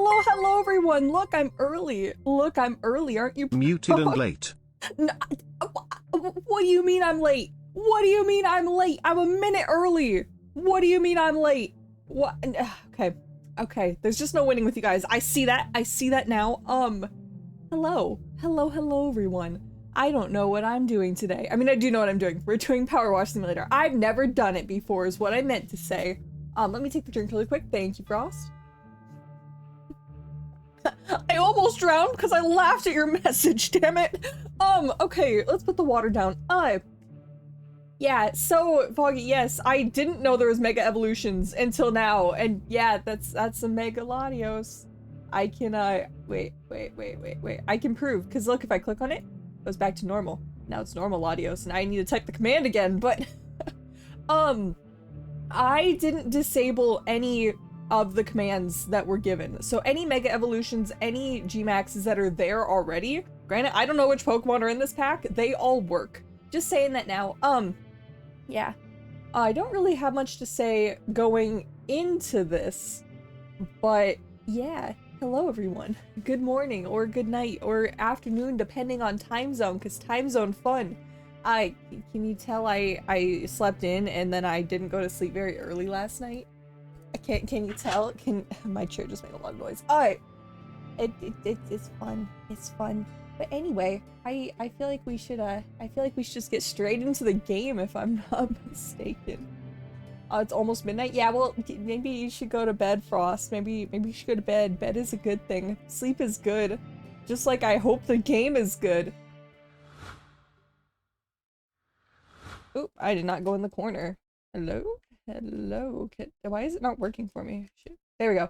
hello everyone. Look, I'm early. Look, I'm early. Aren't you? Muted and late. No, what do you mean I'm late? What do you mean I'm late? I'm a minute early. What do you mean I'm late? What? Okay. Okay. There's just no winning with you guys. I see that. I see that now. Hello. Hello everyone. I don't know what I'm doing today. I mean, I do know what I'm doing. We're doing Power Wash Simulator. I've never done it before is what I meant to say. Let me take the drink really quick. Thank you, Frost. I almost drowned because I laughed at your message, damn it. Okay, let's put the water down. Yeah, so, Foggy, yes, I didn't know there was Mega Evolutions until now, and yeah, that's a Mega Latios. I can, wait. I can prove, because look, if I click on it, it goes back to normal. Now it's normal Latios, and I need to type the command again, but, I didn't disable any of the commands that were given. So any Mega Evolutions, any Gmaxes that are there already, granted, I don't know which Pokemon are in this pack, they all work. Just saying that now. Yeah. I don't really have much to say going into this, but yeah. Hello everyone. Good morning, or good night, or afternoon, depending on time zone, because time zone fun. Can you tell I slept in and then I didn't go to sleep very early last night? Can you tell? My chair just made a lot of noise. It's fun. It's fun. But anyway, I feel like we should just get straight into the game if I'm not mistaken. It's almost midnight. Yeah, well, maybe you should go to bed, Frost. Maybe you should go to bed. Bed is a good thing. Sleep is good. Just like I hope the game is good. Oop, I did not go in the corner. Hello? Hello? Why is it not working for me? Shit. There we go.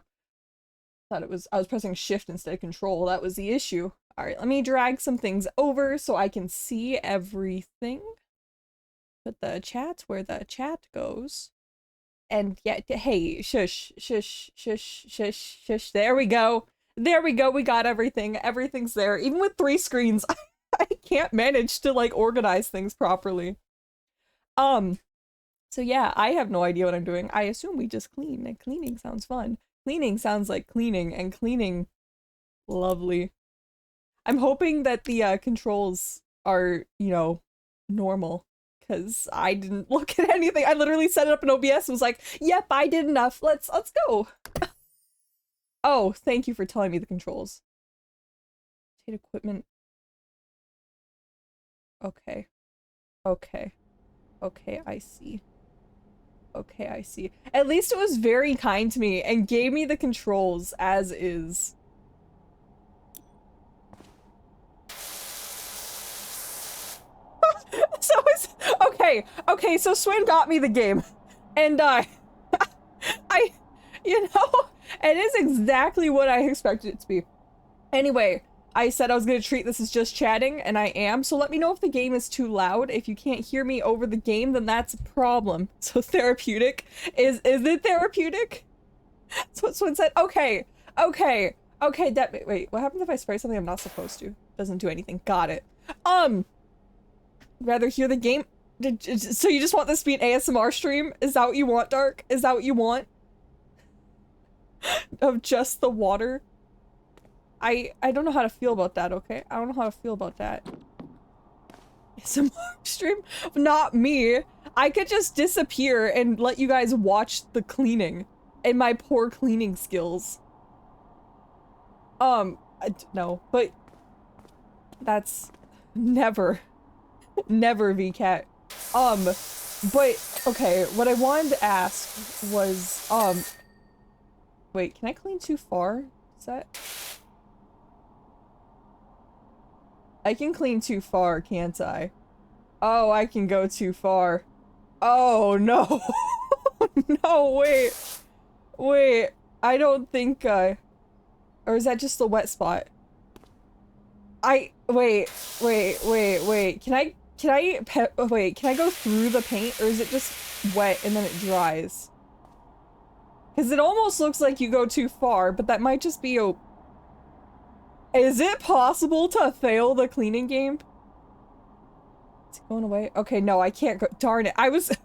I was pressing shift instead of control. That was the issue. Alright, let me drag some things over so I can see everything. Put the chat where the chat goes. And yeah, hey, shush. There we go. There we go. We got everything. Everything's there. Even with 3 screens, I can't manage to like organize things properly. So yeah, I have no idea what I'm doing. I assume we just clean, and cleaning sounds fun. Cleaning sounds like cleaning, and cleaning, lovely. I'm hoping that the controls are, you know, normal, because I didn't look at anything. I literally set it up in OBS and was like, yep, I did enough. Let's go. Oh, thank you for telling me the controls. Rotate equipment. Okay. Okay. Okay, I see. Okay, I see. At least it was very kind to me and gave me the controls as is. Okay, so Swin got me the game. And you know, it is exactly what I expected it to be. Anyway, I said I was going to treat this as just chatting, and I am, so let me know if the game is too loud. If you can't hear me over the game, then that's a problem. So therapeutic? Is it therapeutic? That's what Swin said. Okay, wait, what happens if I spray something I'm not supposed to? Doesn't do anything. Got it. Rather hear the game? So you just want this to be an ASMR stream? Is that what you want, Dark? Is that what you want? Of just the water? I don't know how to feel about that, okay? I don't know how to feel about that. ASMR stream? Not me. I could just disappear and let you guys watch the cleaning and my poor cleaning skills. No, but that's never VCat. But okay, what I wanted to ask was, wait, can I clean too far? Is that? I can clean too far, can't I? Oh, I can go too far. Oh, no. No, wait. I don't think, or is that just the wet spot? Wait. Can I go through the paint, or is it just wet and then it dries? Because it almost looks like you go too far, but that might just be a... Is it possible to fail the cleaning game? It's going away? Okay, no, I can't go. Darn it. I was...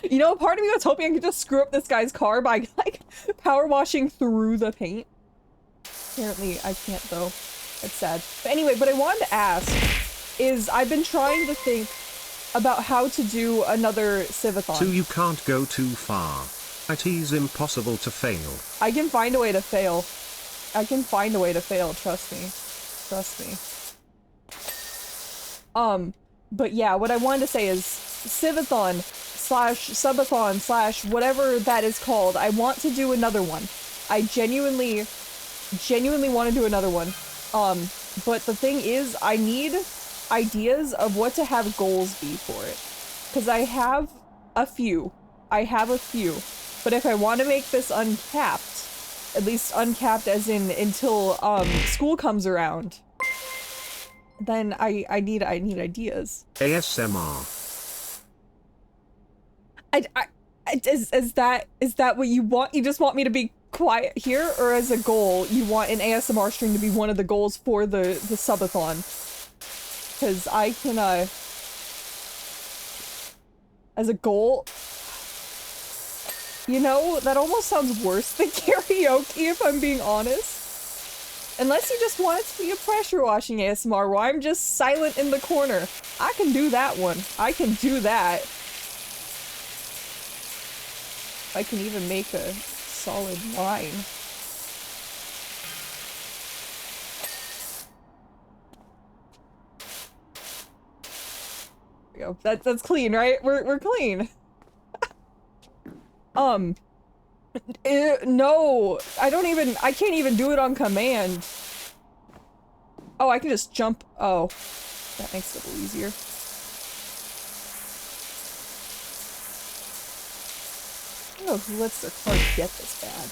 You know, part of me was hoping I could just screw up this guy's car by, like, power washing through the paint. apparently I can't though. That's sad. But anyway, what I wanted to ask is I've been trying to think about how to do another Civathon. So you can't go too far. It is impossible to fail. I can find a way to fail. I can find a way to fail, trust me. Trust me. But yeah, what I wanted to say is Civathon slash Subathon slash whatever that is called, I want to do another one. I genuinely want to do another one. But the thing is, I need ideas of what to have goals be for it. Because I have a few. But if I want to make this uncapped, at least uncapped as in until school comes around, then I need ideas. ASMR. Is that what you want? You just want me to be quiet here, or as a goal, you want an ASMR stream to be one of the goals for the subathon? Because I can as a goal, you know, that almost sounds worse than karaoke if I'm being honest. Unless you just want it to be a pressure washing ASMR where I'm just silent in the corner. I can do that one. I can do that. I can even make a solid line. There we go. That's clean, right? We're clean. No, I can't even do it on command. Oh, I can just jump. Oh, that makes it a little easier. I don't know who lets their card get this bad.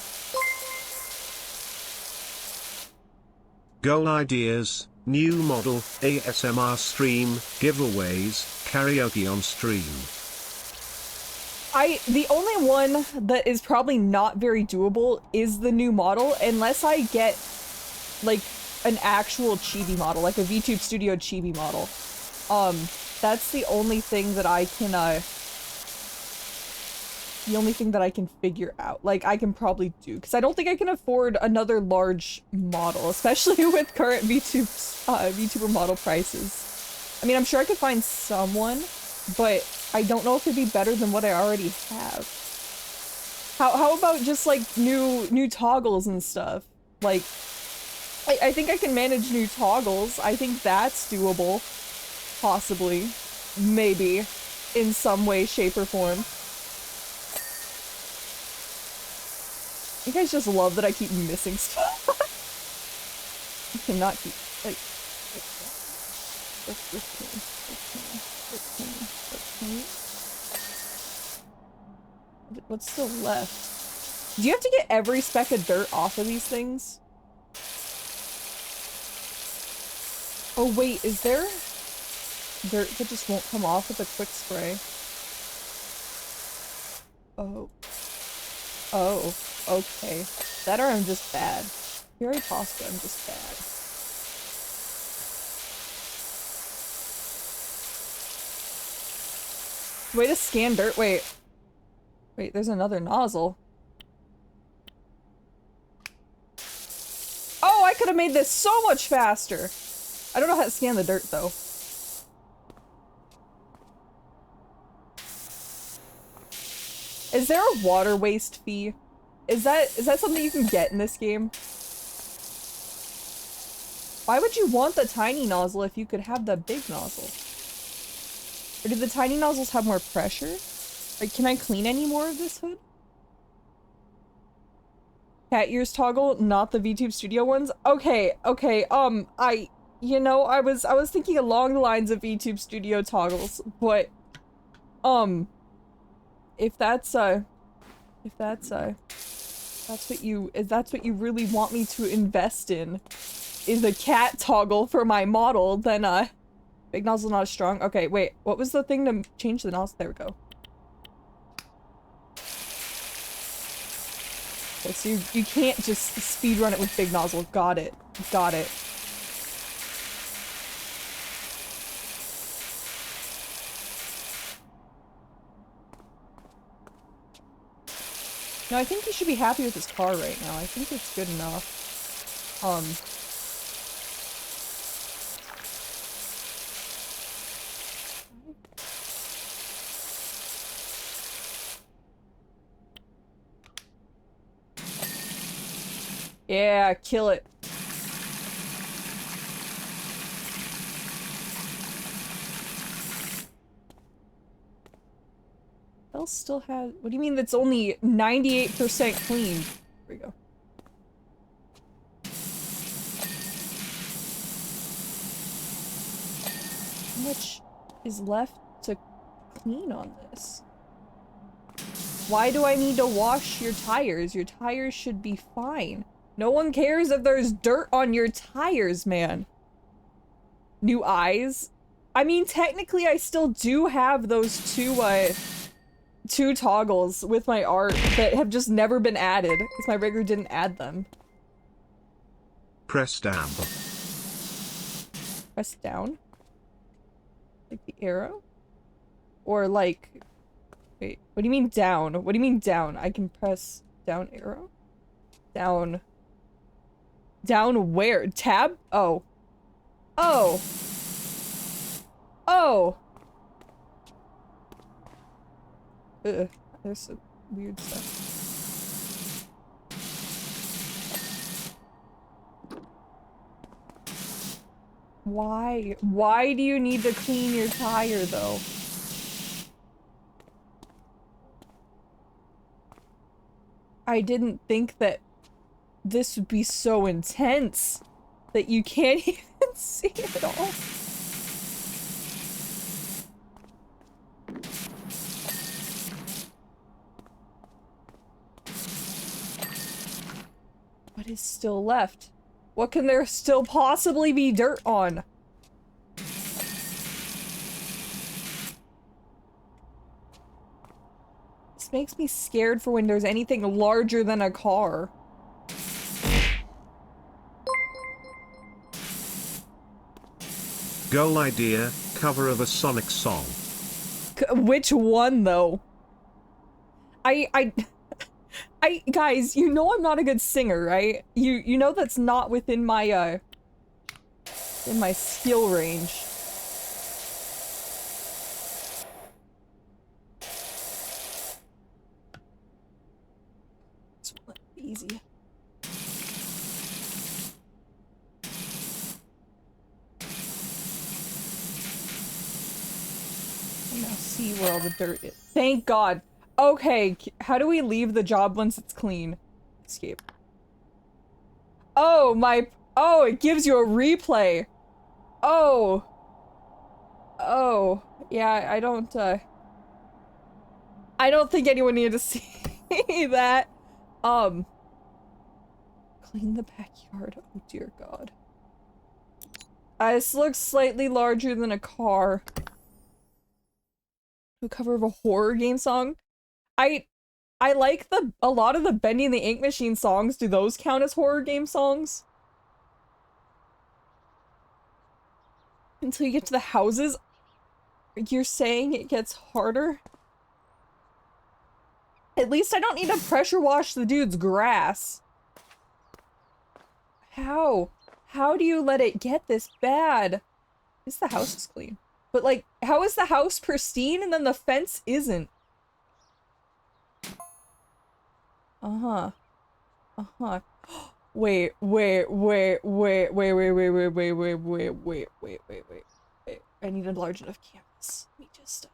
Goal ideas, new model, ASMR stream, giveaways, karaoke on stream. The only one that is probably not very doable is the new model, unless I get, like, an actual chibi model, like a VTube Studio chibi model. That's the only thing that I can figure out. Like, I can probably do, because I don't think I can afford another large model, especially with current VTuber model prices. I mean, I'm sure I could find someone, but I don't know if it'd be better than what I already have. How about just, like, new toggles and stuff? Like, I think I can manage new toggles. I think that's doable. Possibly. Maybe. In some way, shape, or form. You guys just love that I keep missing stuff. You cannot keep, like... What's still left? Do you have to get every speck of dirt off of these things? Oh wait, is there dirt that just won't come off with a quick spray? Oh. Oh, okay. That or I'm just bad. Very possible I'm just bad. Way to scan dirt. Wait, there's another nozzle. Oh, I could have made this so much faster. I don't know how to scan the dirt though. Is there a water waste fee? Is that something you can get in this game? Why would you want the tiny nozzle if you could have the big nozzle? Or do the tiny nozzles have more pressure? Like, can I clean any more of this hood? Cat ears toggle, not the VTube Studio ones? Okay, you know, I was thinking along the lines of VTube Studio toggles, but, if that's what you really want me to invest in, is a cat toggle for my model, then, big nozzle not as strong. Okay, wait, what was the thing to change the nozzle? There we go. Okay, so you can't just speedrun it with big nozzle. Got it. Got it. No, I think he should be happy with his car right now. I think it's good enough. Um. Yeah, kill it. Bell still has. What do you mean that's only 98% clean? Here we go. How much is left to clean on this? Why do I need to wash your tires? Your tires should be fine. No one cares if there's dirt on your tires, man. New eyes? I mean, technically I still do have those two toggles with my art that have just never been added because my rigger didn't add them. Press down. Press down? Like the arrow? Or like... Wait, what do you mean down? What do you mean down? I can press down arrow? Down. Down where? Tab? Oh. Oh. Oh. Ugh. There's some weird stuff. Why? Why do you need to clean your tire, though? I didn't think that this would be so intense that you can't even see it all. What is still left? What can there still possibly be dirt on? This makes me scared for when there's anything larger than a car. Goal idea, cover of a Sonic song. Which one, though? Guys, you know I'm not a good singer, right? You know that's not within my, in my skill range. This one easy. I now see where all the dirt is. Thank God. Okay, how do we leave the job once it's clean? Escape. Oh, oh, it gives you a replay. Oh. Oh. Yeah, I don't think anyone needed to see that. Clean the backyard. Oh dear God. This looks slightly larger than a car. A cover of a horror game song. I like a lot of the Bendy and the Ink Machine songs. Do those count as horror game songs? Until you get to the houses? You're saying it gets harder? At least I don't need to pressure wash the dude's grass. How? How do you let it get this bad? At least the house is clean. But like, how is the house pristine and then the fence isn't? Uh-huh. Uh-huh. Wait. I need a large enough canvas. Let me just,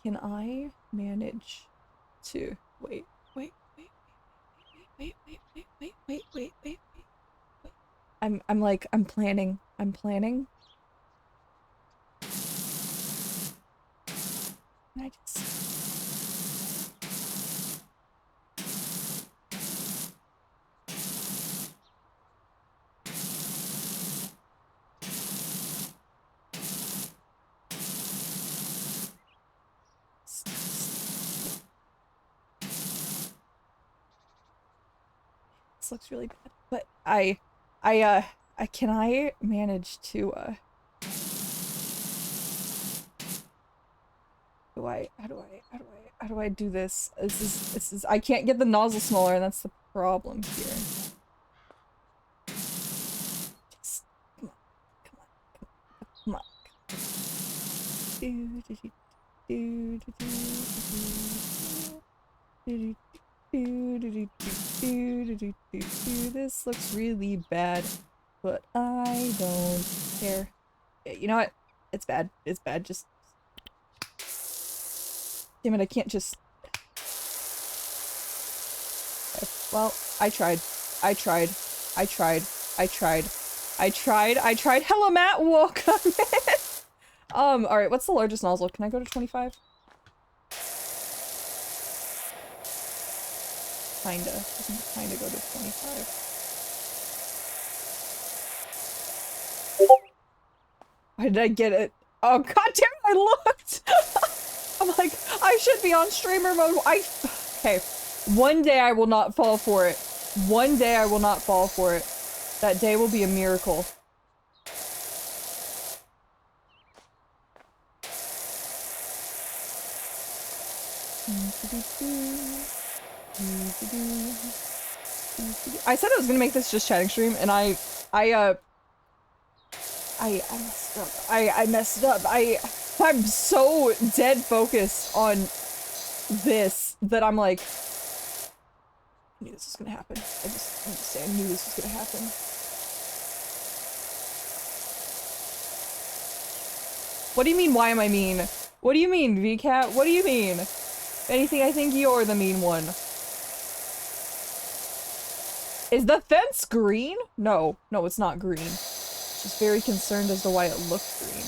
can I manage to, wait. I'm planning. I'm planning. Can I just... This looks really bad, but can I manage to, how do I do this? This is, I can't get the nozzle smaller, and that's the problem here. Come on. This looks really bad, but I don't care. You know what? It's bad. It's bad. Just damn it! I can't just. Okay. Well, I tried. I tried. I tried. I tried. I tried. I tried. Hello, Matt. Welcome in. Alright, what's the largest nozzle? Can I go to 25? Kinda. I can kinda go to 25. Why did I get it? Oh, god damn it, I looked! I'm like, I should be on streamer mode. Okay. One day I will not fall for it. One day I will not fall for it. That day will be a miracle. I said I was gonna make this just chatting stream, and I messed up. I messed up. I'm so dead focused on this that I'm like, I knew this was gonna happen. I'm just saying, I knew this was gonna happen. What do you mean, why am I mean? What do you mean, VCat? What do you mean? Anything, I think you're the mean one. Is the fence green? No. No, it's not green. Just very concerned as to why it looked green.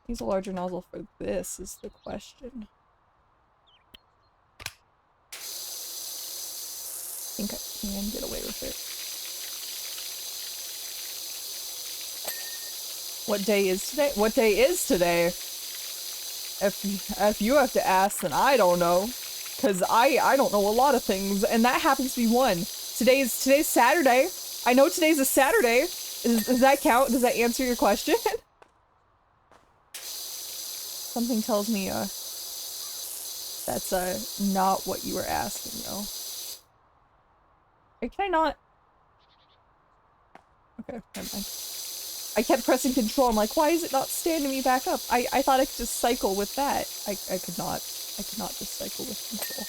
Use a larger nozzle for this is the question. I think I can get away with it. What day is today? What day is today? If you have to ask, then I don't know. Cause I don't know a lot of things, and that happens to be one. Today's Saturday. I know today's a Saturday. Does that count? Does that answer your question? Something tells me that's not what you were asking though. Can I not? Okay, never mind. I kept pressing control. I'm like, why is it not standing me back up? I thought I could just cycle with that. I could not. I could not just cycle with control.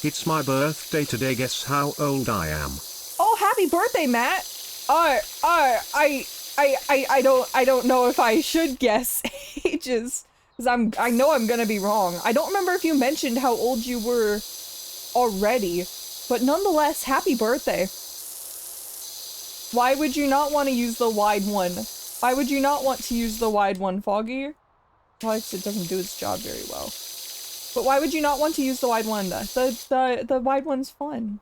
It's my birthday today. Guess how old I am? Oh, happy birthday, Matt! I don't know if I should guess ages, because I know I'm gonna be wrong. I don't remember if you mentioned how old you were already, but nonetheless, happy birthday. Why would you not want to use the wide one? Why would you not want to use the wide one, Foggy? Well, it doesn't do its job very well. But why would you not want to use the wide one? The wide one's fun.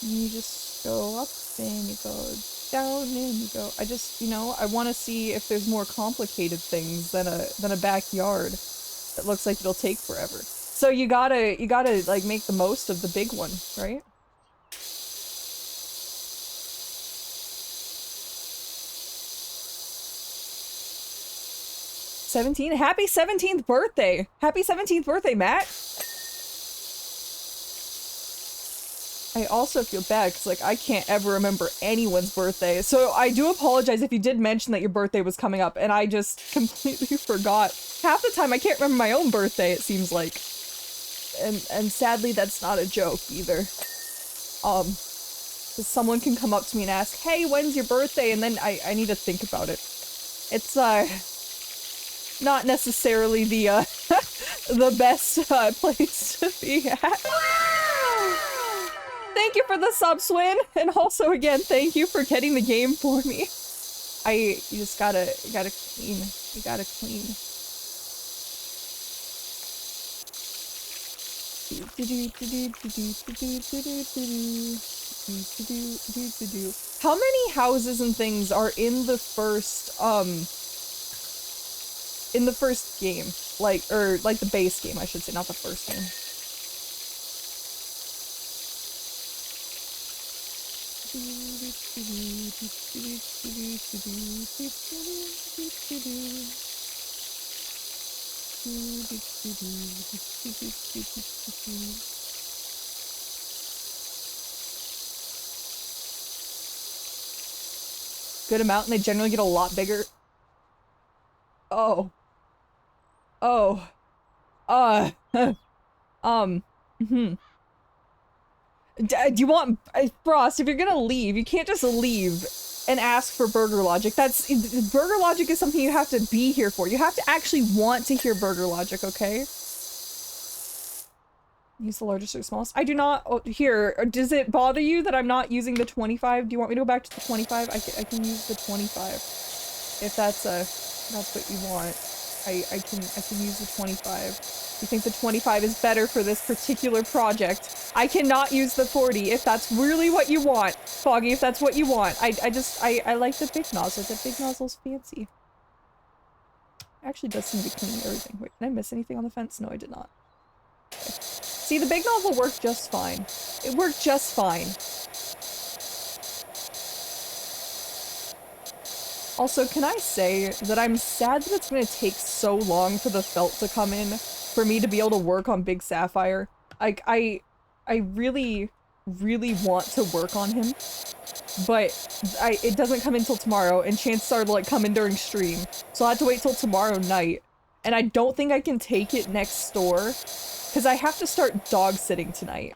You just go up and you go down and you go. I just, you know, I want to see if there's more complicated things than a backyard that looks like it'll take forever. So you gotta like make the most of the big one, right? $17? Happy 17th birthday! Happy 17th birthday, Matt! I also feel bad because, like, I can't ever remember anyone's birthday. So I do apologize if you did mention that your birthday was coming up and I just completely forgot. Half the time I can't remember my own birthday, it seems like. And sadly, that's not a joke either. 'Cause someone can come up to me and ask, hey, when's your birthday? And then I need to think about it. It's, not necessarily the, the best, place to be at. Thank you for the sub, Swin! And also, again, thank you for getting the game for me. You just gotta clean. You gotta clean. How many houses and things are in the first, in the first game. Like, or like the base game, I should say, not the first game. Good amount, and they generally get a lot bigger. Oh. Oh. Do you want Frost? If you're gonna leave, you can't just leave and ask for Burger Logic. That's Burger Logic is something you have to be here for. You have to actually want to hear Burger Logic, okay? Use the largest or smallest. I do not. Oh, here, does it bother you that I'm not using the 25? Do you want me to go back to the 25? I can use the 25 if that's what you want. I can use the 25. You think the 25 is better for this particular project? I cannot use the 40 if that's really what you want. Foggy, if that's what you want. I like the big nozzle. The big nozzle's fancy. Actually does seem to be cleaning everything. Wait, did I miss anything on the fence? No, I did not. Okay. See, the big nozzle worked just fine. It worked just fine. Also, can I say that I'm sad that it's gonna take so long for the felt to come in for me to be able to work on Big Sapphire? Like, I really, really want to work on him, but it doesn't come in till tomorrow, and chances are it'll like come in during stream. So I'll have to wait till tomorrow night, and I don't think I can take it next door, because I have to start dog sitting tonight.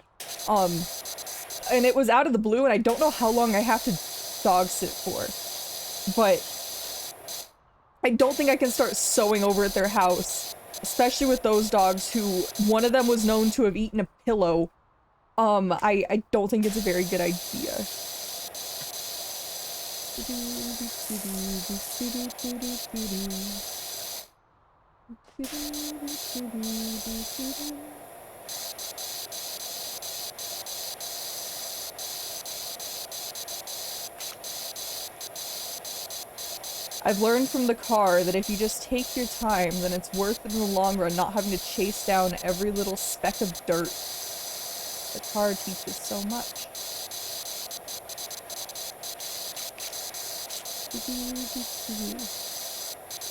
And it was out of the blue, and I don't know how long I have to dog sit for. But I don't think I can start sewing over at their house, especially with those dogs who, one of them was known to have eaten a pillow. I don't think it's a very good idea. I've learned from the car that if you just take your time, then it's worth it in the long run, not having to chase down every little speck of dirt. The car teaches so much.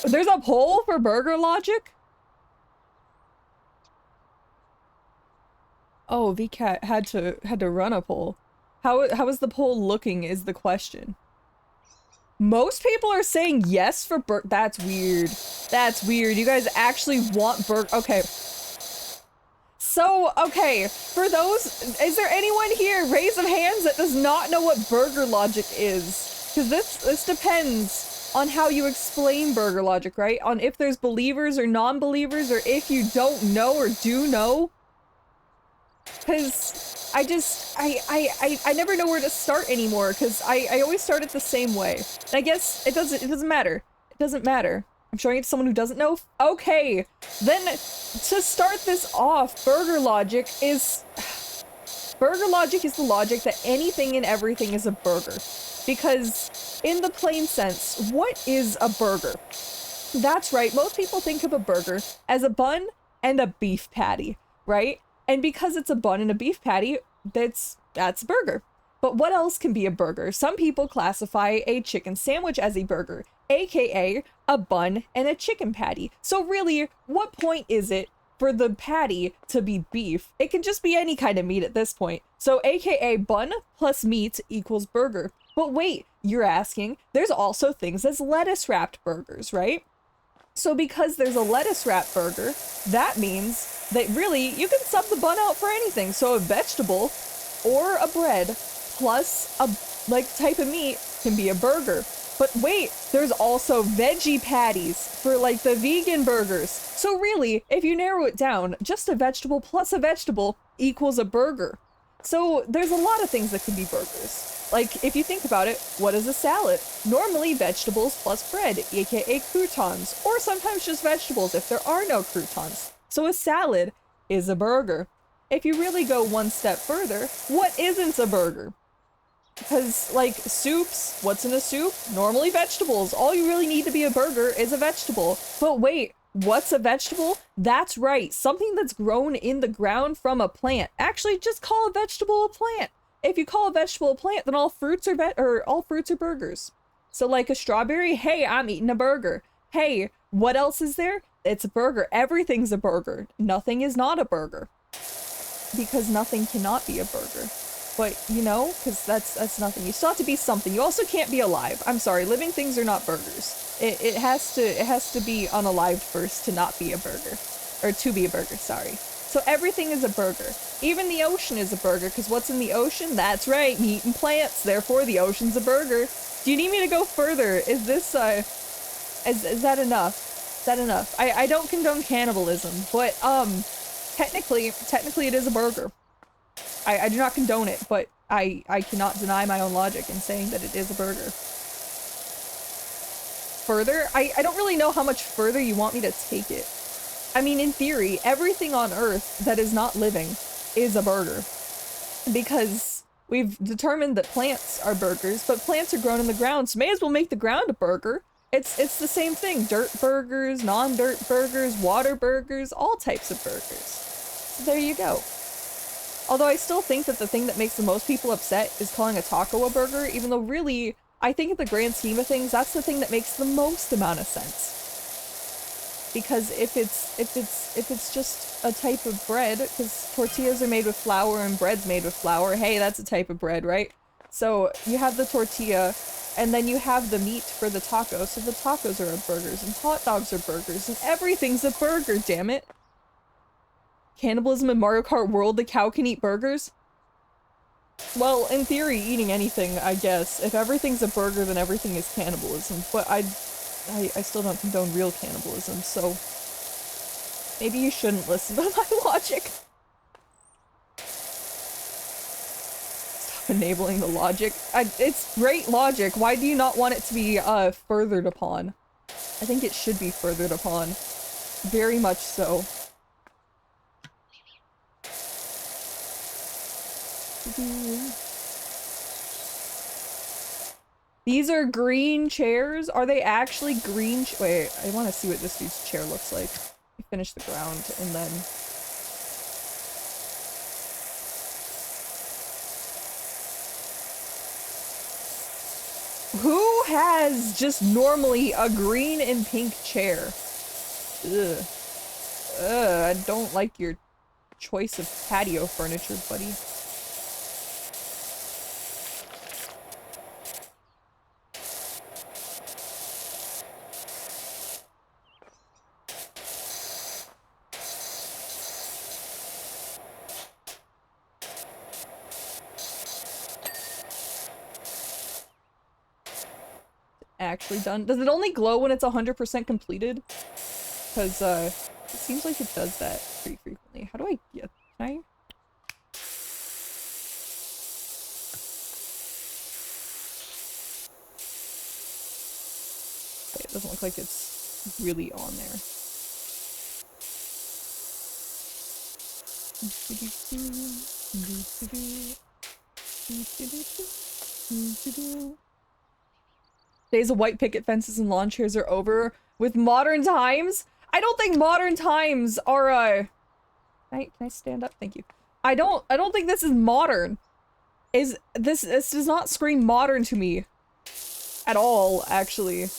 There's a poll for Burger Logic? Oh, VCat had to run a poll. How is the poll looking is the question. Most people are saying yes for that's weird. That's weird. You guys actually want okay. So, okay, for those, is there anyone here, raise of hands, that does not know what Burger Logic is? Because this depends on how you explain Burger Logic, right? On if there's believers or non-believers, or if you don't know or do know. Because I never know where to start anymore, because I always start it the same way. And I guess it doesn't matter. It doesn't matter. I'm showing it to someone who doesn't know? Okay, then to start this off, Burger Logic is the logic that anything and everything is a burger. Because in the plain sense, what is a burger? That's right, most people think of a burger as a bun and a beef patty, right? And because it's a bun and a beef patty, that's a burger. But what else can be a burger? Some people classify a chicken sandwich as a burger, aka a bun and a chicken patty. So really, what point is it for the patty to be beef? It can just be any kind of meat at this point. So aka bun plus meat equals burger. But wait, you're asking, there's also things as lettuce wrapped burgers, right? So because there's a lettuce wrapped burger, that means that really you can sub the bun out for anything. So a vegetable or a bread plus a type of meat can be a burger. But wait, there's also veggie patties for like the vegan burgers. So really, if you narrow it down, just a vegetable plus a vegetable equals a burger. So there's a lot of things that can be burgers. Like, if you think about it, what is a salad? Normally vegetables plus bread, aka croutons, or sometimes just vegetables if there are no croutons. So a salad is a burger. If you really go one step further, what isn't a burger? Because, like, soups, what's in a soup? Normally vegetables. All you really need to be a burger is a vegetable. But wait, what's a vegetable? That's right, something that's grown in the ground from a plant. Actually, just call a vegetable a plant. If you call a vegetable a plant, then all fruits are all fruits are burgers. So like a strawberry, hey, I'm eating a burger. Hey, what else is there? It's a burger. Everything's a burger. Nothing is not a burger. Because nothing cannot be a burger. But, you know, because that's nothing. You still have to be something. You also can't be alive. I'm sorry, living things are not burgers. It has to be unalived first to not be a burger. Or to be a burger, sorry. So everything is a burger. Even the ocean is a burger, because what's in the ocean? That's right, meat and plants. Therefore, the ocean's a burger. Do you need me to go further? Is this, is that enough? Is that enough? I don't condone cannibalism, but, technically it is a burger. I do not condone it, but I cannot deny my own logic in saying that it is a burger. Further? I don't really know how much further you want me to take it. I mean, in theory, everything on Earth that is not living is a burger. Because we've determined that plants are burgers, but plants are grown in the ground, so may as well make the ground a burger. It's the same thing. Dirt burgers, non-dirt burgers, water burgers, all types of burgers. So there you go. Although I still think that the thing that makes the most people upset is calling a taco a burger, even though really, I think in the grand scheme of things, that's the thing that makes the most amount of sense. Because if it's just a type of bread, because tortillas are made with flour and bread's made with flour, hey, that's a type of bread, right? So you have the tortilla, and then you have the meat for the taco, so the tacos are burgers, and hot dogs are burgers, and everything's a burger, damn it! Cannibalism in Mario Kart World, the cow can eat burgers? Well, in theory, eating anything, I guess. If everything's a burger, then everything is cannibalism. But I still don't condone real cannibalism, so... maybe you shouldn't listen to my logic. Stop enabling the logic. It's great logic. Why do you not want it to be, furthered upon? I think it should be furthered upon. Very much so. These are green chairs? Are they actually green? Wait, I want to see what this dude's chair looks like. I finish the ground and then... Who has just normally a green and pink chair? Ugh. I don't like your choice of patio furniture, buddy. Actually done. Does it only glow when it's 100% completed? Because, it seems like it does that pretty frequently. How do I get... can I? Okay, it doesn't look like it's really on there. Days of white picket fences and lawn chairs are over with modern times. I don't think modern times are can I stand up? Thank you. I don't think this is modern. This does not scream modern to me at all, actually.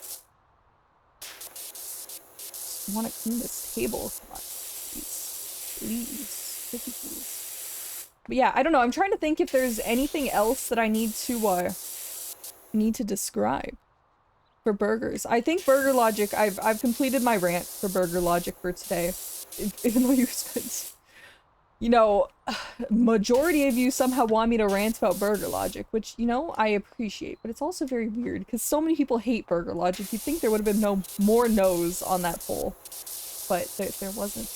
I want to clean this table. Come on. Please. Please. But yeah, I don't know. I'm trying to think if there's anything else that I need to describe for burgers. I think Burger Logic, I've completed my rant for Burger Logic for today. Even though you spent, you know, majority of you somehow want me to rant about Burger Logic, which, you know, I appreciate, but it's also very weird because so many people hate Burger Logic. You'd think there would have been more no's on that poll, but there wasn't.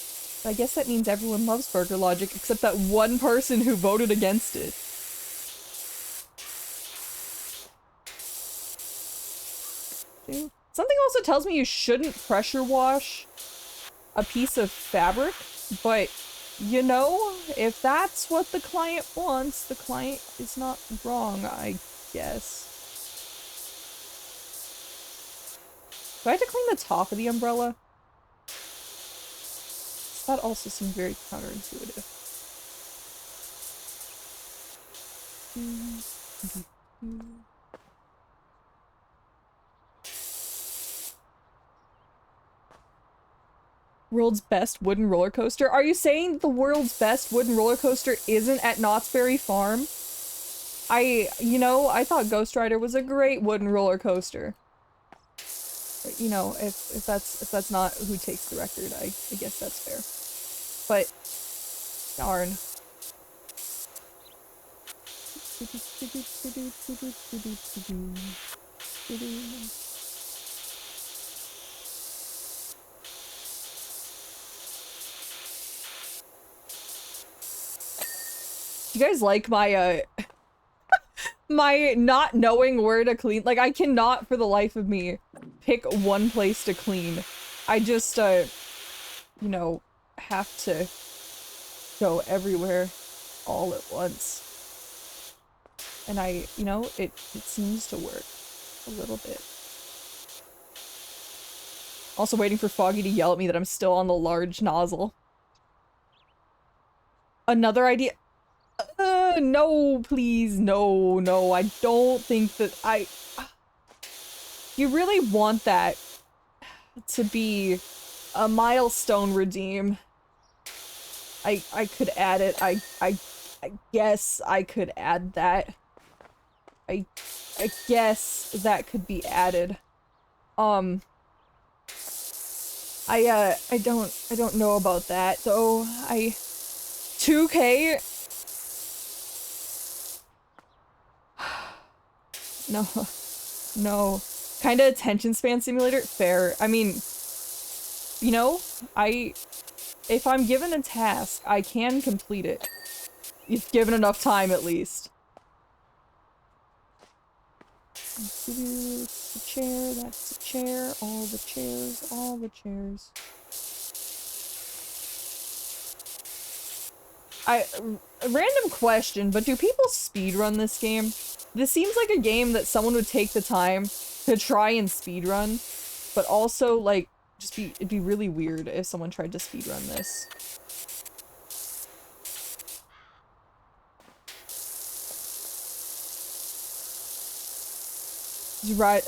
I guess that means everyone loves Burger Logic except that one person who voted against it. Something also tells me you shouldn't pressure wash a piece of fabric, but you know, if that's what the client wants, the client is not wrong, I guess. Do I have to clean the top of the umbrella? That also seems very counterintuitive. World's best wooden roller coaster? Are you saying the world's best wooden roller coaster isn't at Knott's Berry Farm? You know, I thought Ghost Rider was a great wooden roller coaster. You know, if that's not who takes the record, I guess that's fair. But darn. Do you guys like my my not knowing where to clean? Like, I cannot for the life of me pick one place to clean. I just you know, have to go everywhere all at once. And you know, it seems to work a little bit. Also waiting for Foggy to yell at me that I'm still on the large nozzle. Another idea. No, please, no, I don't think that you really want that to be a milestone redeem. I could add it. I guess I could add that. I guess that could be added. I don't know about that though. 2K. No. Kinda attention span simulator? Fair. I mean, you know, if I'm given a task, I can complete it. If given enough time, at least. That's a chair, that's a chair, all the chairs, all the chairs. A random question, but do people speedrun this game? This seems like a game that someone would take the time to try and speedrun, but also, like, it'd be really weird if someone tried to speedrun this.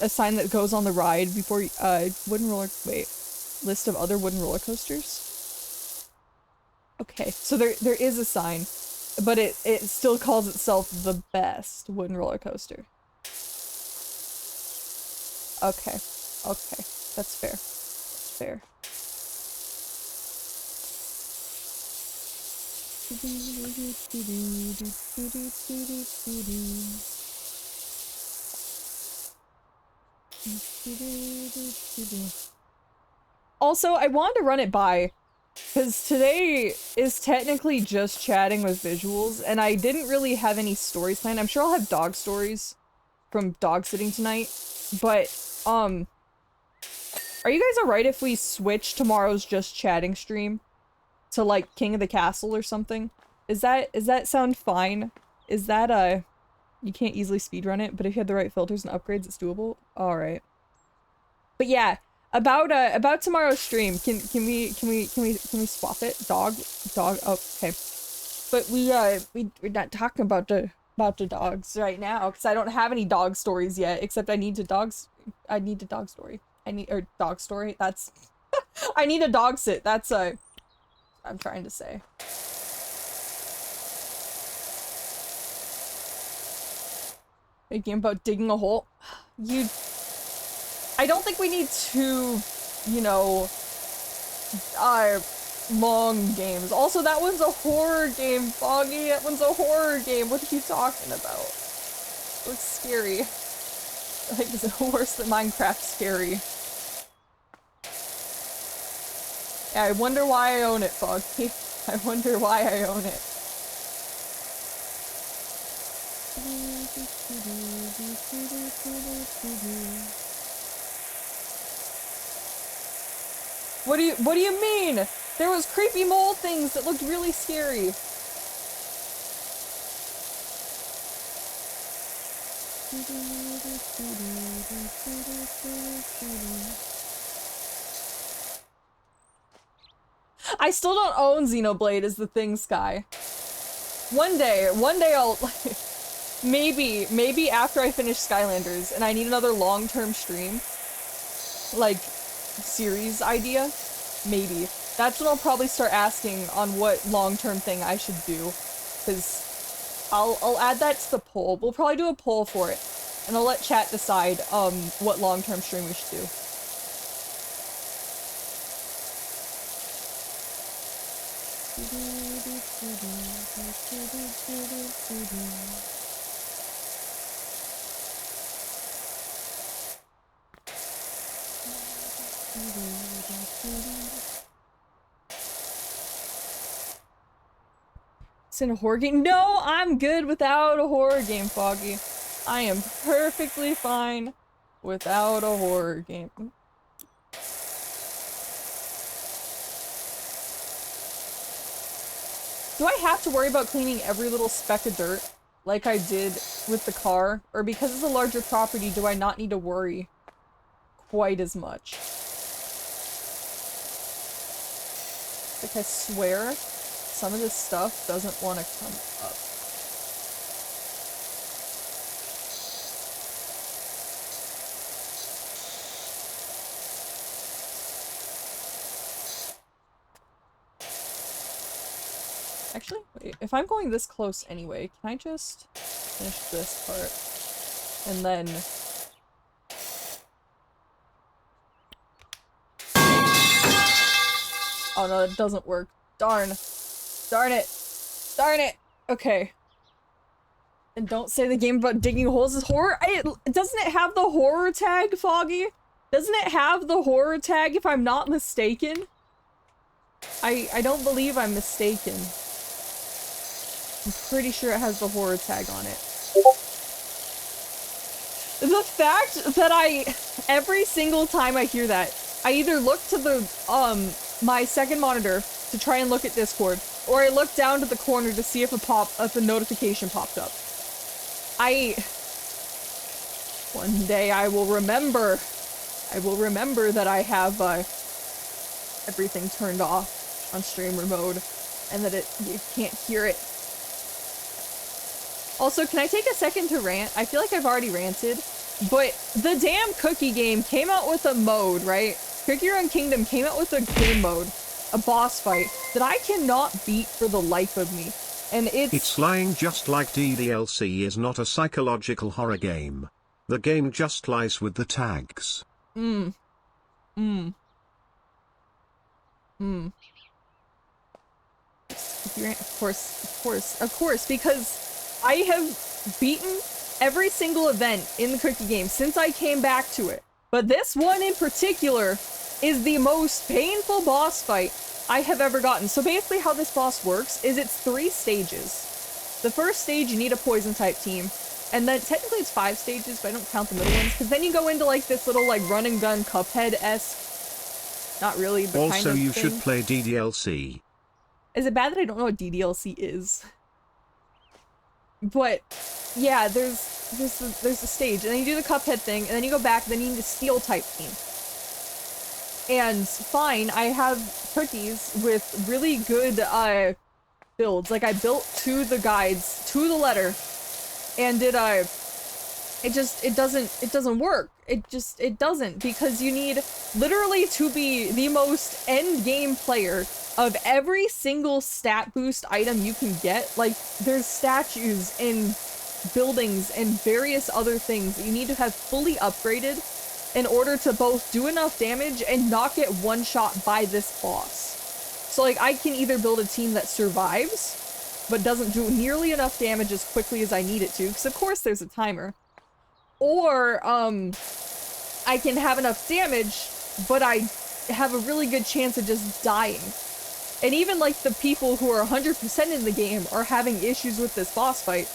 A sign that goes on the ride before, list of other wooden roller coasters? Okay, so there is a sign, but it still calls itself the best wooden roller coaster. Okay, that's fair. That's fair. Also, I wanted to run it by, because today is technically just chatting with visuals, and I didn't really have any stories planned. I'm sure I'll have dog stories from dog sitting tonight, but, are you guys alright if we switch tomorrow's just chatting stream to, like, King of the Castle or something? Is that sound fine? Is that, you can't easily speedrun it, but if you had the right filters and upgrades, it's doable? Alright. But yeah, about tomorrow's stream, can we swap it? Dog, oh, okay. But we're not talking about the dogs right now, because I don't have any dog stories yet, except I need a dog story. Dog story, that's, I need a dog sit, that's, I'm trying to say. A game about digging a hole? I don't think we need two, you know, long games. Also, that one's a horror game, Foggy. That one's a horror game. What are you talking about? It looks scary. Like, is it worse than Minecraft scary? Yeah, I wonder why I own it, Foggy. I wonder why I own it. What do you mean? There was creepy mole things that looked really scary. I still don't own Xenoblade is the thing, Sky. One day I'll maybe after I finish Skylanders and I need another long-term stream, like series idea, maybe. That's when I'll probably start asking on what long-term thing I should do, because I'll add that to the poll. We'll probably do a poll for it, and I'll let chat decide what long-term stream we should do. It's in a horror game? No, I'm good without a horror game, Foggy. I am perfectly fine without a horror game. Do I have to worry about cleaning every little speck of dirt like I did with the car? Or because it's a larger property, do I not need to worry quite as much? Like, I swear, some of this stuff doesn't want to come up. Actually, wait, if I'm going this close anyway, can I just finish this part? And then... Oh no, it doesn't work. Darn. Darn it. Darn it. Okay. And don't say the game about digging holes is horror. Doesn't it have the horror tag, Foggy? Doesn't it have the horror tag if I'm not mistaken? I don't believe I'm mistaken. I'm pretty sure it has the horror tag on it. The fact that every single time I hear that, I either look to the, my second monitor to try and look at Discord, or I look down to the corner to see if a notification popped up. One day I will remember that I have, everything turned off on streamer mode, and that you can't hear it. Also, can I take a second to rant? I feel like I've already ranted, but the damn Cookie game came out with a mode, right? Cookie Run Kingdom came out with a game mode, a boss fight, that I cannot beat for the life of me. And It's lying just like DDLC is not a psychological horror game. The game just lies with the tags. Of course, because I have beaten every single event in the Cookie game since I came back to it. But this one in particular is the most painful boss fight I have ever gotten. So basically how this boss works is it's 3 stages. The first stage you need a poison type team, and then technically it's 5 stages, but I don't count the middle ones, because then you go into like this little like run and gun Cuphead-esque, not really, but also, kind of you thing. should play DDLC. Is it bad that I don't know what DDLC is? But yeah, there's a stage, and then you do the Cuphead thing, and then you go back, and then you need a steel type team. And fine, I have cookies with really good builds. Like I built to the guides to the letter, and it doesn't work. It doesn't, because you need literally to be the most end game player of every single stat boost item you can get. Like there's statues and buildings and various other things that you need to have fully upgraded in order to both do enough damage and not get one shot by this boss. So like I can either build a team that survives but doesn't do nearly enough damage as quickly as I need it to, because of course there's a timer, or I can have enough damage but I have a really good chance of just dying. And even like the people who are 100% in the game are having issues with this boss fight,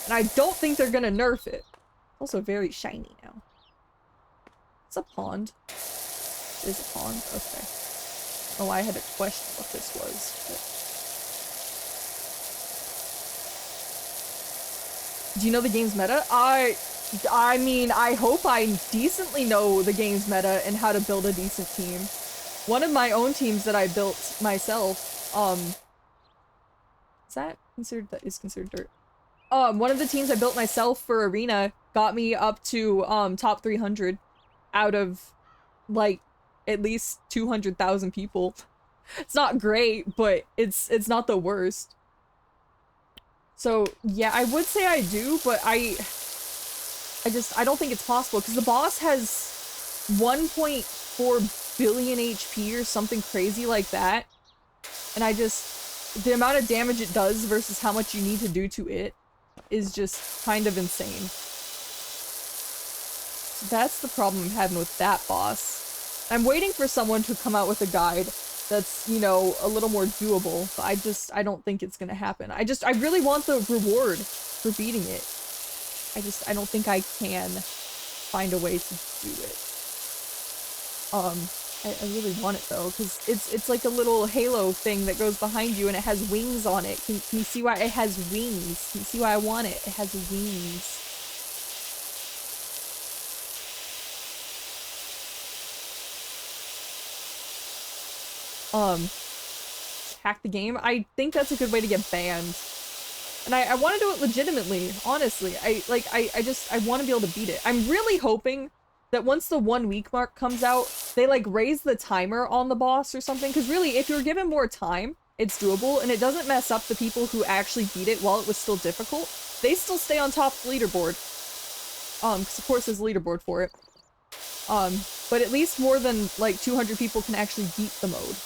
and I don't think they're gonna nerf it. Also very shiny now. It's a pond. It is a pond? Okay. Oh, I had to question what this was. But... Do you know the game's meta? I mean, I hope I decently know the game's meta and how to build a decent team. One of my own teams that I built myself, is considered dirt. One of the teams I built myself for Arena got me up to, top 300 out of, like, at least 200,000 people. It's not great, but it's not the worst. So, yeah, I would say I do, but I don't think it's possible, because the boss has 1.4 billion HP or something crazy like that. And the amount of damage it does versus how much you need to do to it is just kind of insane. So that's the problem I'm having with that boss. I'm waiting for someone to come out with a guide that's, you know, a little more doable, but I don't think it's gonna happen. I really want the reward for beating it. I don't think I can find a way to do it. I really want it though, because it's like a little halo thing that goes behind you and it has wings on it. Can you see why it has wings? Can you see why I want it? It has wings. Hack the game. I think that's a good way to get banned. And I want to do it legitimately, honestly. I want to be able to beat it. I'm really hoping that once the 1 week mark comes out, they like raise the timer on the boss or something. Because really, if you're given more time, it's doable and it doesn't mess up the people who actually beat it while it was still difficult. They still stay on top of the leaderboard. Because of course there's a leaderboard for it. But at least more than like 200 people can actually beat the mode.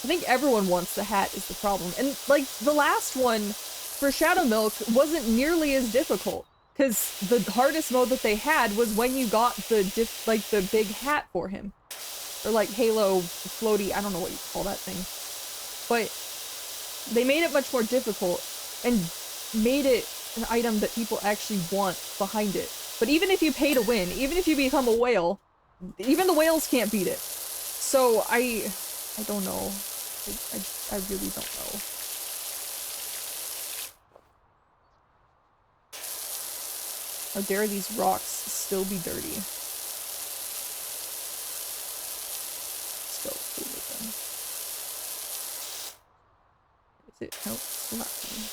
I think everyone wants the hat is the problem. And like the last one for Shadowmilk wasn't nearly as difficult because the hardest mode that they had was when you got the big hat for him. Or like Halo floaty, I don't know what you call that thing. But they made it much more difficult and made it an item that people actually want behind it. But even if you pay to win, even if you become a whale, even the whales can't beat it. So I don't know. I really don't know. How dare these rocks still be dirty? Still cool with them. Is it? Nope, still not clean.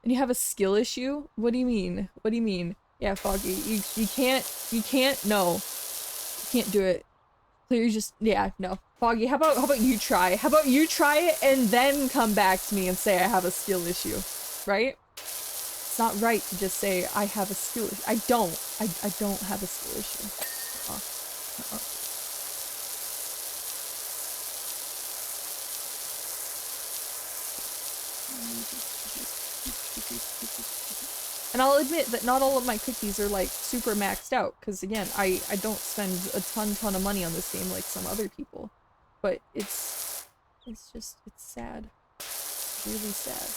And you have a skill issue? What do you mean? What do you mean? Yeah, Foggy, you can't, no. You can't do it. So you just, yeah, no. Foggy, how about you try? How about you try it and then come back to me and say I have a skill issue, right? It's not right to just say I have a skill issue. I don't have a skill issue. And I'll admit that not all of my cookies are like super maxed out, because again, I don't spend a ton of money on this game like some other people. But it's sad. Really sad.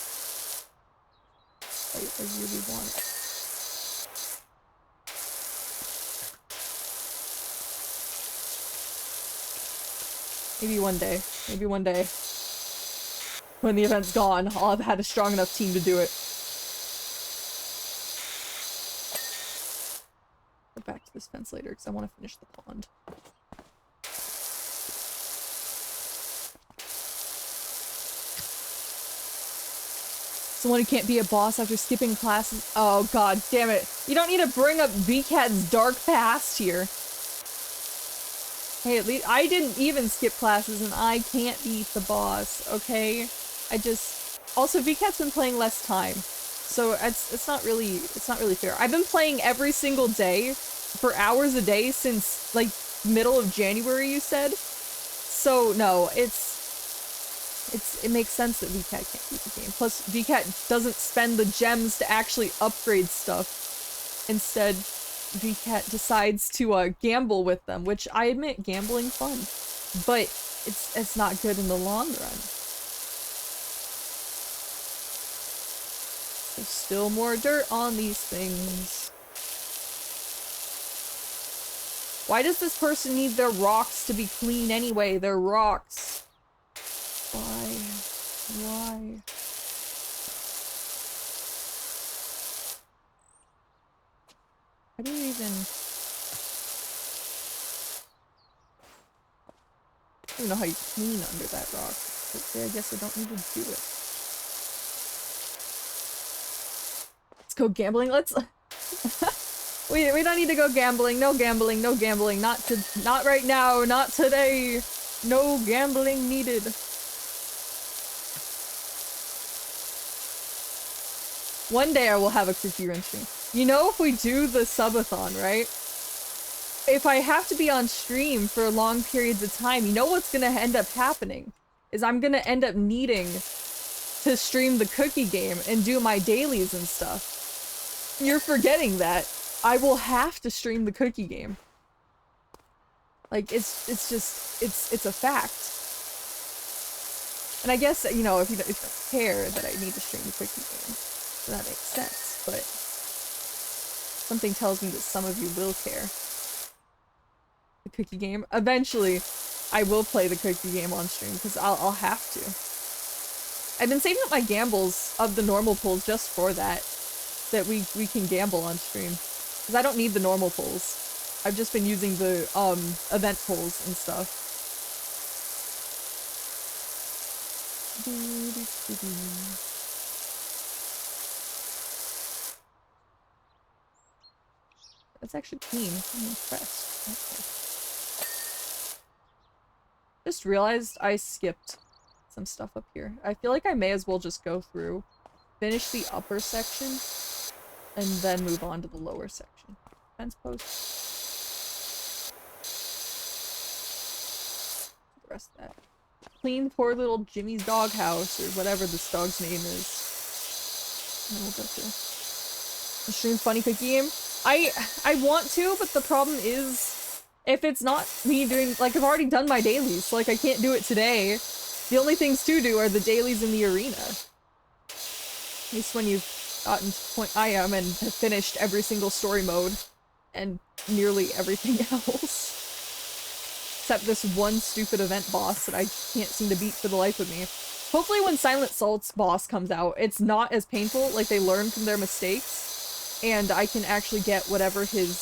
I really want it. Maybe one day. When the event's gone, I'll have had a strong enough team to do it. Back to this fence later because I want to finish the pond. Someone who can't be a boss after skipping classes. Oh god damn it. You don't need to bring up VCAT's dark past here. Hey, at least I didn't even skip classes and I can't beat the boss, okay? Also VCAT's been playing less time. So it's not really fair. I've been playing every single day for hours a day since like middle of January, you said. So no, it makes sense that VCAT can't beat the game. Plus VCAT doesn't spend the gems to actually upgrade stuff. Instead, VCAT decides to gamble with them, which I admit gambling fun, but it's not good in the long run. There's still more dirt on these things. Why does this person need their rocks to be clean anyway? They're rocks. Why? Why? How do you even... I don't know how you clean under that rock. But I guess I don't need to do it. Let's go gambling. Let's... we don't need to go gambling. No gambling. No gambling. Not right now. Not today. No gambling needed. One day I will have a cookie run stream. You know, if we do the subathon, right? If I have to be on stream for long periods of time, you know what's gonna end up happening? Is I'm gonna end up needing to stream the cookie game and do my dailies and stuff. You're forgetting that. I will have to stream the cookie game. Like, it's a fact. And I guess, you know, if you don't care that I need to stream the cookie game, then that makes sense, but something tells me that some of you will care. The cookie game. Eventually, I will play the cookie game on stream, because I'll have to. I've been saving up my gambles of the normal pulls just for that. That we can gamble on stream. Because I don't need the normal pulls. I've just been using the, event pulls and stuff. That's actually clean. I'm impressed. Okay. Just realized I skipped some stuff up here. I feel like I may as well just go through, finish the upper section, and then move on to the lower section. Fence post. The rest of that. Clean poor little Jimmy's doghouse, or whatever this dog's name is. And then we'll go through. Stream funny cookie game. I want to, but the problem is, if it's not me doing, like, I've already done my dailies, so, like, I can't do it today. The only things to do are the dailies in the arena. At least when you've gotten to the point I am and have finished every single story mode and nearly everything else. Except this one stupid event boss that I can't seem to beat for the life of me. Hopefully when Silent Salt's boss comes out, it's not as painful, like they learn from their mistakes, and I can actually get whatever his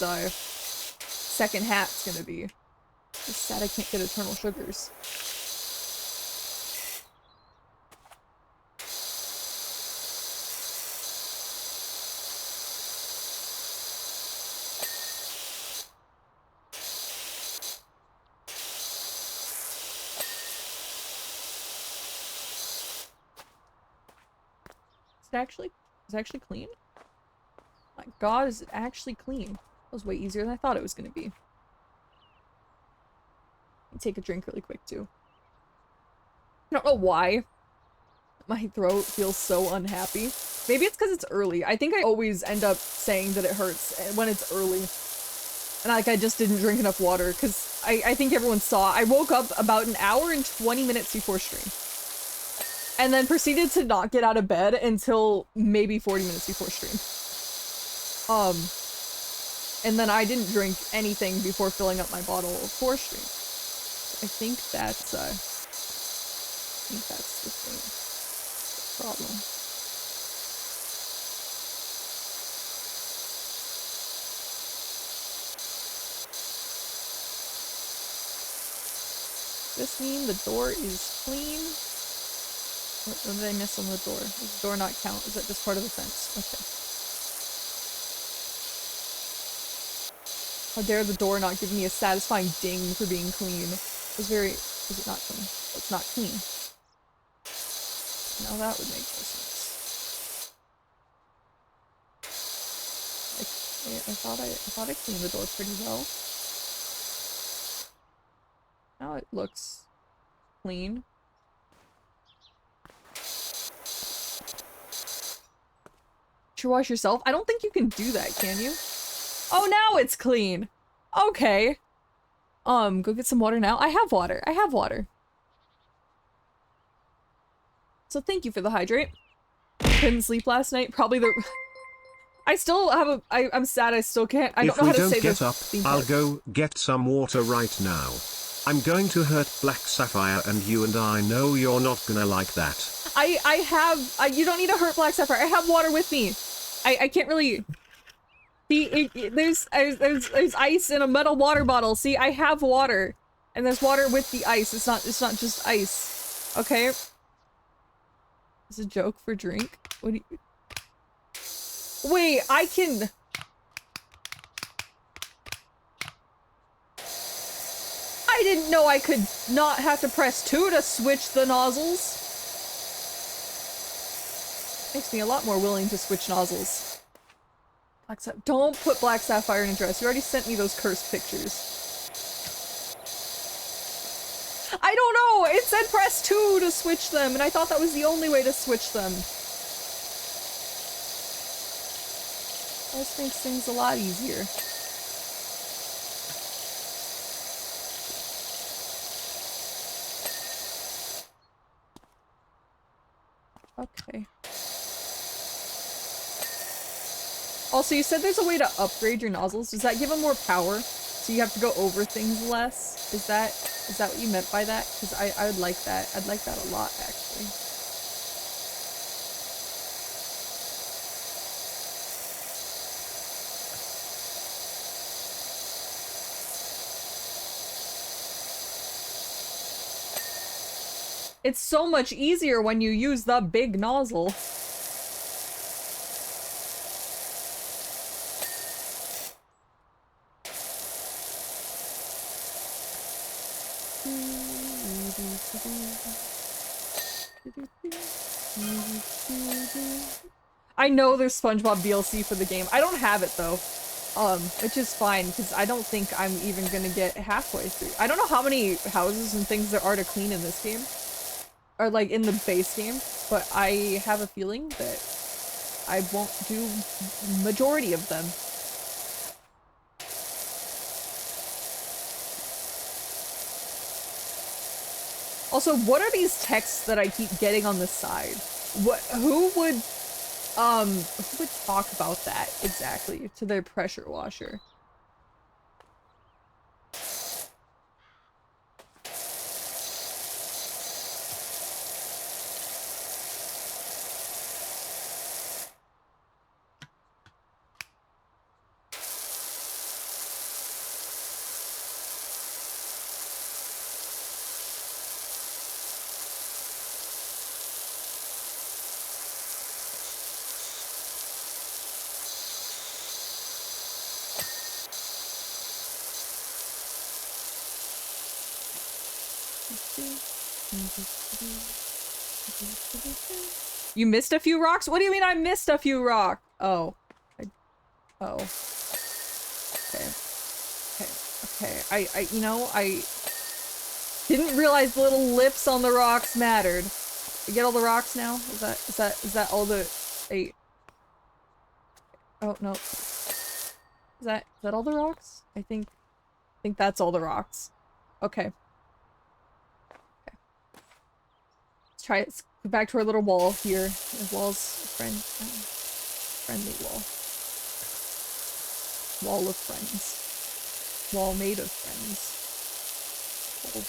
second hat's gonna be. It's sad I can't get Eternal Sugars. Is it actually clean? My god, is it actually clean? That was way easier than I thought it was gonna be. Take a drink really quick too. I don't know why my throat feels so unhappy. Maybe it's because it's early. I think I always end up saying that it hurts when it's early. And like I just didn't drink enough water because I think everyone saw. I woke up about an hour and 20 minutes before stream. And then proceeded to not get out of bed until maybe 40 minutes before stream. And then I didn't drink anything before filling up my bottle for stream. I think that's the thing. The problem. Does this mean the door is clean? What did I miss on the door? Does the door not count? Is that just part of the fence? Okay. How dare the door not give me a satisfying ding for being clean. Is it not clean? Oh, it's not clean. Now that would make more sense. I thought I cleaned the door pretty well. Now it looks clean. Pressure wash yourself? I don't think you can do that, can you? Oh, now it's clean! Okay. Go get some water now. I have water. I have water. So thank you for the hydrate. Couldn't sleep last night. Probably the I still have a. I'm sad. I still can't. I don't If know we how to don't say get this. up, I'll go get some water right now. I'm going to hurt Black Sapphire and you, and I know you're not gonna like that. I have. You don't need to hurt Black Sapphire. I have water with me. I can't really. See, there's ice in a metal water bottle. See, I have water, and there's water with the ice. It's not just ice. Okay. It's a joke for drink. What do you? Wait, I can. I didn't know I could not have to press 2 to switch the nozzles. Makes me a lot more willing to switch nozzles. Don't put Black Sapphire in a dress. You already sent me those cursed pictures. I don't know! It said press 2 to switch them, and I thought that was the only way to switch them. This makes things a lot easier. Okay. Also, you said there's a way to upgrade your nozzles. Does that give them more power? So you have to go over things less? Is that what you meant by that? Because I would like that. I'd like that a lot, actually. It's so much easier when you use the big nozzle. I know there's SpongeBob DLC for the game. I don't have it though. Which is fine, because I don't think I'm even gonna get halfway through. I don't know how many houses and things there are to clean in this game. Or like in the base game, but I have a feeling that I won't do majority of them. Also, what are these texts that I keep getting on the side? Who would talk about that exactly to their pressure washer? You missed a few rocks? What do you mean I missed a few rocks? Oh. Oh. Okay. Okay. You know, I didn't realize the little lips on the rocks mattered. You get all the rocks now? Is that all the 8? Oh, no. Is that all the rocks? I think that's all the rocks. Okay. Try it. Let's go back to our little wall here. The wall's friendly wall. Wall of friends. Wall made of friends. Wall.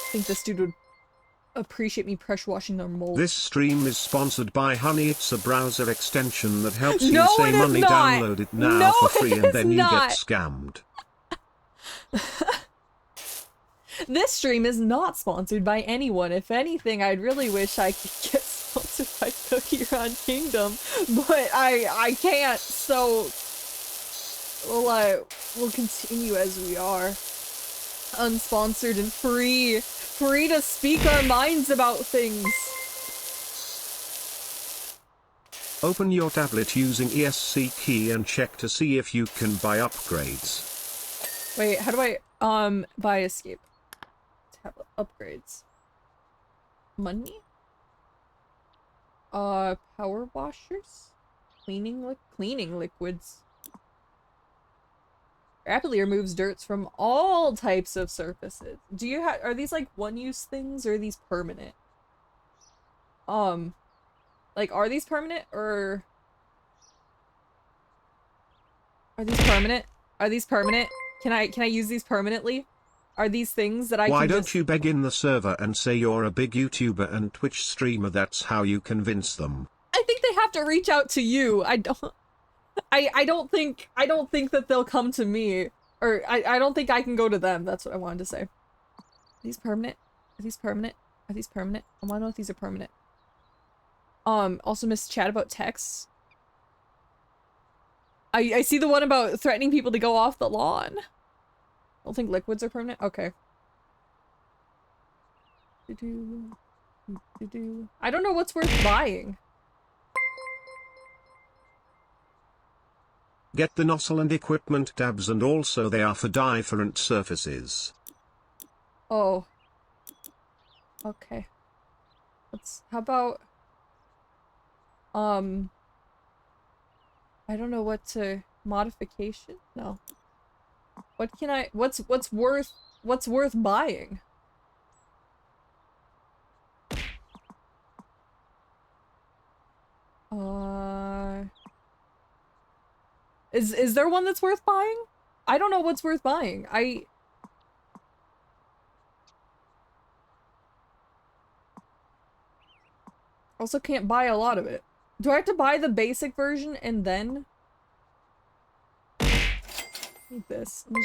I think this dude would appreciate me pressure washing their mold. This stream is sponsored by Honey. It's a browser extension that helps No, you save it is money. not. Download it now No, for free it and then is you not. get scammed. This stream is not sponsored by anyone. If anything, I'd really wish I could get sponsored by Cookie Run Kingdom, but I can't, so we'll continue as we are. Unsponsored and free. Free to speak our minds about things. Open your tablet using ESC key and check to see if you can buy upgrades. Wait, how do I buy escape? Tablet upgrades. Money? Power washers? Cleaning liquids. Rapidly removes dirts from all types of surfaces. Do you have, are these like one-use things or are these permanent? Like are these permanent or are these permanent? Are these permanent? Can I use these permanently? Are these things that I Why can don't just... you beg in the server and say you're a big YouTuber and Twitch streamer? That's how you convince them. I think they have to reach out to you. I don't think that they'll come to me. Or I don't think I can go to them. That's what I wanted to say. Are these permanent? Are these permanent? Are these permanent? I wanna know if these are permanent. Also missed chat about texts. I see the one about threatening people to go off the lawn. I don't think liquids are permanent. Okay. I don't know what's worth buying. Get the nozzle and equipment tabs, and also they are for different surfaces. Oh. Okay. How about I don't know what to modification? No. What can I what's worth buying? Is there one that's worth buying? I don't know what's worth buying. I also can't buy a lot of it. Do I have to buy the basic version and then? Need this. Let me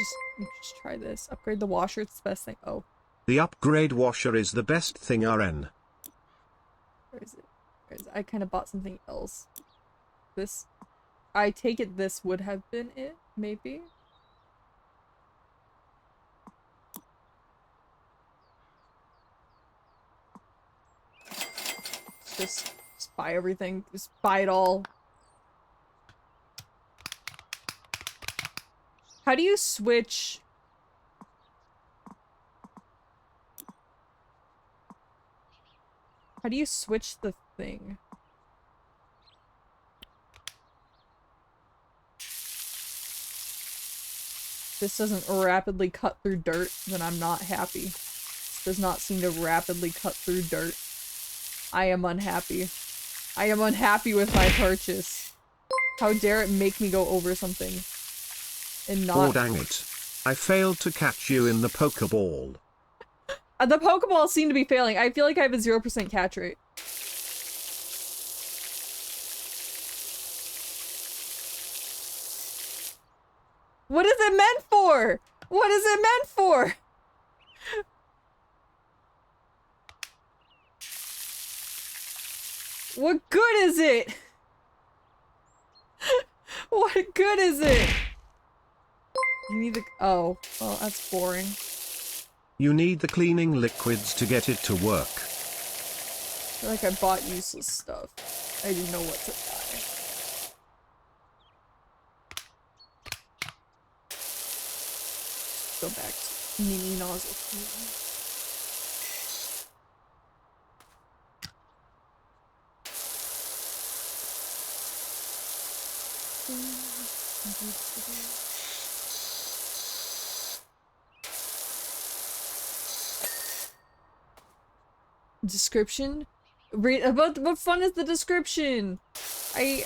just try this. Upgrade the washer, it's the best thing. Oh. The upgrade washer is the best thing, RN. Where is it? Where is it? I kind of bought something else. This. I take it this would have been it, maybe? Just buy everything. Just buy it all. How do you switch? How do you switch the thing? This doesn't rapidly cut through dirt, then I'm not happy. This does not seem to rapidly cut through dirt. I am unhappy. I am unhappy with my purchase. How dare it make me go over something and not— Oh dang it. I failed to catch you in the Pokeball. The Pokeballs seem to be failing. I feel like I have a 0% catch rate. What is it meant for? What is it meant for? What good is it? What good is it? You need the— oh, well, that's boring. You need the cleaning liquids to get it to work. I feel like I bought useless stuff. I didn't know what to buy. Go back to mini nozzle cleaning. Description? Read about what fun is the description? I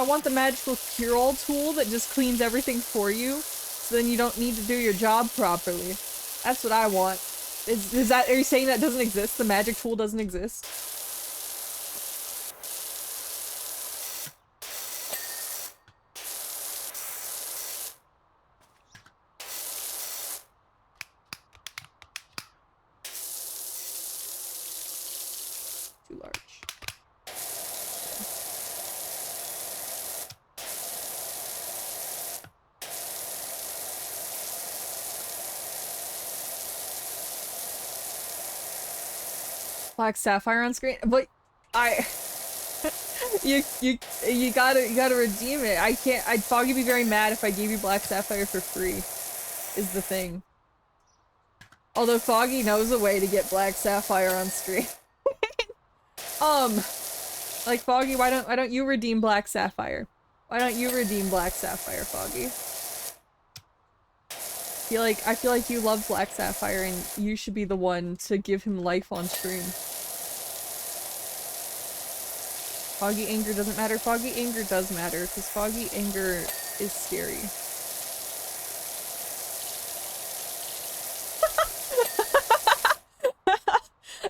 want the magical cure-all tool that just cleans everything for you, so then you don't need to do your job properly. That's what I want. Is that— are you saying that doesn't exist? The magic tool doesn't exist? Too large. Black sapphire on screen, but you gotta redeem it. I can't— Foggy would be very mad if I gave you black sapphire for free, is the thing. Although Foggy knows a way to get black sapphire on screen. Like Foggy, why don't you redeem black sapphire? Why don't you redeem black sapphire, Foggy? I feel like you love Black Sapphire and you should be the one to give him life on stream. Foggy anger doesn't matter. Foggy anger does matter, because foggy anger is scary.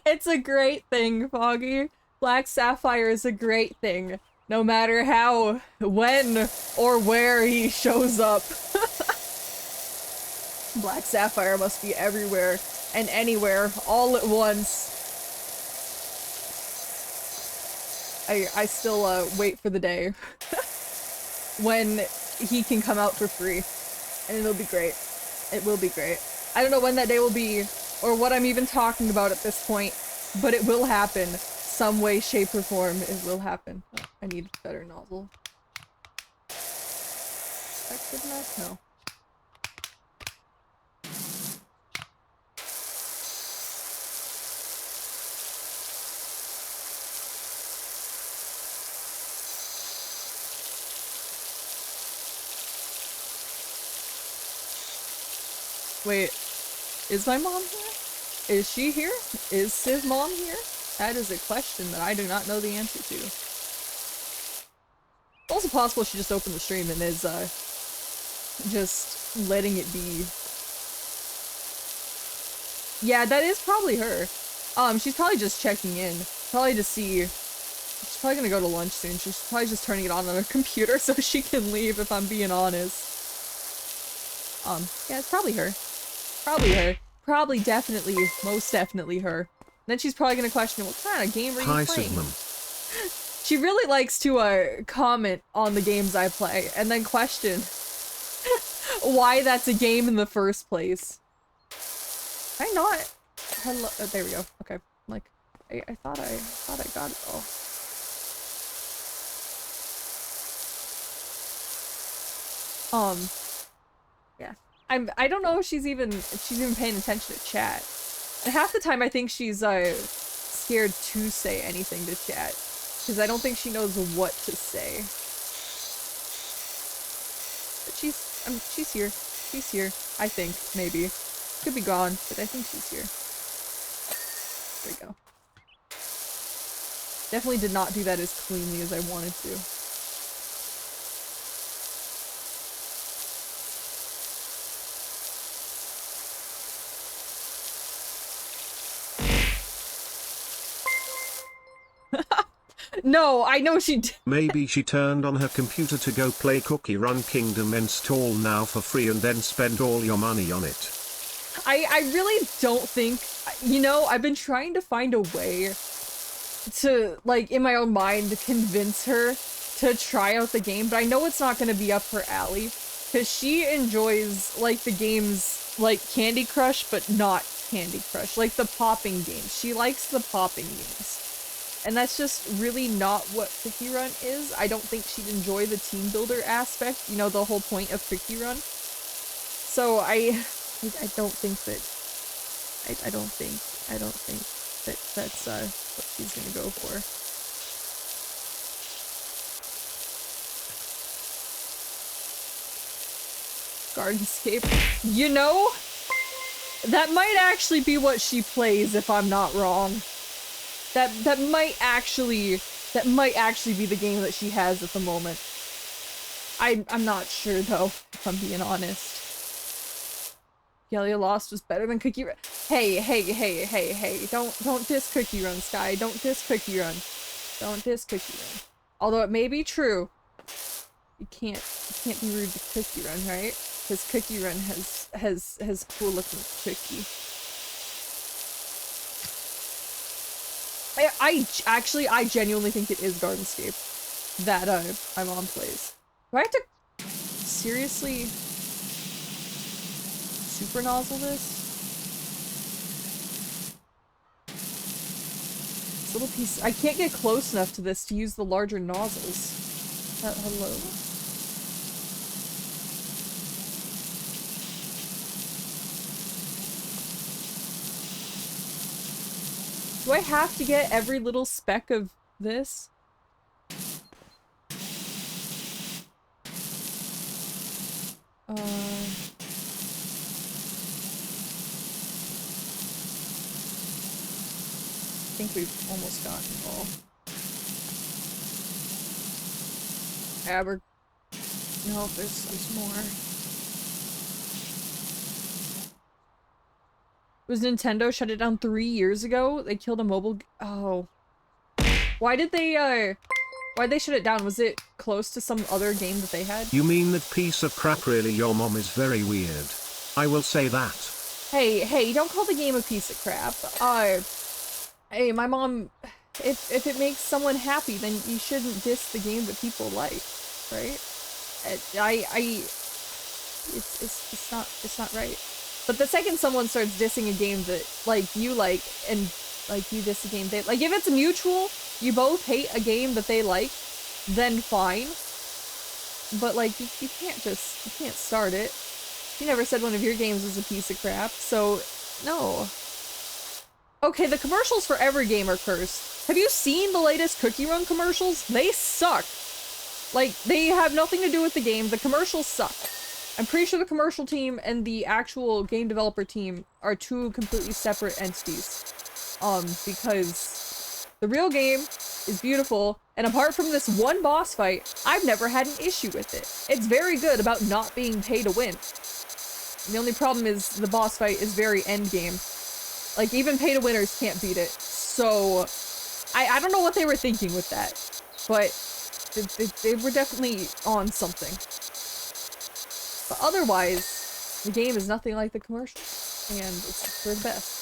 It's a great thing, Foggy. Black Sapphire is a great thing. No matter how, when, or where he shows up. Black Sapphire must be everywhere and anywhere all at once. I still wait for the day when he can come out for free, and it'll be great. It will be great. I don't know when that day will be or what I'm even talking about at this point, but it will happen. Some way, shape, or form, it will happen. Oh, I need a better nozzle. Is that good enough? No. Wait, is my mom here? Is she here? Is Civ mom here? That is a question that I do not know the answer to. It's also possible she just opened the stream and is, just letting it be. Yeah, that is probably her. She's probably just checking in. Probably to see. She's probably gonna go to lunch soon. She's probably just turning it on her computer so she can leave, if I'm being honest. Yeah, it's probably her. Probably her. Probably definitely, most definitely her. Then she's probably gonna question, what kind of game are you playing? Sigmund. She really likes to, comment on the games I play, and then question why that's a game in the first place. Can I not? Hello, there we go. Okay. Like, I thought I got it all. Yeah. I don't know if she's even paying attention to chat. And half the time I think she's scared to say anything to chat, because I don't think she knows what to say. But she's here. She's here. I think, maybe. Could be gone, but I think she's here. There we go. Definitely did not do that as cleanly as I wanted to. No, I know she did. Maybe she turned on her computer to go play Cookie Run Kingdom Install now for free and then spend all your money on it. I really don't think, you know, I've been trying to find a way to, like, in my own mind, convince her to try out the game, but I know it's not gonna be up her alley, because she enjoys, like, the games like Candy Crush, but not Candy Crush, like the popping games. She likes the popping games. And that's just really not what Cookie Run is. I don't think she'd enjoy the team builder aspect, you know, the whole point of Cookie Run. So I don't think that, I don't think that that's what she's gonna go for. Gardenscape. You know, that might actually be what she plays if I'm not wrong. That might actually be the game that she has at the moment. I'm not sure though, if I'm being honest. Galia Lost was better than Cookie Run. Hey, don't diss Cookie Run, Sky. Don't diss Cookie Run. Don't diss Cookie Run. Although it may be true, you can't be rude to Cookie Run, right? Because Cookie Run has cool looking cookie. I genuinely think it is Gardenscape that my mom plays. Do I have to seriously super nozzle this? This little piece, I can't get close enough to this to use the larger nozzles. Hello? Do I have to get every little speck of this? think we've almost gotten it all. Yeah, we're... No, there's more. Was Nintendo shut it down 3 years ago? They killed a mobile... Oh. Why'd they shut it down? Was it close to some other game that they had? You mean that piece of crap? Really, your mom is very weird. I will say that. Hey, don't call the game a piece of crap. Hey, my mom... If it makes someone happy, then you shouldn't diss the game that people like, right? It's not right. But the second someone starts dissing a game that, like, you like, and, like, you diss a game they... Like, if it's mutual, you both hate a game that they like, then fine. But, like, you can't start it. You never said one of your games was a piece of crap, so, no. Okay, the commercials for every game are cursed. Have you seen the latest Cookie Run commercials? They suck. Like, they have nothing to do with the game. The commercials suck. I'm pretty sure the commercial team and the actual game developer team are two completely separate entities. Because the real game is beautiful, and apart from this one boss fight, I've never had an issue with it. It's very good about not being pay to win. The only problem is the boss fight is very endgame. Like, even pay to winners can't beat it. So, I don't know what they were thinking with that, but they were definitely on something. But otherwise, the game is nothing like the commercial, and it's for the best.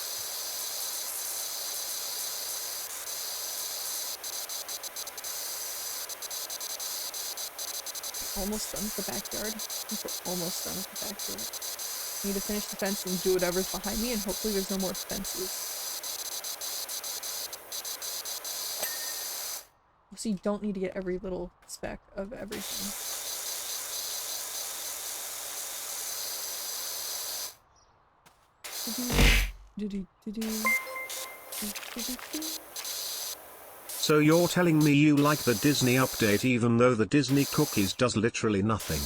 Almost done with the backyard. I think we're almost done with the backyard. Need to finish the fence and do whatever's behind me, and hopefully there's no more fences. So you don't need to get every little speck of everything. So you're telling me you like the Disney update even though the Disney cookies does literally nothing?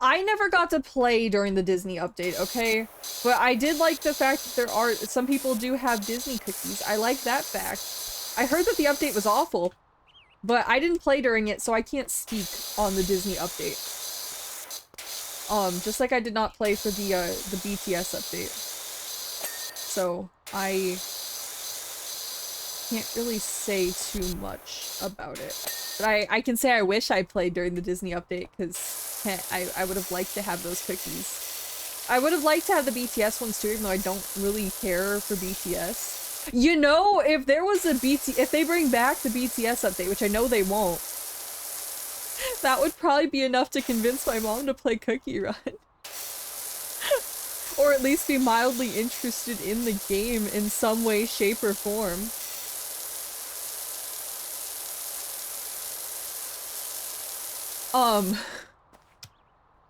I never got to play during the Disney update, okay? But I did like the fact that some people do have Disney cookies. I like that fact. I heard that the update was awful, but I didn't play during it, so I can't speak on the Disney update. Just like I did not play for the BTS update. So, I can't really say too much about it. But I can say I wish I played during the Disney update, because I would have liked to have those cookies. I would have liked to have the BTS ones too, even though I don't really care for BTS. You know, if there was if they bring back the BTS update, which I know they won't, that would probably be enough to convince my mom to play Cookie Run. Or at least be mildly interested in the game in some way, shape, or form.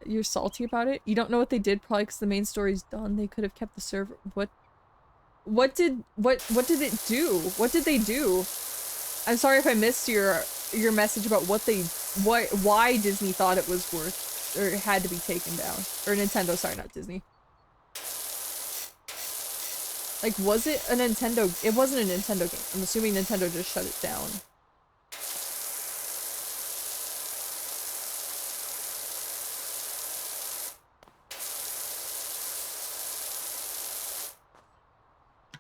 You're salty about it? You don't know what they did probably because the main story's done. They could have kept the server. What did it do? What did they do? I'm sorry if I missed your message about why Disney thought it was worth or had to be taken down. Or Nintendo, sorry, not Disney. Like, was it a Nintendo? It wasn't a Nintendo game. I'm assuming Nintendo just shut it down.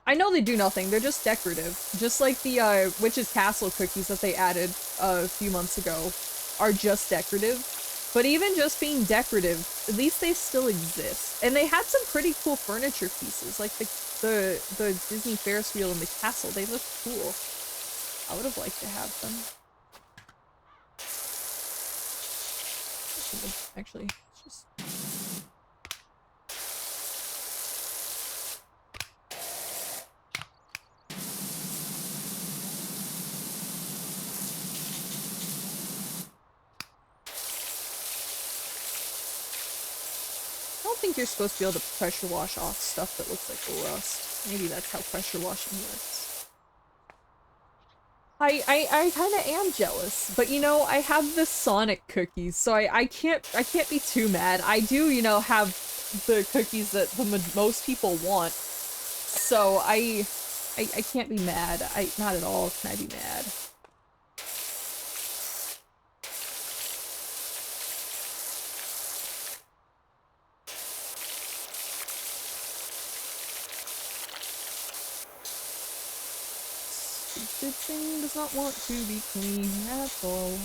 I know they do nothing, they're just decorative. Just like the Witch's Castle cookies that they added a few months ago are just decorative. But even just being decorative, at least they still exist. And they had some pretty cool furniture pieces, like the Disney Ferris wheel and the castle. They look cool. I would have liked to have them. Actually, it's just... I don't think you're supposed to be able to pressure wash off stuff that looks like rust. Maybe that's how pressure washing works. I kind of am jealous, but you know, I have the Sonic cookies, so I can't be too mad. I do, you know, have the cookies that most people want, so I I can't be mad. Not at all can I be mad. Stupid thing does not want to be clean at all.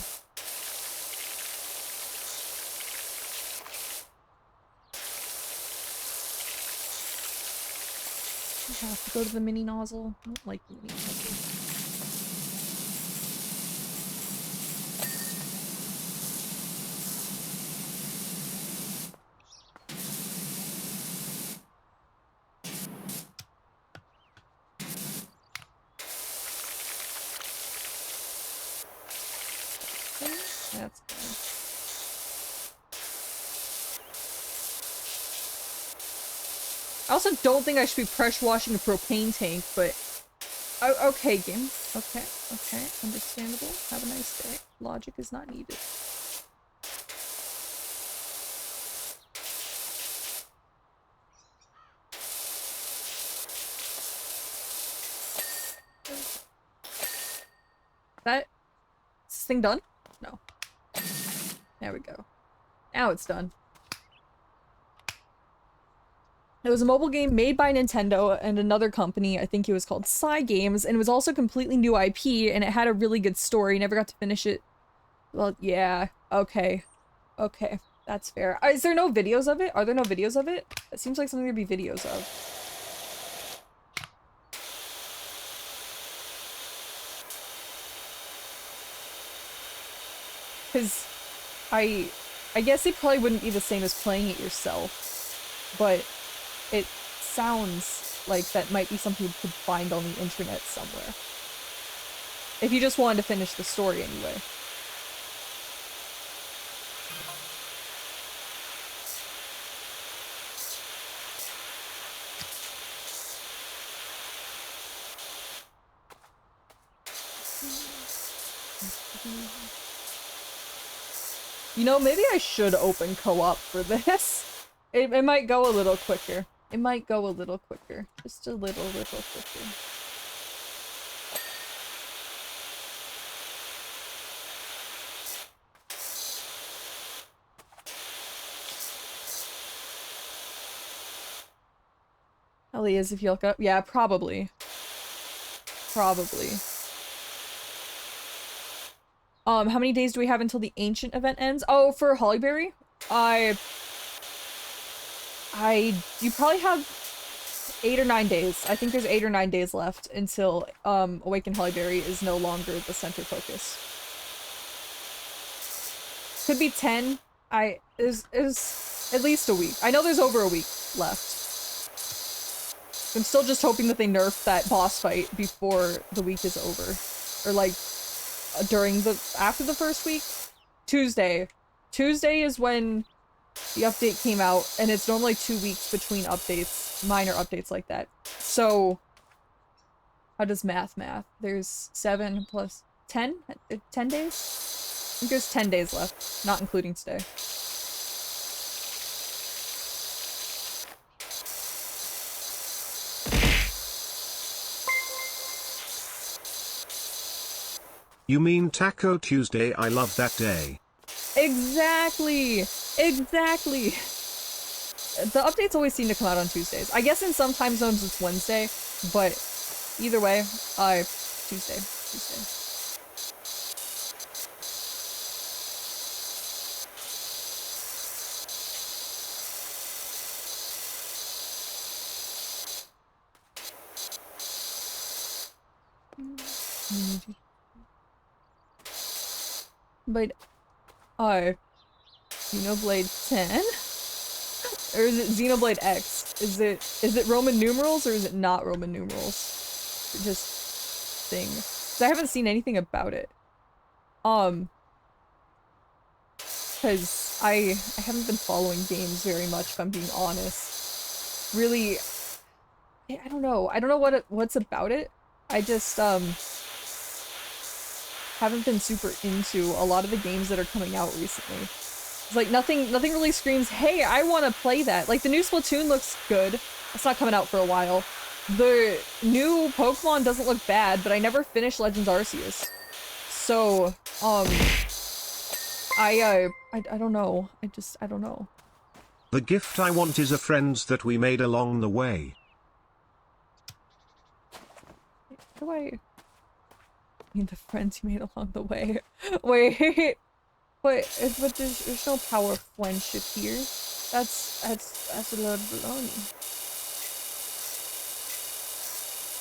I have to go to the mini nozzle. I don't like the mini nozzle. Okay, that's fine. I also don't think I should be pressure washing a propane tank, but okay, game. Okay, okay, understandable. Have a nice day. Logic is not needed. Is this thing done? No. There we go. Now it's done. It was a mobile game made by Nintendo and another company. I think it was called Cygames, and it was also completely new IP, and it had a really good story. Never got to finish it. Well, yeah. Okay. Okay. That's fair. Is there no videos of it? Are there no videos of it? It seems like something there'd be videos of. Because I guess it probably wouldn't be the same as playing it yourself, but it sounds like that might be something you could find on the internet somewhere. If you just wanted to finish the story anyway. You know, maybe I should open co-op for this. It might go a little quicker. It might go a little quicker. Just a little quicker. Elias, if you look up. Yeah, probably. Probably. How many days do we have until the ancient event ends? Oh, for Hollyberry? You probably have 8 or 9 days. I think there's 8 or 9 days left until, Awaken Hollyberry is no longer the center focus. Could be 10. Is at least a week. I know there's over a week left. I'm still just hoping that they nerf that boss fight before the week is over. Or like, after the first week? Tuesday. Tuesday is when the update came out, and it's normally 2 weeks between updates, minor updates like that. So, how does math? There's 7 plus 10? 10 days? I think there's 10 days left, not including today. You mean Taco Tuesday? I love that day. Exactly! Exactly! The updates always seem to come out on Tuesdays. I guess in some time zones it's Wednesday, but either way, Tuesday. But, Xenoblade 10? Or is it Xenoblade X? Is it Roman numerals or is it not Roman numerals? Just thing. 'Cause I haven't seen anything about it. Cause I haven't been following games very much, if I'm being honest. Really, I don't know. I don't know what's about it. I just, haven't been super into a lot of the games that are coming out recently. It's like nothing really screams, hey, I want to play that. Like the new Splatoon looks good. It's not coming out for a while. the new Pokemon doesn't look bad, but I never finished Legends Arceus. So, I don't know. I don't know. The gift I want is a friends that we made along the way. How do I mean the friends you made along the way? Wait, but there's no power friendship here. That's a load of baloney.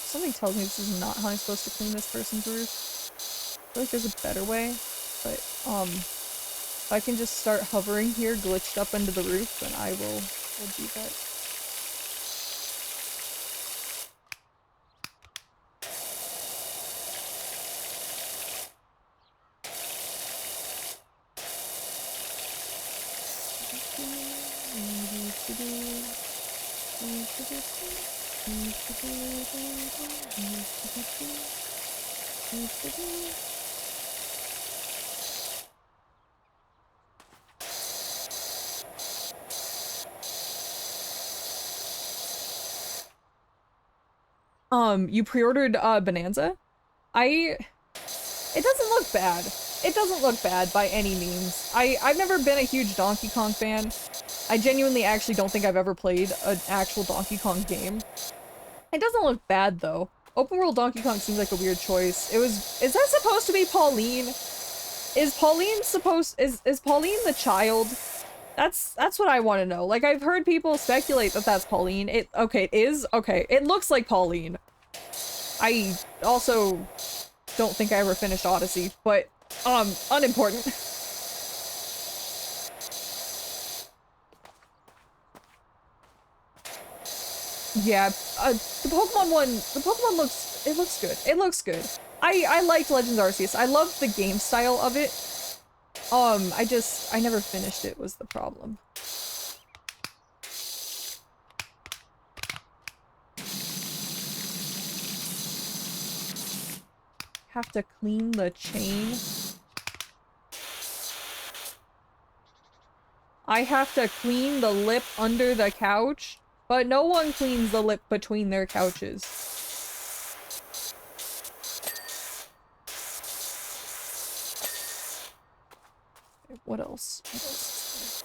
Something tells me this is not how I'm supposed to clean this person's roof. I feel like there's a better way, but if I can just start hovering here, glitched up into the roof, then I will do that. You pre-ordered Bonanza? It doesn't look bad. It doesn't look bad by any means. I've never been a huge Donkey Kong fan. I genuinely actually don't think I've ever played an actual Donkey Kong game. It doesn't look bad though. Open world Donkey Kong seems like a weird choice. Is that supposed to be Pauline? Is Pauline is Pauline the child? That's what I want to know. Like, I've heard people speculate that that's Pauline. Okay, it is? Okay, it looks like Pauline. I also don't think I ever finished Odyssey, but, unimportant. Yeah, the Pokemon looks good. It looks good. I liked Legends Arceus. I loved the game style of it. I never finished it was the problem. Have to clean the chain. I have to clean the lip under the couch, but no one cleans the lip between their couches. What else? What else is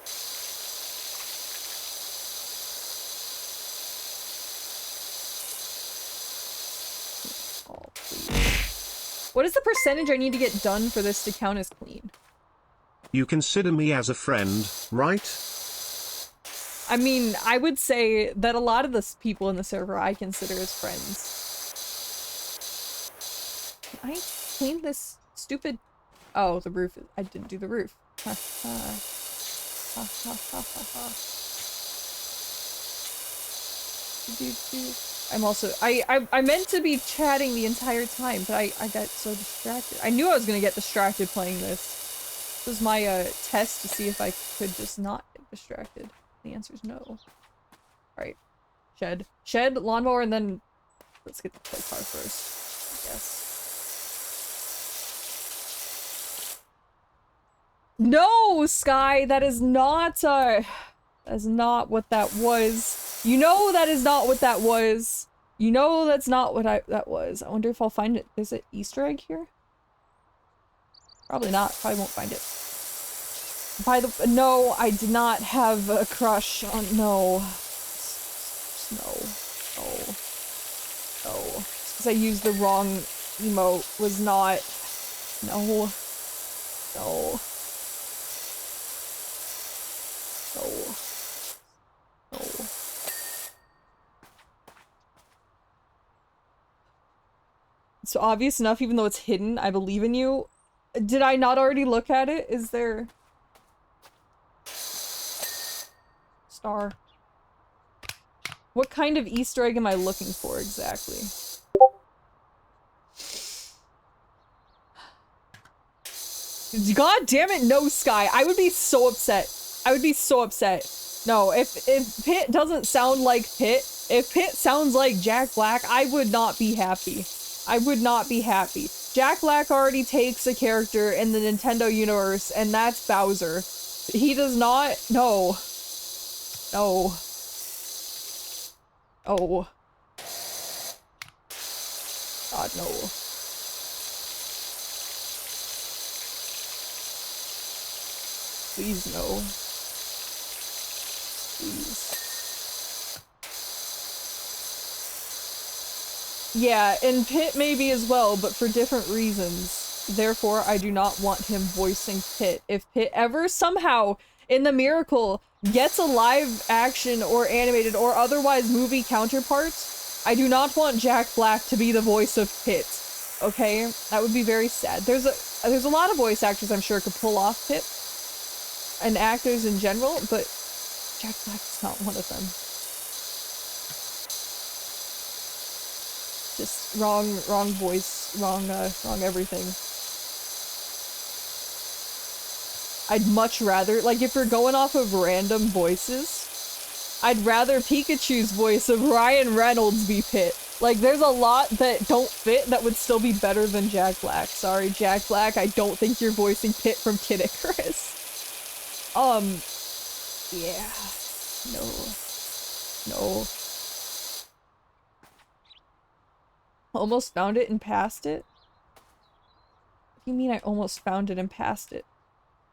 there? Oh, please. What is the percentage I need to get done for this to count as clean? You consider me as a friend, right? I mean, I would say that a lot of the people in the server I consider as friends. Can I clean this stupid... Oh, the roof. I didn't do the roof. Ha ha. Ha ha ha ha ha. I'm also... I meant to be chatting the entire time, but I got so distracted. I knew I was gonna get distracted playing this. This was my test to see if I could just not get distracted. The answer is no. Alright. Shed, lawnmower, and then let's get the play car first, I guess. No, Sky, that is not what that was. You know that is not what that was. You know that's not what that was. I wonder if I'll find it. Is it Easter egg here? Probably not. Probably won't find it. No, I did not have a crush on, no. No. No. No. Because I used the wrong emote. Was not. No. No. No. No. It's obvious enough, even though it's hidden. I believe in you. Did I not already look at it? Is there... Star. What kind of Easter egg am I looking for exactly? God damn it, no, Sky. I would be so upset. I would be so upset. No, if Pit doesn't sound like Pit, if Pit sounds like Jack Black, I would not be happy. I would not be happy. Jack Black already takes a character in the Nintendo universe, and that's Bowser. He does not... No. No. Oh. God, no. Please, no. Please. Yeah, and Pit maybe as well, but for different reasons. Therefore, I do not want him voicing Pit. If Pit ever somehow in the Miracle gets a live action or animated or otherwise movie counterpart, I do not want Jack Black to be the voice of Pit. Okay? That would be very sad. There's a lot of voice actors I'm sure could pull off Pit. And actors in general, but Jack Black is not one of them. Just wrong voice, wrong everything. I'd much rather, like, if you're going off of random voices, I'd rather Pikachu's voice of Ryan Reynolds be Pit. Like, there's a lot that don't fit that would still be better than Jack Black. Sorry, Jack Black, I don't think you're voicing Pit from Kid Icarus. Yeah. No. Almost found it and passed it? What do you mean I almost found it and passed it?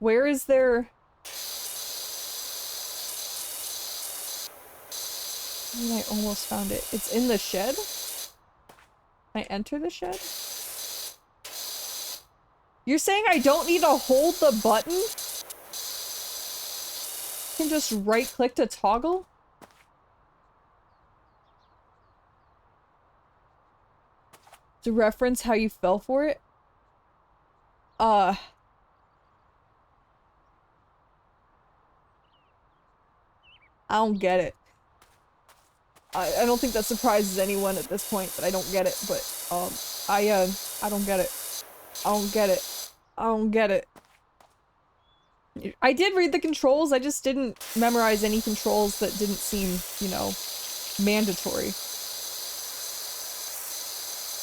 Where is there... I mean I almost found it. It's in the shed? Can I enter the shed? You're saying I don't need to hold the button? I can just right-click to toggle? To reference how you fell for it? I don't get it. I don't think that surprises anyone at this point that I don't get it, but, I don't get it. I don't get it. I don't get it. I did read the controls, I just didn't memorize any controls that didn't seem, you know, mandatory.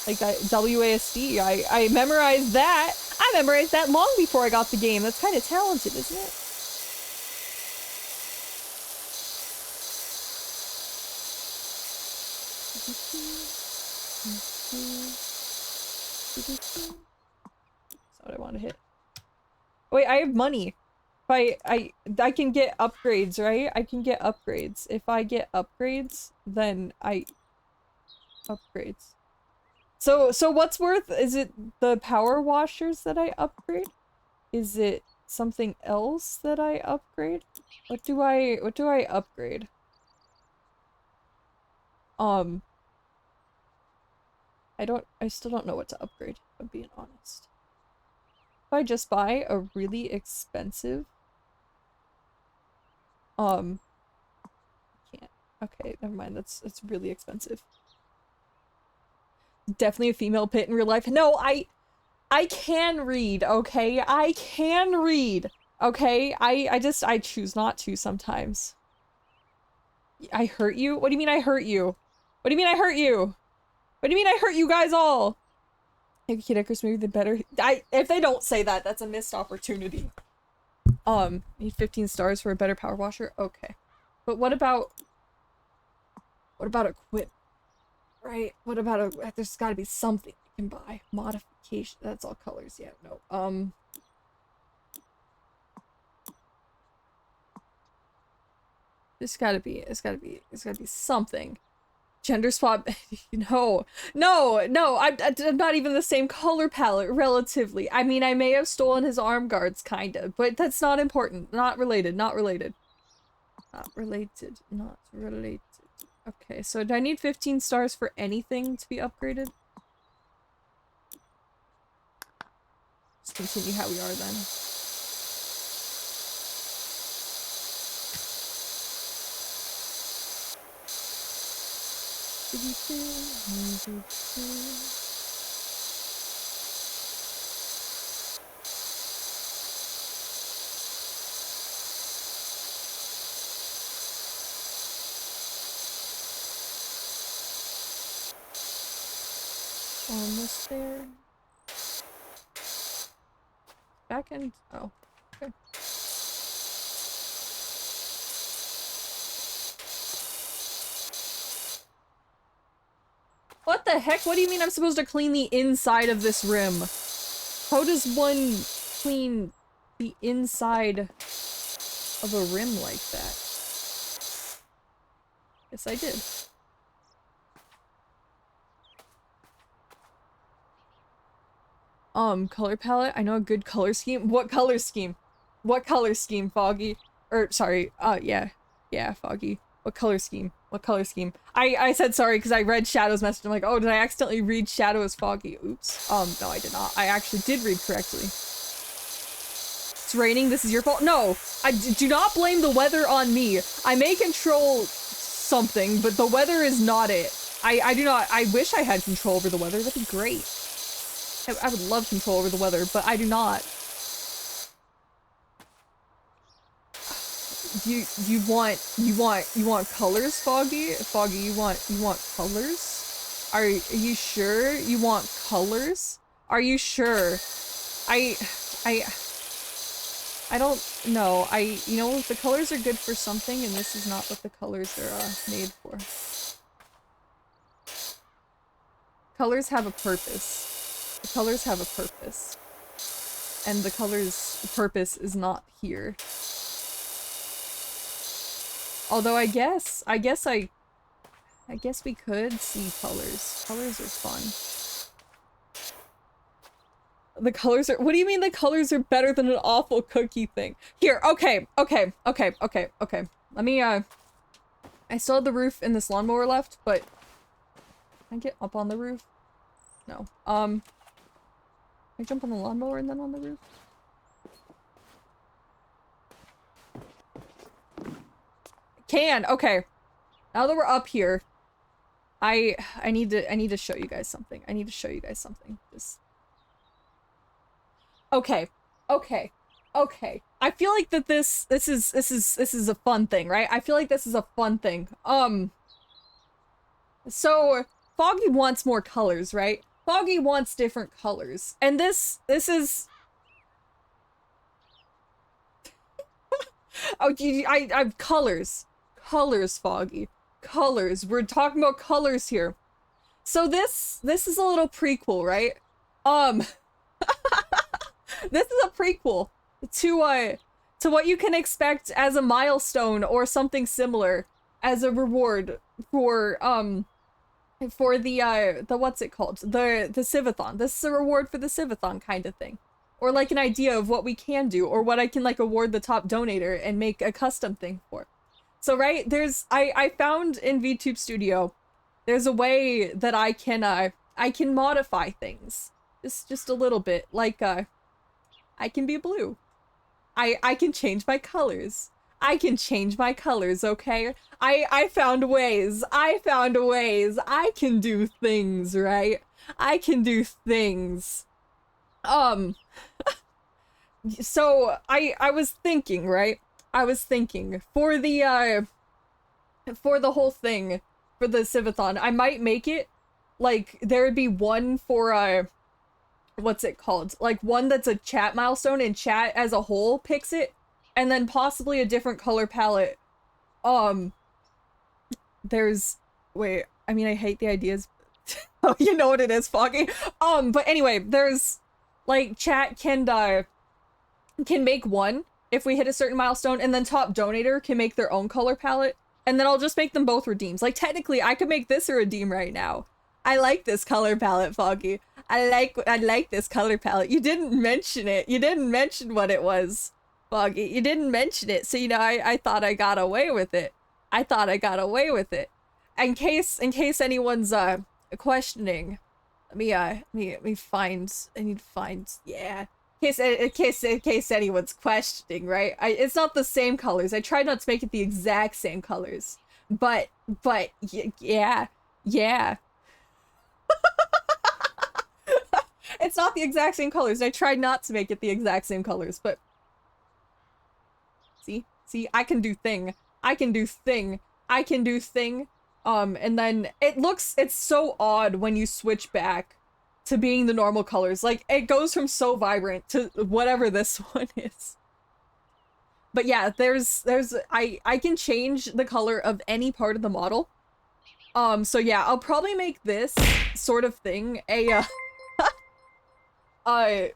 Like, WASD, I memorized that! I memorized that long before I got the game. That's kind of talented, isn't it? That's what I want to hit. Wait, I have money. If I can get upgrades, right? I can get upgrades. If I get upgrades, then upgrades. So what's worth? Is it the power washers that I upgrade? Is it something else that I upgrade? What do I upgrade? I still don't know what to upgrade, if I'm being honest. If I just buy a really expensive can't. Okay, never mind. That's really expensive. Definitely a female Pit in real life. No, I can read, okay? I can read, okay? I choose not to sometimes. I hurt you? What do you mean I hurt you? What do you mean I hurt you? What do you mean I hurt you guys all? Maybe Kid Icarus maybe the better. If they don't say that, that's a missed opportunity. Need 15 stars for a better power washer? Okay. But what about equip? Right? What about there's gotta be something you can buy. Modification. That's all colors. Yeah, no. It's gotta be something. Gender swap. No, I'm not even the same color palette, relatively. I mean, I may have stolen his arm guards, kinda, but that's not important. Not related. Okay, so do I need 15 stars for anything to be upgraded? Let's continue how we are then. Almost there. Back end. Oh, okay. What the heck? What do you mean I'm supposed to clean the inside of this rim? How does one clean the inside of a rim like that? Yes, I did. Color palette. I know a good color scheme. What color scheme? What color scheme, Foggy? Or, sorry, yeah. Yeah, Foggy. What color scheme? What color scheme? I said sorry because I read Shadow's message. I'm like, oh, did I accidentally read Shadow as Foggy? Oops. No, I did not. I actually did read correctly. It's raining. This is your fault. No, do not blame the weather on me. I may control something, but the weather is not it. I do not. I wish I had control over the weather. That'd be great. I would love control over the weather, but I do not. You want colors, Foggy? Foggy, you want colors? Are you sure you want colors? Are you sure? I don't know. You know, the colors are good for something, and this is not what the colors are made for. Colors have a purpose. The colors have a purpose. And the colors' purpose is not here. Although I guess we could see colors. Colors are fun. The colors are— what do you mean the colors are better than an awful cookie thing? Here, okay. Let me, I still have the roof and this lawnmower left, but can I get up on the roof? No. Can I jump on the lawnmower and then on the roof? Can. Okay. Now that we're up here, I need to show you guys something. Just okay. I feel like that this is a fun thing, right? I feel like this is a fun thing. So Foggy wants more colors, right? Foggy wants different colors. And this is oh, I've colors. Colors, Foggy. Colors. We're talking about colors here. So this is a little prequel, right? This is a prequel to what you can expect as a milestone or something similar as a reward for the what's it called? The Civathon. This is a reward for the Civathon kind of thing. Or like an idea of what we can do, or what I can like award the top donator and make a custom thing for. So right, I found in VTube Studio, there's a way that I can modify things. Just a little bit. Like I can be blue. I can change my colors. I can change my colors, okay? I found ways. I can do things, right? I can do things. So I was thinking, right? For the whole thing, for the Civathon, I might make it like there would be one for what's it called? Like one that's a chat milestone and chat as a whole picks it, and then possibly a different color palette. Wait, I mean, I hate the ideas. Oh, you know what it is, Foggy. But anyway, there's like chat can make one if we hit a certain milestone, and then top donator can make their own color palette, and then I'll just make them both redeems. Like technically I could make this a redeem right now. I like this color palette, Foggy. I like this color palette. You didn't mention it. You didn't mention what it was, Foggy. You didn't mention it. So, you know, I thought I got away with it. In case anyone's questioning, let me find, yeah. In case anyone's questioning, right? It's not the same colors. I tried not to make it the exact same colors. But yeah. It's not the exact same colors. I tried not to make it the exact same colors, but see, I can do thing. And then it's so odd when you switch back to being the normal colors. Like it goes from so vibrant to whatever this one is. But yeah, I can change the color of any part of the model. So yeah, I'll probably make this sort of thing a a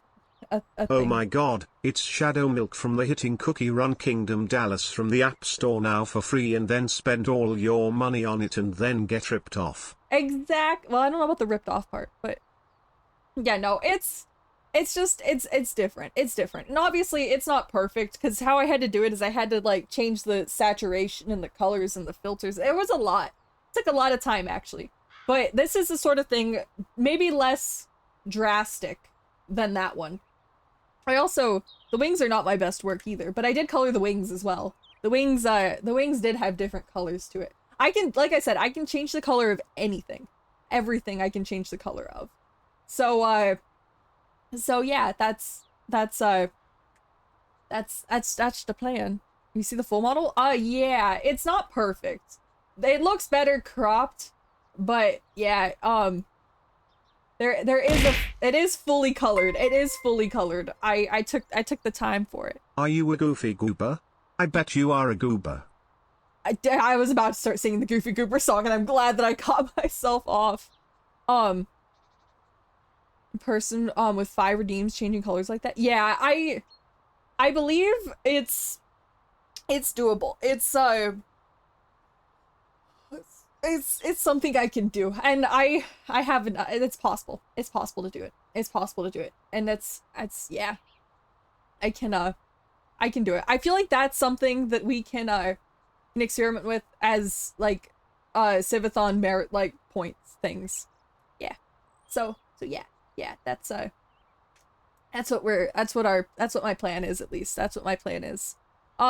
Oh thing. my god, it's Shadow Milk from the hitting Cookie Run Kingdom Dallas from the App Store now for free, and then spend all your money on it and then get ripped off. Well, I don't know about the ripped off part, but yeah, no, it's just it's different. It's different. And obviously it's not perfect, because how I had to do it is I had to like change the saturation and the colors and the filters. It was a lot. It took a lot of time actually. But this is the sort of thing, maybe less drastic than that one. The wings are not my best work either, but I did color the wings as well. The wings did have different colors to it. I can, like I said, I can change the color of anything. Everything I can change the color of. So yeah, that's the plan. You see the full model? Yeah, it's not perfect. It looks better cropped, but yeah, it is fully colored. It is fully colored. I took the time for it. Are you a goofy goober? I bet you are a goober. I was about to start singing the Goofy Goober song, and I'm glad that I caught myself off. Person with 5 redeems changing colors like that. Yeah, I believe it's doable. It's something I can do, and I haven't. It's possible. It's possible to do it. It's possible to do it, and it's yeah. I can do it. I feel like that's something that we can experiment with as like Civathon merit like points things. Yeah. So yeah. Yeah, that's what my plan is, at least. That's what my plan is.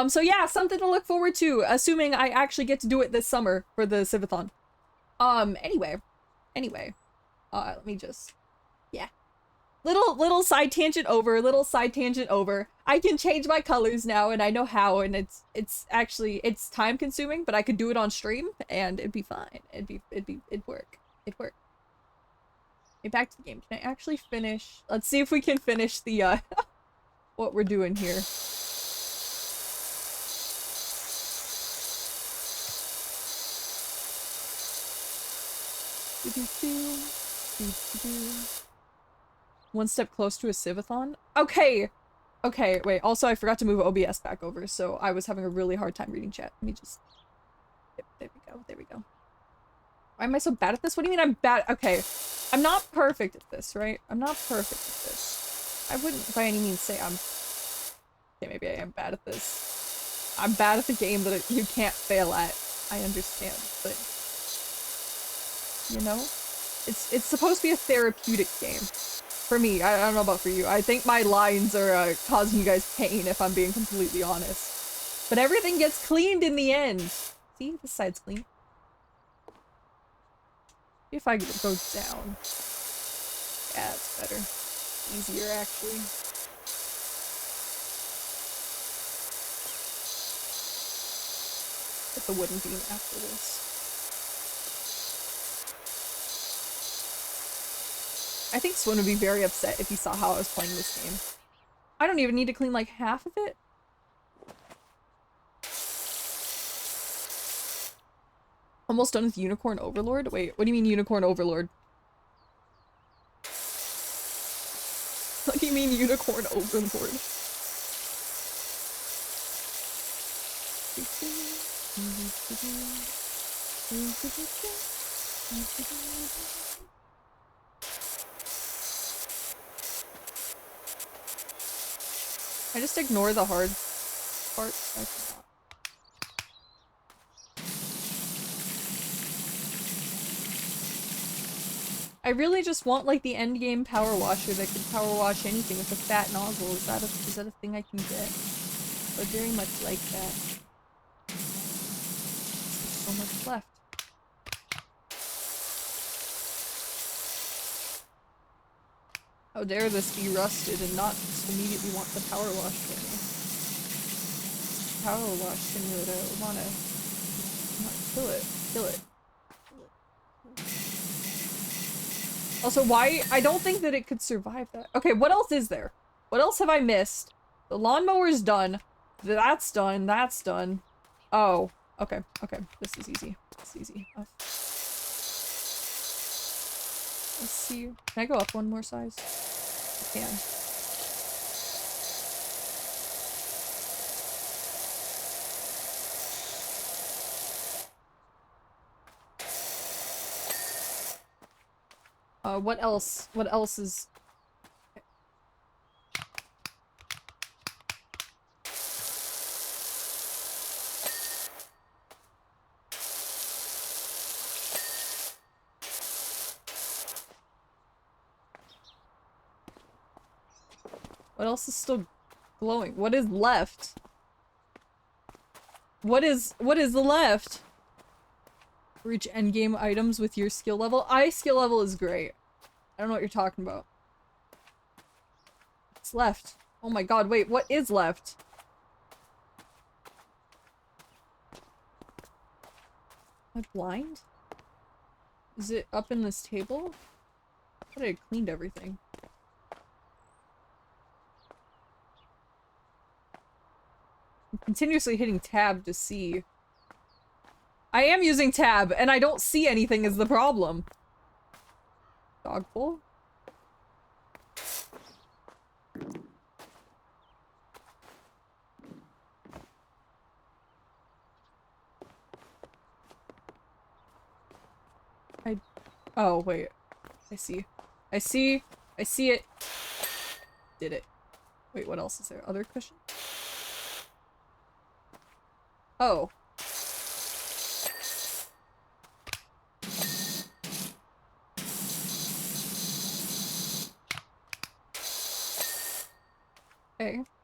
So yeah, something to look forward to, assuming I actually get to do it this summer for the Civathon. Anyway, let me just, yeah. Little side tangent over. I can change my colors now, and I know how, and it's actually, it's time consuming, but I could do it on stream, and it'd be fine. It'd work. Okay, back to the game. Can I actually finish? Let's see if we can finish the, what we're doing here. One step close to a Civathon? Okay, wait, also I forgot to move OBS back over, so I was having a really hard time reading chat. Let me just... Yep, there we go. Why am I so bad at this? What do you mean I'm bad? Okay, I'm not perfect at this, right? I'm not perfect at this. I wouldn't by any means say I'm... Okay, maybe I am bad at this. I'm bad at the game that you can't fail at. I understand, but... You know? It's supposed to be a therapeutic game. For me, I don't know about for you. I think my lines are causing you guys pain, if I'm being completely honest. But everything gets cleaned in the end. See? This side's clean. If I go down. Yeah, it's better. Easier, actually. Get the wooden beam after this. I think Swin would be very upset if he saw how I was playing this game. I don't even need to clean like half of it. Almost done with Unicorn Overlord? Wait, what do you mean Unicorn Overlord? What do you mean Unicorn Overlord? I just ignore the hard parts. I cannot. I really just want like the end game power washer that can power wash anything with a fat nozzle. Is that a thing I can get? I would very much like that. There's so much left. How dare this be rusted and not just immediately want the power wash thing. Power wash simulator, I wanna kill it. Also, why? I don't think that it could survive that. Okay, what else is there? What else have I missed? The lawnmower's done. That's done. Oh, okay. This is easy. Oh. Let's see. Can I go up one more size? I can. What else? What else is... What else is still glowing? What is left? What is left? Reach endgame items with your skill level. Skill level is great. I don't know what you're talking about. What's left? Oh my god, wait, what is left? Am I blind? Is it up in this table? I thought I had cleaned everything. I'm continuously hitting tab to see. I am using tab, and I don't see anything is the problem. Dog bowl? Oh, wait. I see. I see it. Did it. Wait, what else is there? Other cushion? Oh.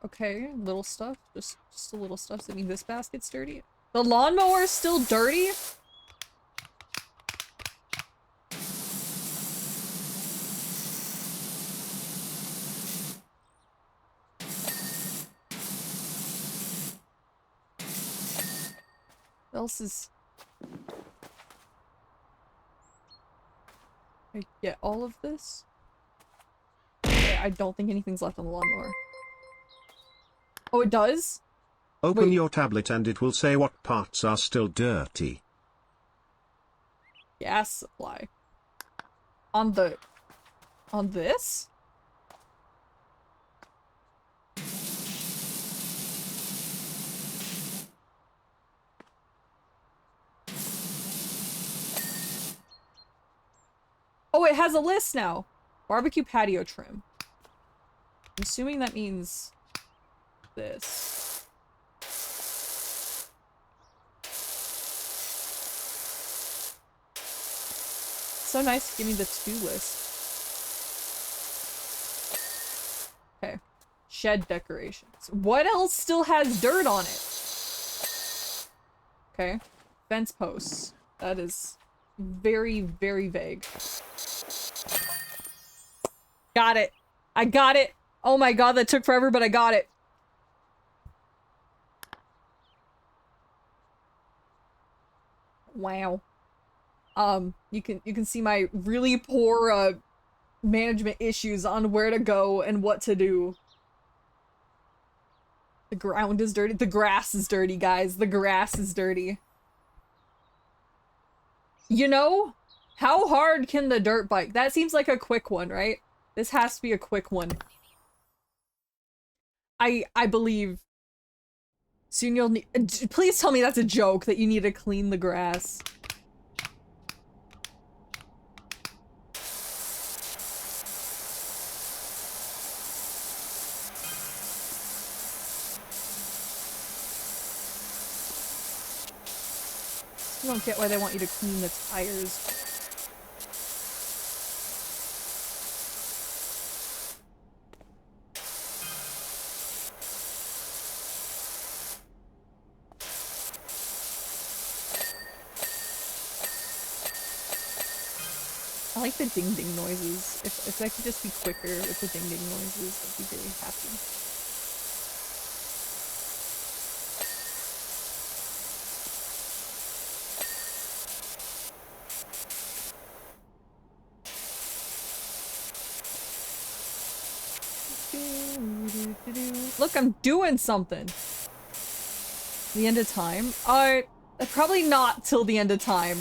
Okay, little stuff. Just the little stuff. Does that mean this basket's dirty? The lawnmower is still dirty? What else is... I get all of this? Okay, I don't think anything's left on the lawnmower. Oh, it does? Open Wait. your tablet and it will say what parts are still dirty. Gas supply. On this? Oh, it has a list now. Barbecue patio trim. I'm assuming that means this. So nice to give me the to-do list. Okay. Shed decorations. What else still has dirt on it? Okay. Fence posts. That is very, very vague. Got it. I got it. Oh my god, that took forever, but I got it. Wow. You can see my really poor management issues on where to go and what to do. The ground is dirty. The grass is dirty, guys. The grass is dirty. You know, how hard can the dirt bike? That seems like a quick one, right? This has to be a quick one. I believe. Soon you'll need- Please tell me that's a joke that you need to clean the grass. I don't get why they want you to clean the tires. I like the ding ding noises. If I could just be quicker with the ding ding noises, I'd be very happy. Look, I'm doing something. The end of time? Probably not till the end of time.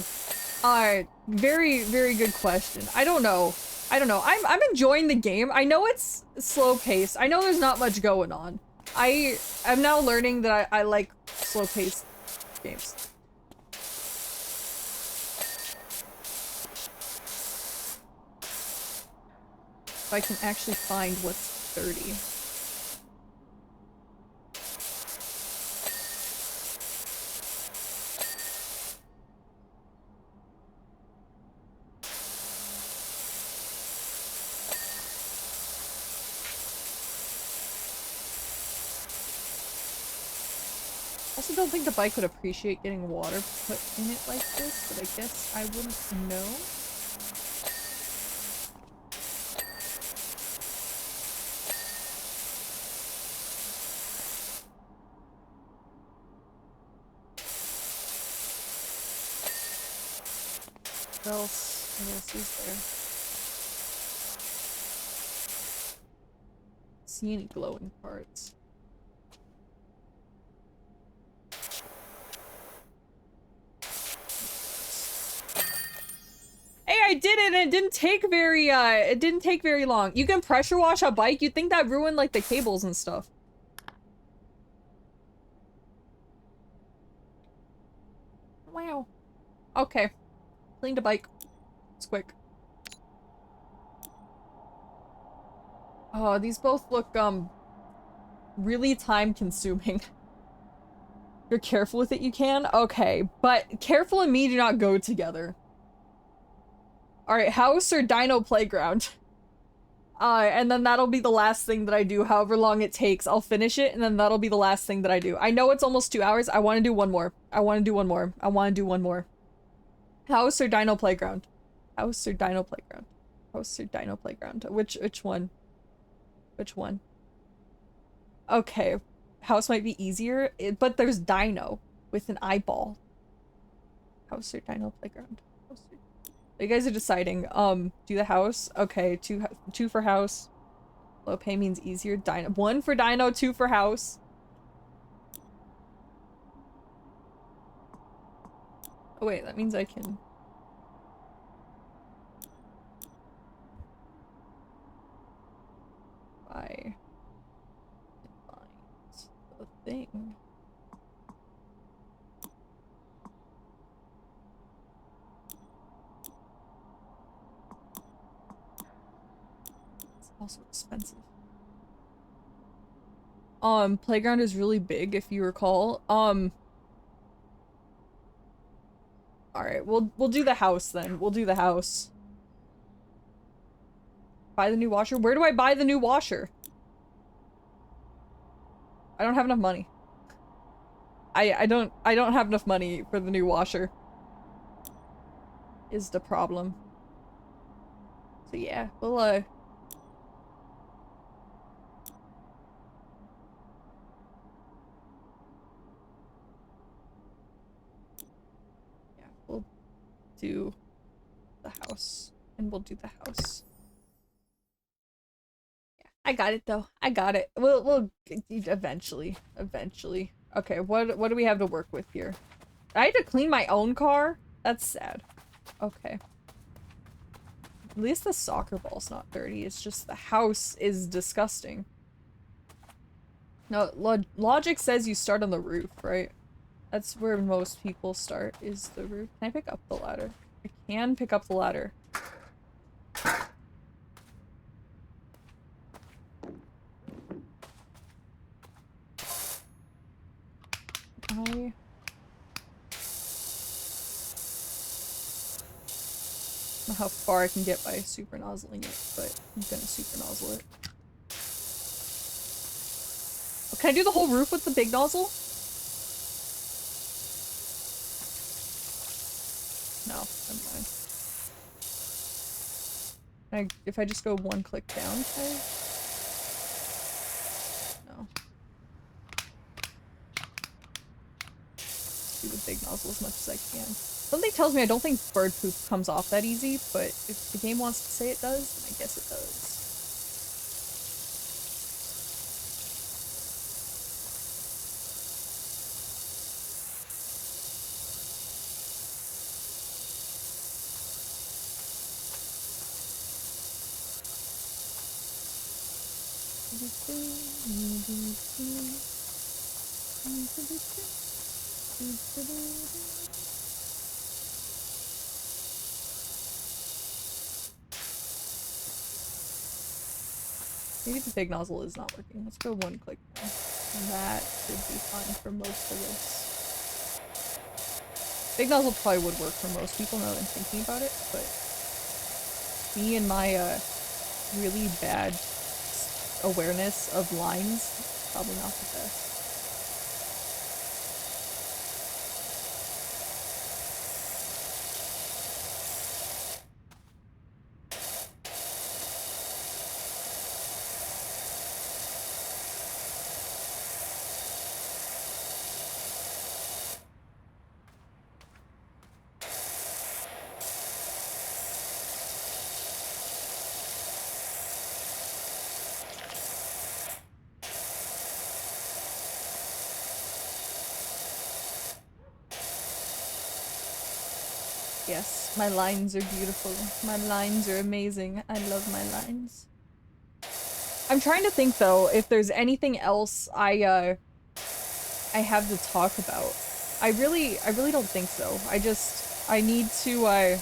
Very, very good question. I don't know. I don't know. I'm enjoying the game. I know it's slow paced. I know there's not much going on. I'm now learning that I like slow paced games. If I can actually find what's 30. I also don't think the bike would appreciate getting water put in it like this, but I guess I wouldn't know. What else is there? See any glowing parts? Hey, I did it, and it didn't take very long. You can pressure wash a bike. You'd think that ruined like the cables and stuff. Wow. Okay. Cleaned a bike. It's quick. Oh, these both look really time consuming. If you're careful with it, you can? Okay, but careful and me do not go together. Alright, house or dino playground? And then that'll be the last thing that I do, however long it takes. I'll finish it, and then that'll be the last thing that I do. I know it's almost 2 hours. I want to do one more. I want to do one more. I want to do one more. House or dino playground? House or dino playground? House or dino playground? Which one? Which one? Okay. House might be easier, but there's dino with an eyeball. House or dino playground? House or... You guys are deciding. Do the house. Okay, two for house. Low pay means easier. Dino. 1 for dino, 2 for house. Oh wait, that means I can... Find the thing. It's also expensive. Playground is really big, if you recall. Alright, we'll do the house then. We'll do the house. Buy the new washer? Where do I buy the new washer? I don't have enough money. I don't have enough money for the new washer. Is the problem. So yeah, we'll yeah, we'll do the house. And we'll do the house. I got it though. I got it. We'll eventually. Okay, what do we have to work with here? I had to clean my own car? That's sad. Okay. At least the soccer ball's not dirty. It's just the house is disgusting. No, logic says you start on the roof, right? That's where most people start, is the roof. Can I pick up the ladder? I can pick up the ladder. I don't know how far I can get by super nozzling it, but I'm gonna super nozzle it. Oh, can I do the whole roof with the big nozzle? No, never mind. If I just go 1 click down, okay? No. Do the big nozzle as much as I can. Something tells me I don't think bird poop comes off that easy, but if the game wants to say it does, then I guess it does. Maybe the big nozzle is not working. Let's go one click more. And that should be fine for most of this. Big nozzle probably would work for most people now that I'm thinking about it, but me and my really bad awareness of lines, probably not the best. Yes, my lines are beautiful. My lines are amazing. I love my lines. I'm trying to think though if there's anything else I have to talk about. I really don't think so. I need to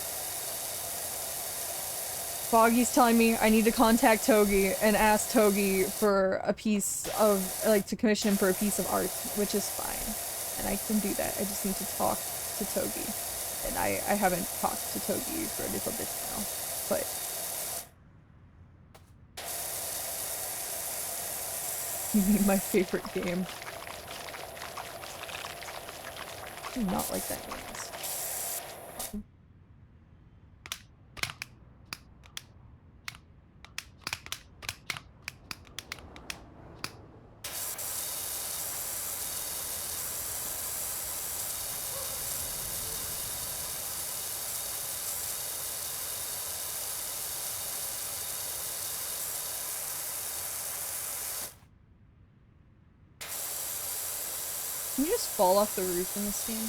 Foggy's telling me I need to contact Togi and ask Togi for a piece of, like, to commission him for a piece of art, which is fine. And I can do that. I just need to talk to Togi. And I haven't talked to Togi for a little bit now, but... my favorite game. I do not like that game. Can you just fall off the roof in this game?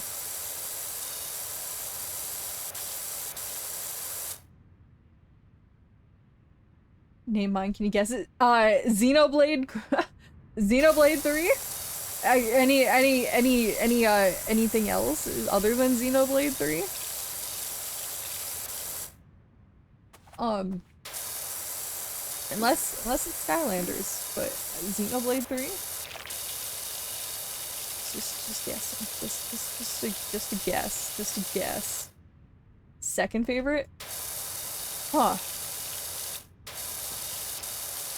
Name mine, can you guess it? Xenoblade... Xenoblade 3? Anything else other than Xenoblade 3? Unless it's Skylanders, but Xenoblade 3? Just guessing. Just a guess. Just a guess. Second favorite? Huh.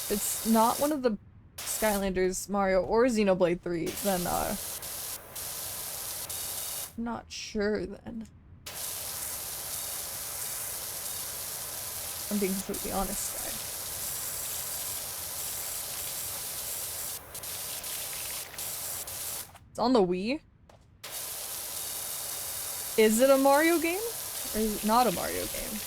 If it's not one of the Skylanders, Mario, or Xenoblade 3, then, I'm not sure then. I'm being completely honest, guys. It's on the Wii. Is it a Mario game? Or is it not a Mario game?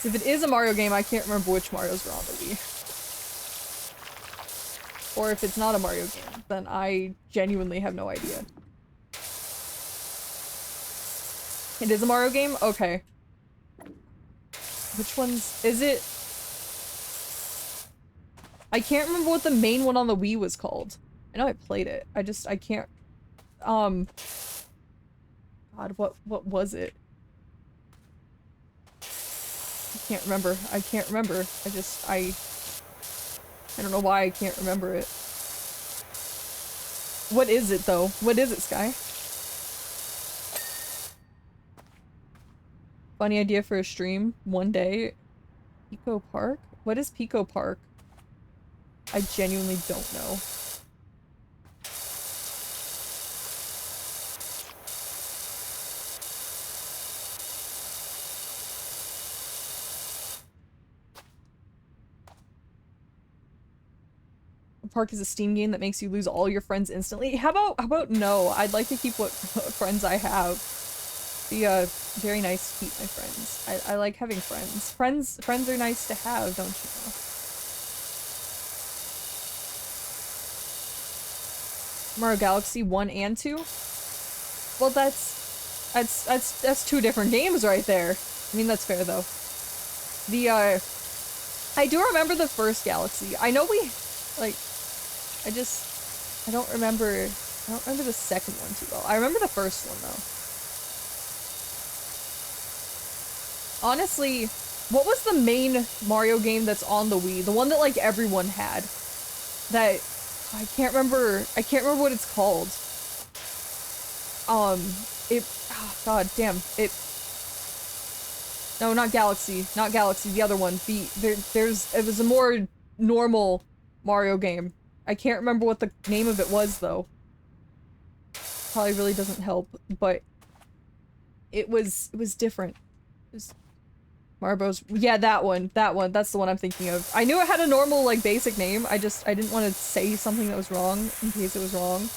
If it is a Mario game, I can't remember which Marios were on the Wii. Or if it's not a Mario game, then I genuinely have no idea. It is a Mario game? Okay. Which one's... is it... I can't remember what the main one on the Wii was called. I know I played it. I can't... God, what was it? I can't remember. I can't remember. I don't know why I can't remember it. What is it, though? What is it, Sky? Funny idea for a stream one day. Pico Park? What is Pico Park? I genuinely don't know. Park is a Steam game that makes you lose all your friends instantly. How about no? I'd like to keep what friends I have. Be very nice to keep my friends. I like having friends. Friends are nice to have, don't you know? Mario Galaxy 1 and 2? Well, that's two different games right there. I mean, that's fair though. I do remember the first Galaxy. I know we, like, I don't remember the second one too well. I remember the first one though. Honestly, what was the main Mario game that's on the Wii? The one that like everyone had. That I can't remember what it's called. Oh god damn. No, not Galaxy. Not Galaxy, the other one. It was a more normal Mario game. I can't remember what the name of it was though. Probably really doesn't help, but it was different. It was Mario Bros. Yeah, that one. That's the one I'm thinking of. I knew it had a normal, like, basic name. I didn't want to say something that was wrong in case it was wrong.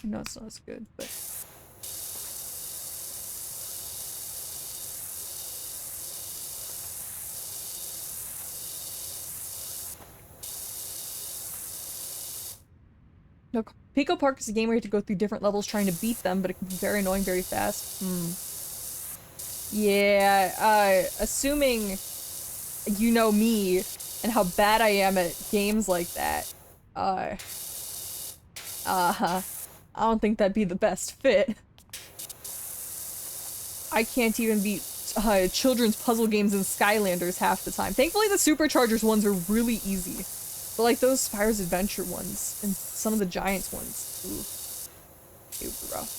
I know it's not as good, but... No, Pico Park is a game where you have to go through different levels trying to beat them, but it can be very annoying very fast. Yeah, assuming you know me and how bad I am at games like that, I don't think that'd be the best fit. I can't even beat children's puzzle games and Skylanders half the time. Thankfully the Superchargers ones are really easy. But like those Spyro's Adventure ones and some of the Giants ones, ooh, they were rough.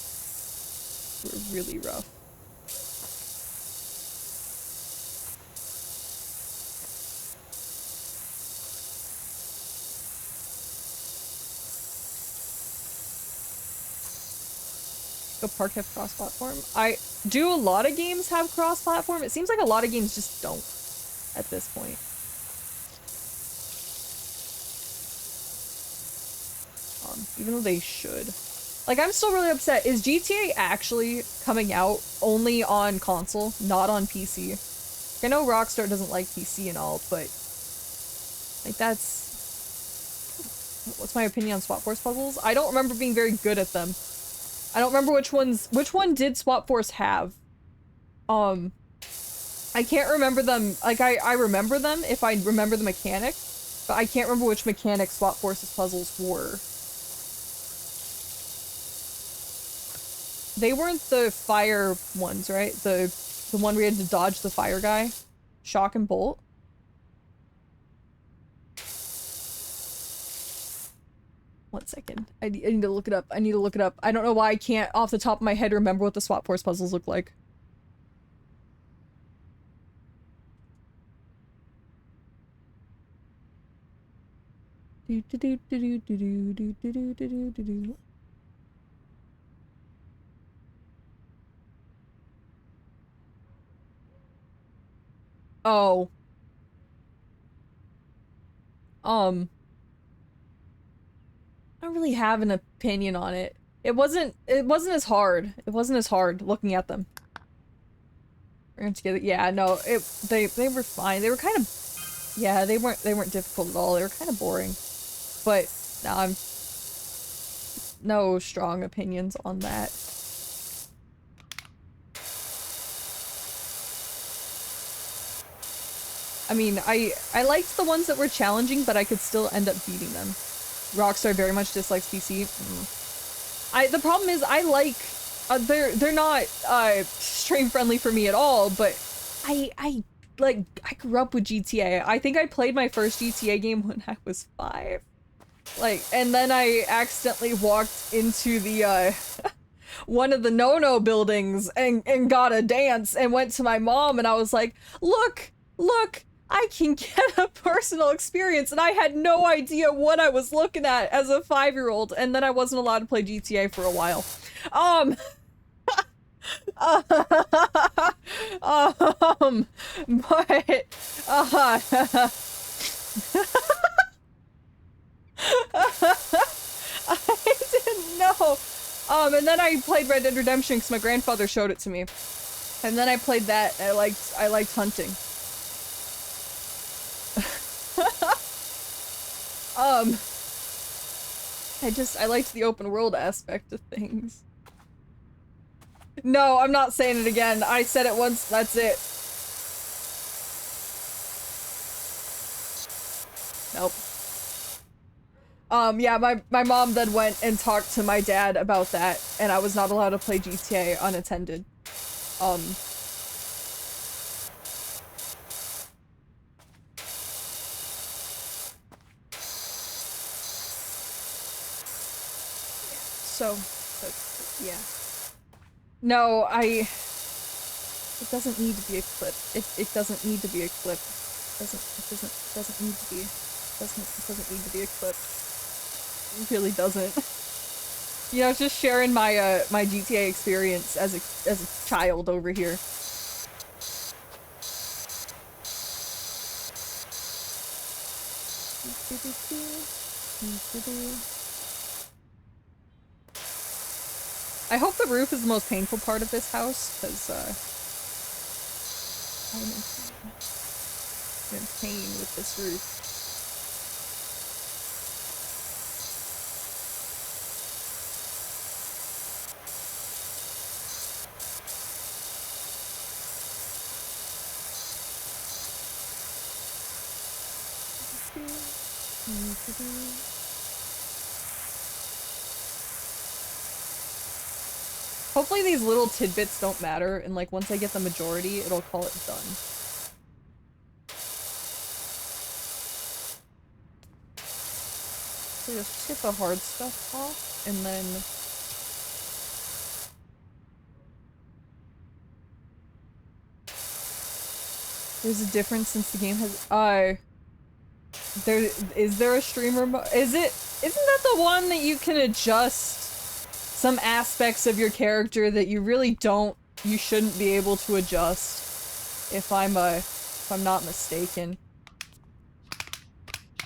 They were really rough. Go Park have cross-platform? Do a lot of games have cross-platform? It seems like a lot of games just don't at this point. Even though they should. Like, I'm still really upset. Is GTA actually coming out only on console, not on PC? I know Rockstar doesn't like PC and all, but... like, that's... what's my opinion on Swap Force puzzles? I don't remember being very good at them. I don't remember which one did Swap Force have? I can't remember them. Like, I remember them if I remember the mechanic, but I can't remember which mechanic Swap Force's puzzles were. They weren't the fire ones, right? The one where you had to dodge the fire guy? Shock and Bolt? One second. I need to look it up. I need to look it up. I don't know why I can't, off the top of my head, remember what the Swap Force puzzles look like. Oh. I don't really have an opinion on it. It wasn't as hard. It wasn't as hard looking at them. We're together. Yeah, no, they were fine. They were kind of, yeah, they weren't difficult at all. They were kind of boring. But now I'm no strong opinions on that. I mean, I liked the ones that were challenging, but I could still end up beating them. Rockstar very much dislikes PC. The problem is I like, they're not, stream friendly for me at all, but I grew up with GTA. I think I played my first GTA game when I was 5. Like, and then I accidentally walked into the, one of the no-no buildings and got a dance and went to my mom and I was like, look, I can get a personal experience, and I had no idea what I was looking at as a 5-year-old, and then I wasn't allowed to play GTA for a while. But, I didn't know. And then I played Red Dead Redemption because my grandfather showed it to me. And then I played that, and I liked hunting. I liked the open world aspect of things. No, I'm not saying it again. I said it once, that's it. Nope. Yeah, my mom then went and talked to my dad about that, and I was not allowed to play GTA unattended. So, yeah. No, it doesn't need to be a clip. It doesn't need to be a clip. It doesn't need to be. It doesn't need to be a clip. It really doesn't. You know, just sharing my my GTA experience as a child over here. I hope the roof is the most painful part of this house, because I'm in pain with this roof. Hopefully these little tidbits don't matter, and like once I get the majority, it'll call it done. So just get the hard stuff off, and then there's a difference since the game has is there a streamer mode? Isn't that the one that you can adjust some aspects of your character that you shouldn't be able to adjust, if I'm not mistaken.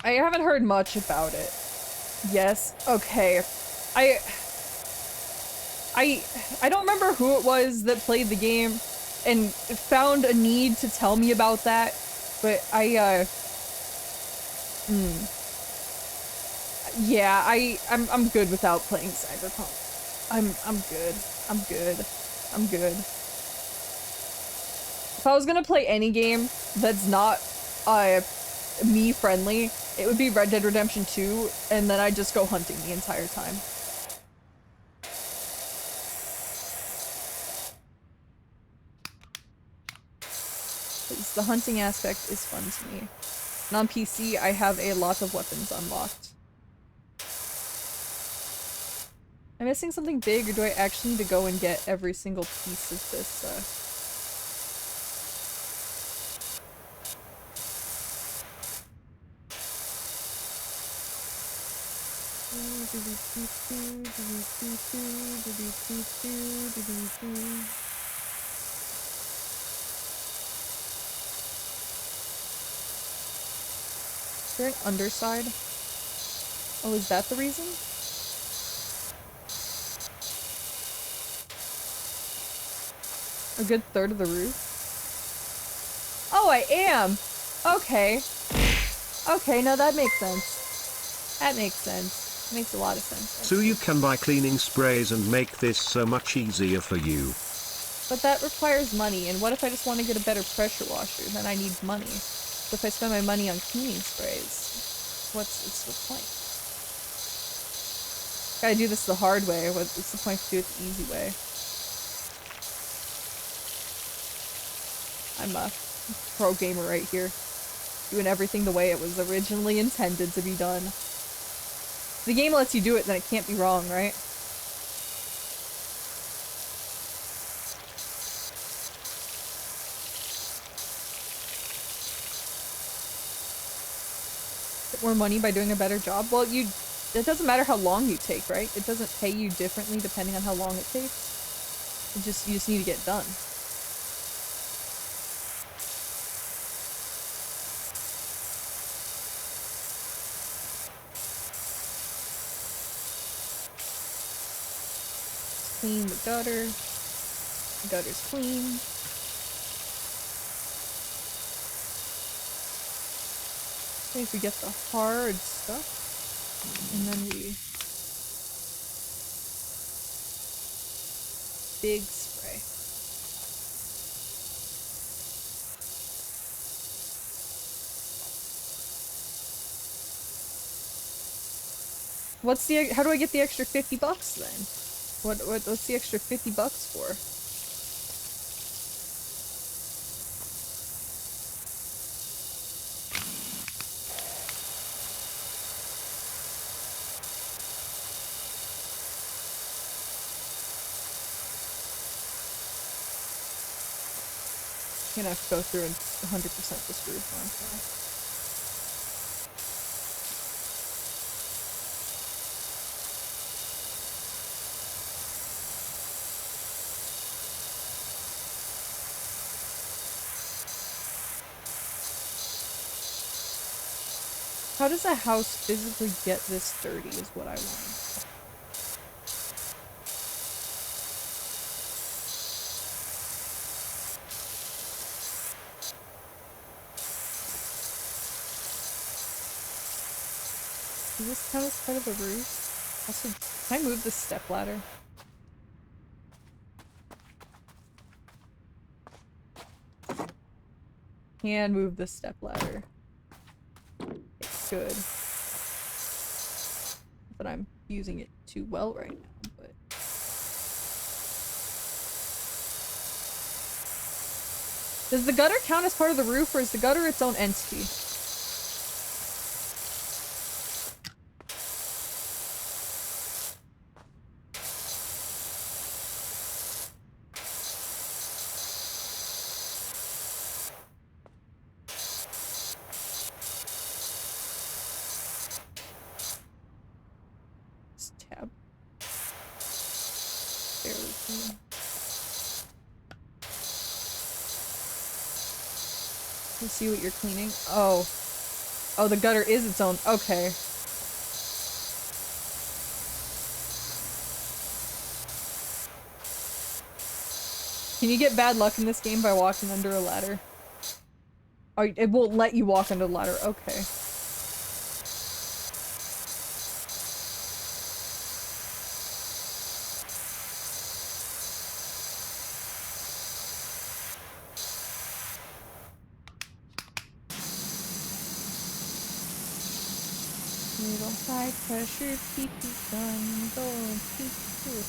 I haven't heard much about it. Yes, okay. I don't remember who it was that played the game and found a need to tell me about that, but yeah, I'm good without playing Cyberpunk. I'm good. I'm good. I'm good. If I was gonna play any game that's not me friendly, it would be Red Dead Redemption 2, and then I'd just go hunting the entire time. 'Cause the hunting aspect is fun to me. And on PC, I have a lot of weapons unlocked. Am I missing something big, or do I actually need to go and get every single piece of this, Is there an underside? Oh, is that the reason? A good third of the roof? Oh, I am! Okay. Okay, no, that makes sense. That makes sense. Makes a lot of sense. So you can buy cleaning sprays and make this so much easier for you. But that requires money, and what if I just want to get a better pressure washer? Then I need money. So if I spend my money on cleaning sprays, what's the point? Gotta do this the hard way. What's the point to do it the easy way? I'm a pro gamer right here. Doing everything the way it was originally intended to be done. If the game lets you do it, then it can't be wrong, right? Get more money by doing a better job? Well, it doesn't matter how long you take, right? It doesn't pay you differently depending on how long it takes. You just need to get done. Clean the gutter. The gutter's clean. Okay, if we get the hard stuff, and then we... Big spray. What's the, how do I get the extra 50 bucks then? What's the extra 50 bucks for? I'm gonna have to go through and 100% this roof on. How does a house physically get this dirty is what I want. Does this count as part of the roof? Also, can I move the stepladder? Can move the stepladder. Good. But I'm using it too well right now, but... Does the gutter count as part of the roof, or is the gutter its own entity? See what you're cleaning? Oh. Oh, the gutter is its own. Okay. Can you get bad luck in this game by walking under a ladder? Oh, it won't let you walk under the ladder. Okay. High pressure PP gun, don't keep it.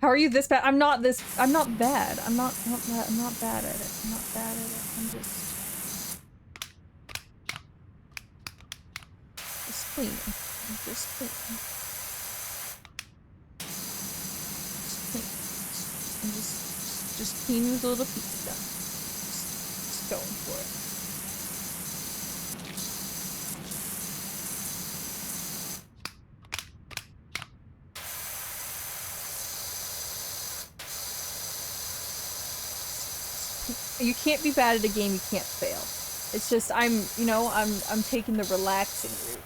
How are you this bad? I'm not bad. I'm not bad at it. I'm not bad at it. I'm just cleaning. I'm just cleaning. I'm just cleaning the little piece down. Just going for it. You can't be bad at a game you can't fail. It's just I'm taking the relaxing route.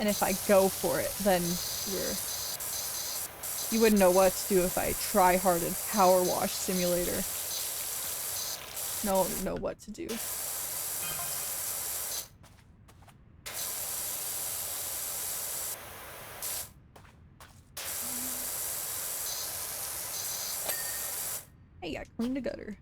And if I go for it, then you wouldn't know what to do if I try-harded Power Wash Simulator. No one would know what to do. Hey, I cleaned the gutter.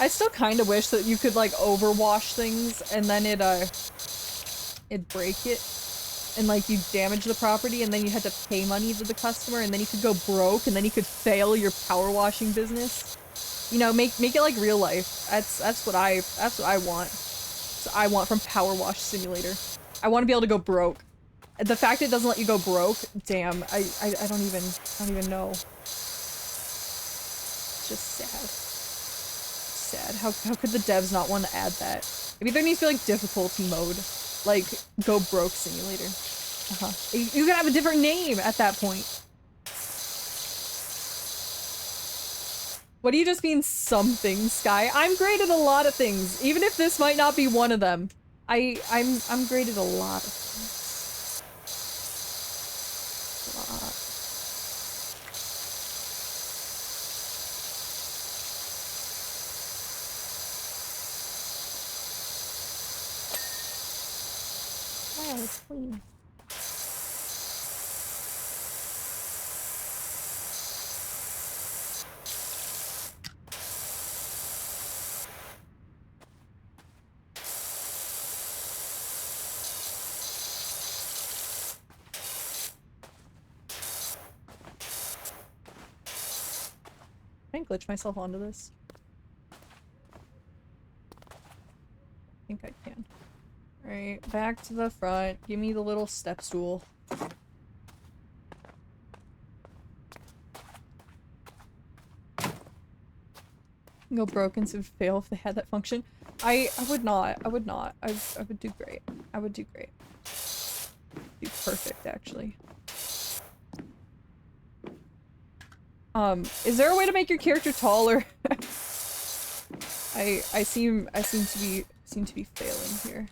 I still kind of wish that you could like overwash things and then it'd break it and like you damage the property and then you had to pay money to the customer and then you could go broke and then you could fail your power washing business. You know, make it like real life. That's what I want. That's what I want from Power Wash Simulator. I want to be able to go broke. The fact it doesn't let you go broke, damn, I don't even know. It's just sad. Sad. How could the devs not want to add that? Maybe there needs to be like difficulty mode, like go broke simulator. You can have a different name at that point. What do you just mean something, Sky? I'm great at a lot of things, even if this might not be one of them. I'm great at a lot of things. A lot. Wow, it's clean. Can I glitch myself onto this? I think I can. Alright, back to the front. Give me the little step stool. Go broken so it would fail if they had that function. I would not. I would not. I would do great. I would do great. Do perfect, actually. Is there a way to make your character taller? I seem to be failing here.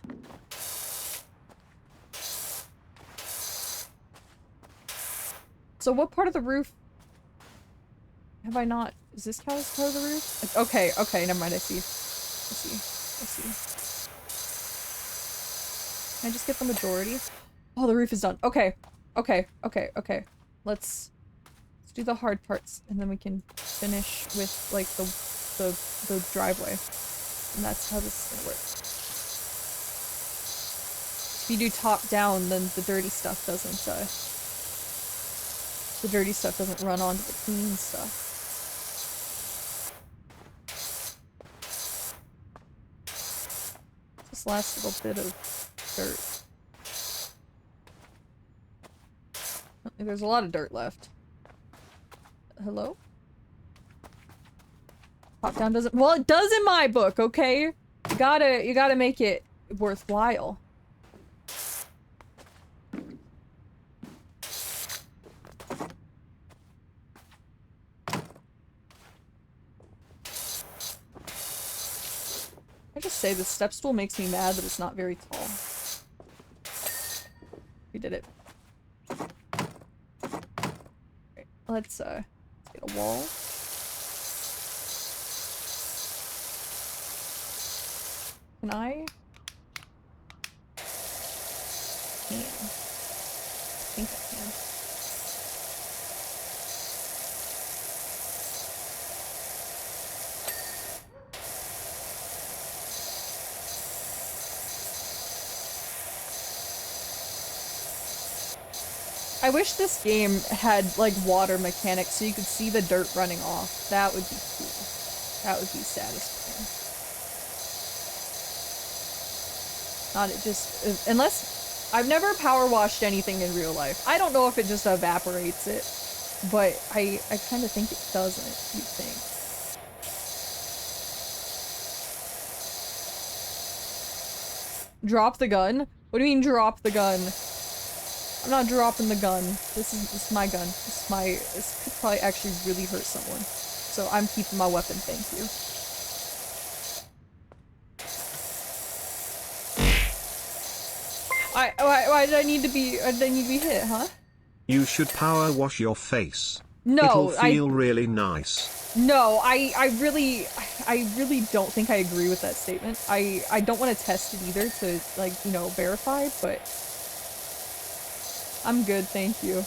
So what part of the roof have I not? Is this count as part of the roof? Okay, okay, never mind. I see. Can I just get the majority? Oh, the roof is done. Okay, okay. Let's do the hard parts, and then we can finish with like the driveway, and that's how this is gonna work. If you do top down, then the dirty stuff doesn't run onto the clean stuff. This last little bit of dirt. There's a lot of dirt left. Hello? Top down doesn't— well, it does in my book, okay? You gotta make it worthwhile. I just say the step stool makes me mad that it's not very tall. We did it. Okay, let's get a wall. Can I? I think I can. I wish this game had, like, water mechanics so you could see the dirt running off. That would be cool. That would be satisfying. Not it just— unless— I've never power washed anything in real life. I don't know if it just evaporates it, but I kind of think it doesn't, you'd think. Drop the gun? What do you mean drop the gun? I'm not dropping the gun. This is my gun. This could probably actually really hurt someone. So I'm keeping my weapon, thank you. Why did I need to be hit, huh? You should power wash your face. No, it'll feel really nice. No, I really don't think I agree with that statement. I don't want to test it either to, like, you know, verify, but I'm good, thank you.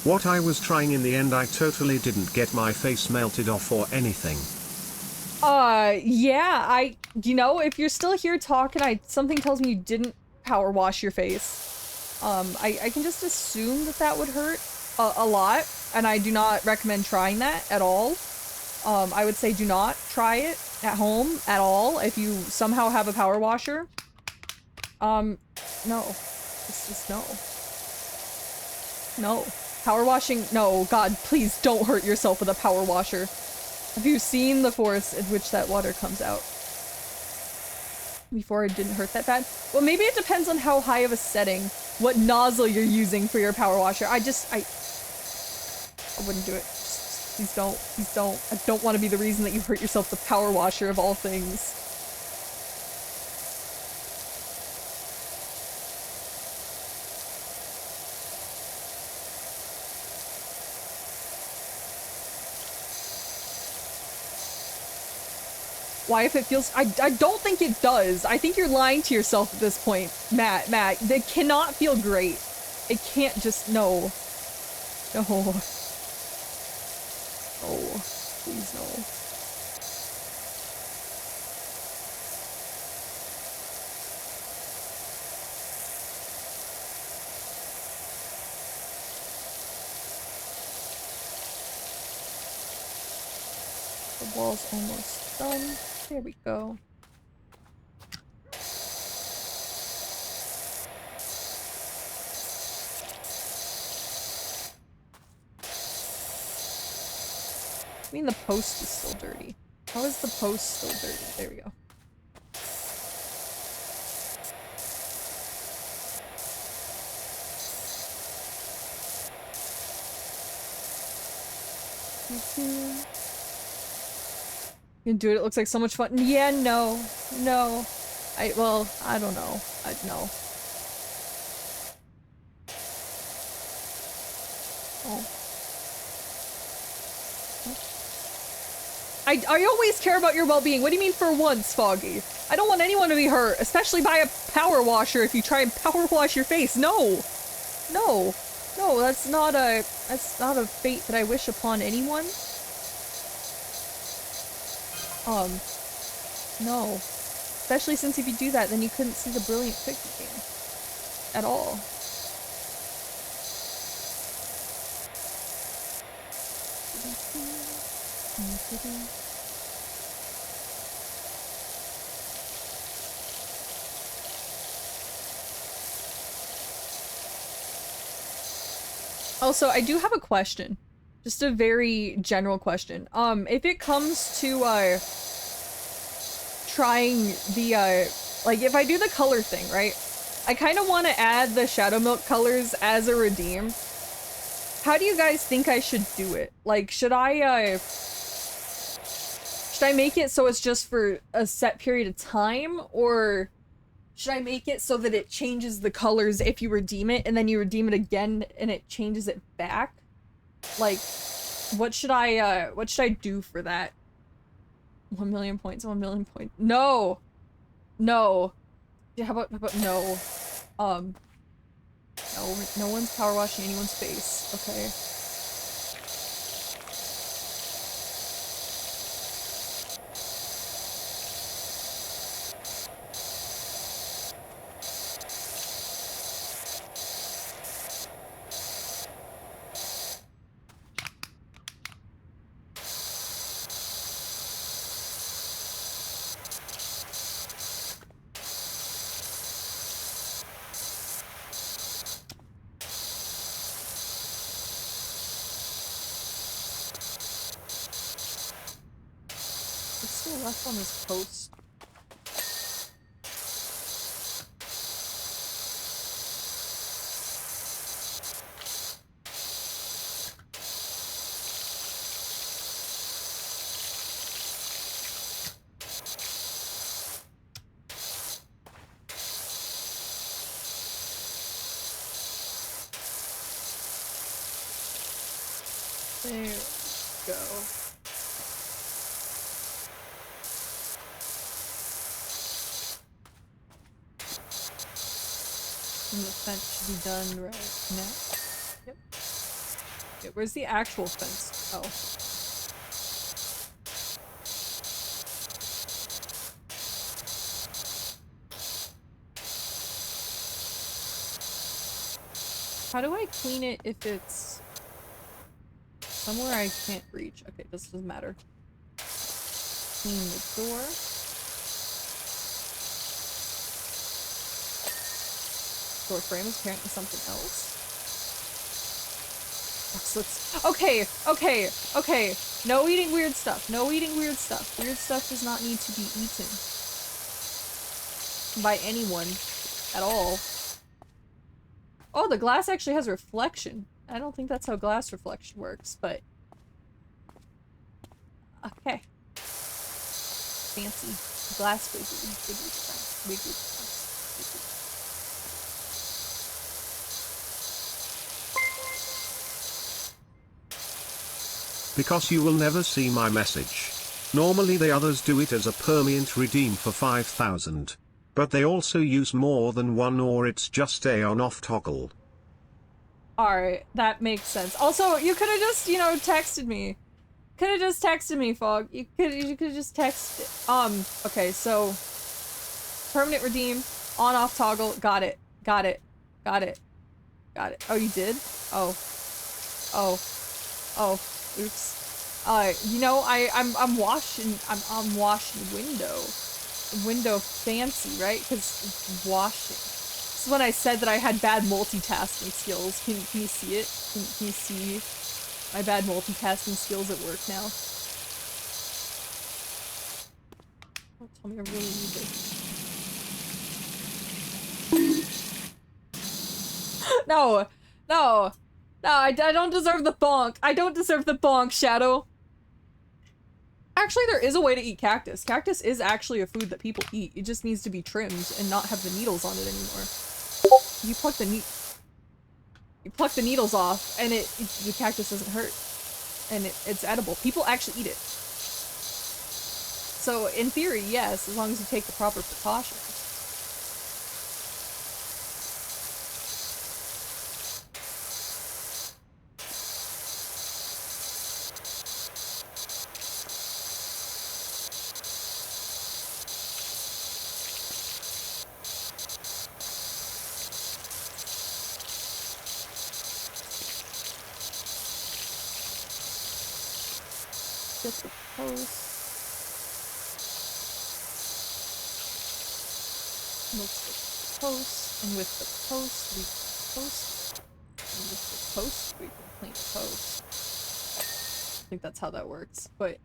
What I was trying in the end, I totally didn't get my face melted off or anything. Yeah, you know, if you're still here talking, something tells me you didn't power wash your face. I can just assume that that would hurt a lot, and I do not recommend trying that at all. I would say do not try it at home at all if you somehow have a power washer. No. Just no. No. Power washing, no, God, please don't hurt yourself with a power washer. Have you seen the force in which that water comes out? Before it didn't hurt that bad? Well, maybe it depends on how high of a setting, what nozzle you're using for your power washer. I wouldn't do it. Just, please don't. Please don't. I don't want to be the reason that you hurt yourself with a power washer of all things. Why if it feels- I don't think it does. I think you're lying to yourself at this point, Matt. They cannot feel great. It can't just- no. No. No. Please no. The wall's almost done. There we go. I mean, the post is still dirty. How is the post still dirty? There we go. You can do it. It looks like so much fun. Yeah, no. No. Well, I don't know. No. Oh. I always care about your well-being. What do you mean for once, Foggy? I don't want anyone to be hurt, especially by a power washer if you try and power wash your face. No! No. No, that's not a fate that I wish upon anyone. No. Especially since if you do that, then you couldn't see the brilliant cookie game. At all. Also, I do have a question. Just a very general question. If it comes to, trying the, like, if I do the color thing, right? I kind of want to add the Shadow Milk colors as a redeem. How do you guys think I should do it? Like, should I make it so it's just for a set period of time? Or should I make it so that it changes the colors if you redeem it, and then you redeem it again and it changes it back? Like, what should I do for that? 1 million points, 1 million points. No! No. Yeah, how about no? No, no one's power washing anyone's face, okay? Left on this post. There we go. And the fence should be done right now. Yep. Okay, where's the actual fence? Oh. How do I clean it if it's somewhere I can't reach? Okay, this doesn't matter. Clean the door. Door frame is apparently something else. So let's, okay. No eating weird stuff. No eating weird stuff. Weird stuff does not need to be eaten by anyone at all. Oh, the glass actually has reflection. I don't think that's how glass reflection works, but okay. Fancy glass wiggly. Because you will never see my message. Normally the others do it as a permanent redeem for 5,000. But they also use more than one, or it's just a on-off toggle. Alright, that makes sense. Also, you could've just, you know, texted me. Could've just texted me, Fog. You could've just texted. Okay, so permanent redeem, on-off toggle, got it. Oh, you did? Oh, oops. You know, I'm washing window fancy, right? Because washing. This is when I said that I had bad multitasking skills. Can you see it? Can you see my bad multitasking skills at work now? Don't tell me I really need this. No, I don't deserve the bonk. I don't deserve the bonk, Shadow. Actually, there is a way to eat cactus. Cactus is actually a food that people eat. It just needs to be trimmed and not have the needles on it anymore. You pluck the needles off, and the cactus doesn't hurt, and it's edible. People actually eat it. So in theory, yes, as long as you take the proper precautions. Get the post. Let's get the post, and with the post, we can post. And with the post, we can clean the post. I think that's how that works, but...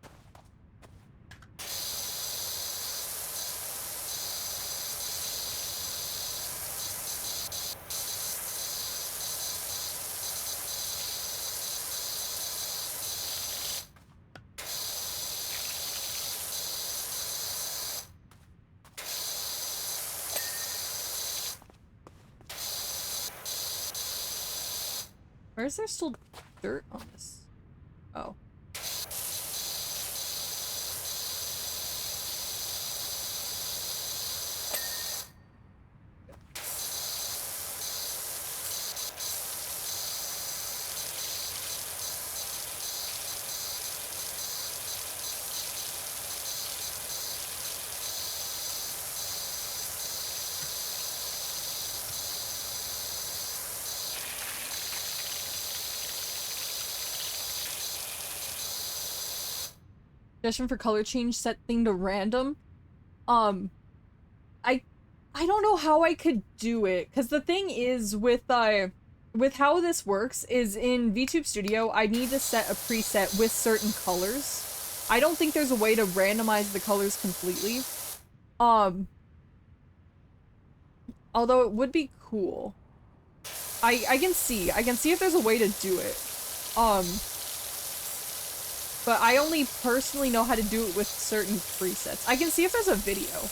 Or is there still dirt on this? Oh. Suggestion for color change, set thing to random. I don't know how I could do it, because the thing is with how this works is in VTube Studio, I need to set a preset with certain colors. I don't think there's a way to randomize the colors completely. Although it would be cool. I can see if there's a way to do it. But I only personally know how to do it with certain presets. I can see if there's a video.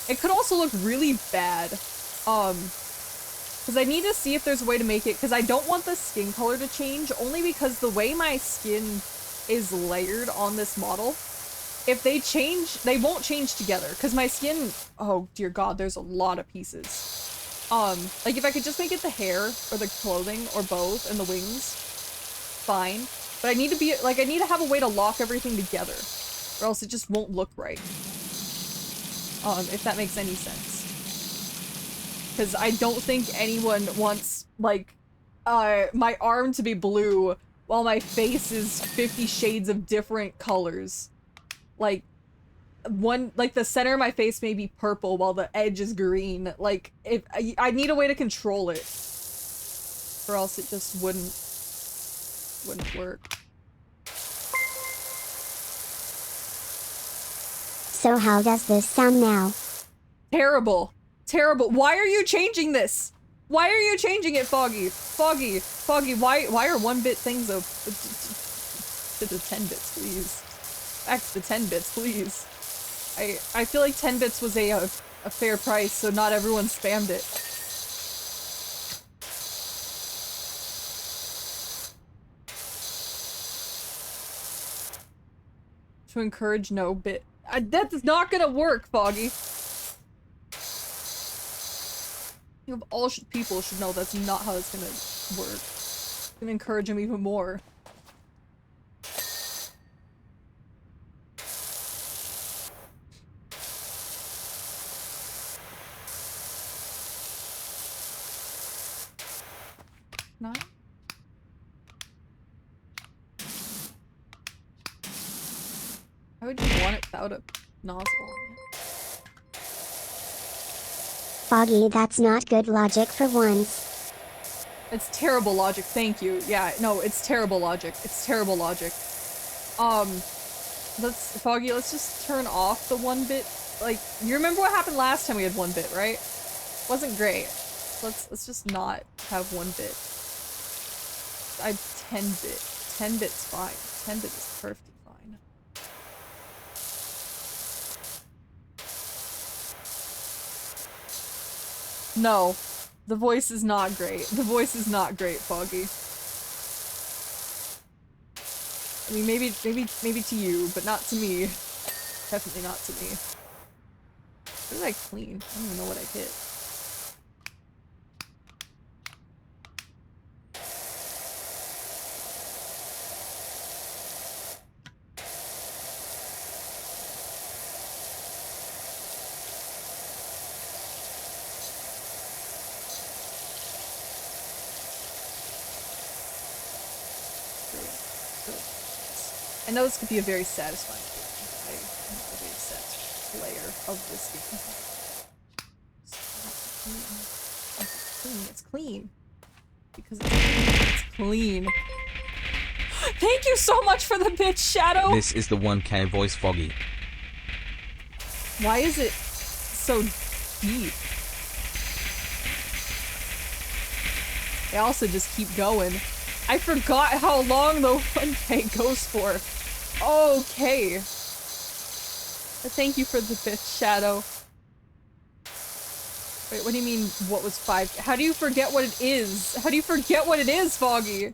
It could also look really bad. Because I need to see if there's a way to make it, because I don't want the skin color to change, only because the way my skin is layered on this model, if they change, they won't change together, because my skin, oh dear god, there's a lot of pieces. Like if I could just make it the hair, or the clothing, or both, and the wings, fine. But I need to be, like, I need to have a way to lock everything together, or else it just won't look right. If that makes any sense. Because I don't think anyone wants, like, my arm to be blue while my face is 50 shades of different colors. Like, the center of my face may be purple while the edge is green. Like, if I need a way to control it, or else it just wouldn't work. So how does this sound now? Terrible. Terrible. Why are you changing this? Why are you changing it, Foggy? Foggy, why are 1-bit things to the 10 bits, please? Back to the 10 bits, please. I feel like 10 bits was a fair price, so not everyone spammed it. To encourage no bit. That's not gonna work, Foggy. You of all people should know that's not how it's gonna work. It's gonna encourage him even more. Not? Why would you want it without a nozzle on it? Foggy, that's not good logic for once. It's terrible logic, thank you. Yeah, no, it's terrible logic. It's terrible logic. Foggy, let's just turn off the 1-bit. Like, you remember what happened last time we had 1-bit, right? Wasn't great. Let's just not have 1-bit. 10-bit. 10-bit's fine. 10-bit is perfectly fine. No. The voice is not great. The voice is not great, Foggy. I mean, maybe to you, but not to me. Definitely not to me. What did I clean? I don't even know what I hit. I know this could be a very satisfying game. I'm a very set player of this game. It's clean. Because it's clean. Thank you so much for the bitch, Shadow! This is the 1K voice, Foggy. Why is it so deep? They also just keep going. I forgot how long the 1K goes for. Okay. Thank you for the bitch, Shadow. Wait, what do you mean, what was 5? How do you forget what it is? How do you forget what it is, Foggy?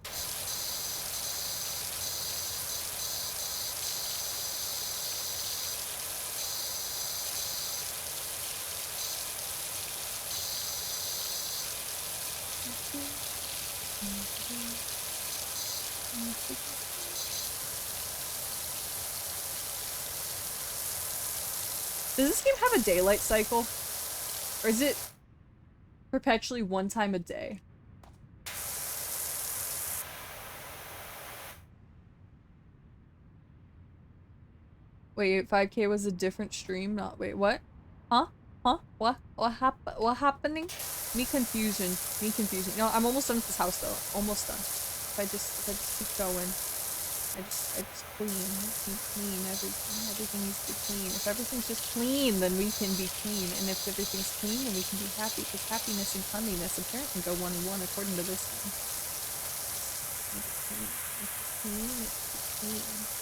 Does this game have a daylight cycle? Or is it perpetually one time a day? Wait, 5K was a different stream? Not wait, what? Huh? Huh? What happening? Me confusion. You know, I'm almost done with this house though. Almost done. If I just keep going. I just clean everything. Everything needs to be clean. If everything's just clean, then we can be clean. And if everything's clean, then we can be happy. Because happiness and cleanliness apparently go 1 and 1 according to this one. It's clean.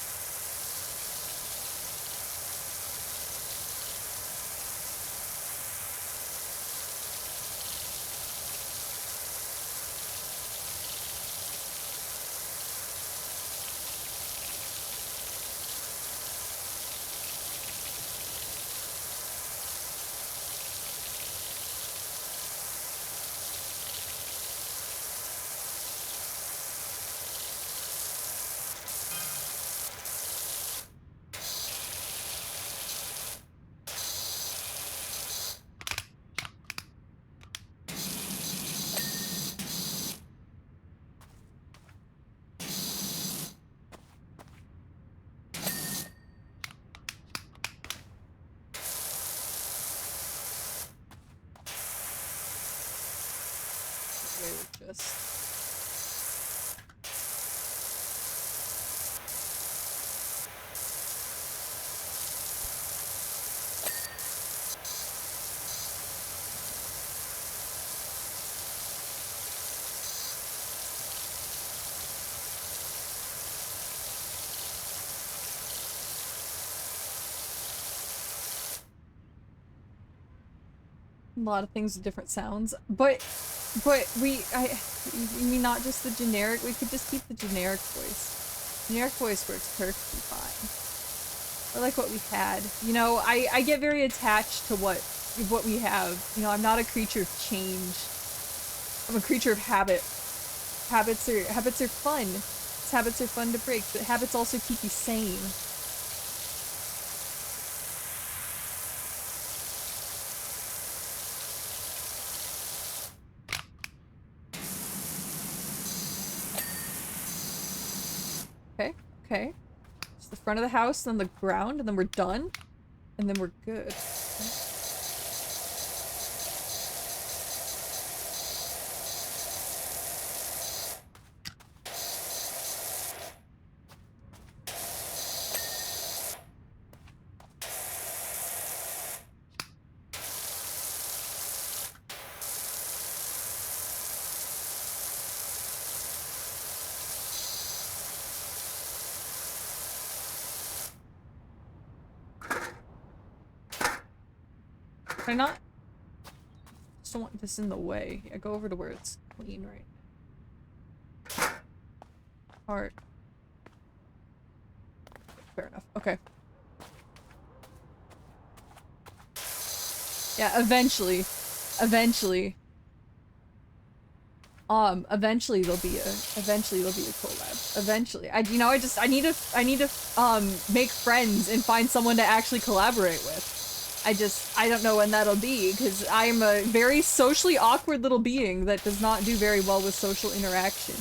just... A lot of things with different sounds, but you mean not just the generic? We could just keep the generic voice. Generic voice works perfectly fine. I like what we had. You know, I get very attached to what we have. You know, I'm not a creature of change. I'm a creature of habit. Habits are fun. Habits are fun to break, but habits also keep you sane. Okay. It's the front of the house, then the ground, and then we're done. And then we're good. Can I not? Just don't want this in the way. Yeah, go over to where it's clean, right? Heart. Fair enough. Okay. Yeah, eventually there'll be a collab. Eventually. I need to make friends and find someone to actually collaborate with. I don't know when that'll be, because I'm a very socially awkward little being that does not do very well with social interaction.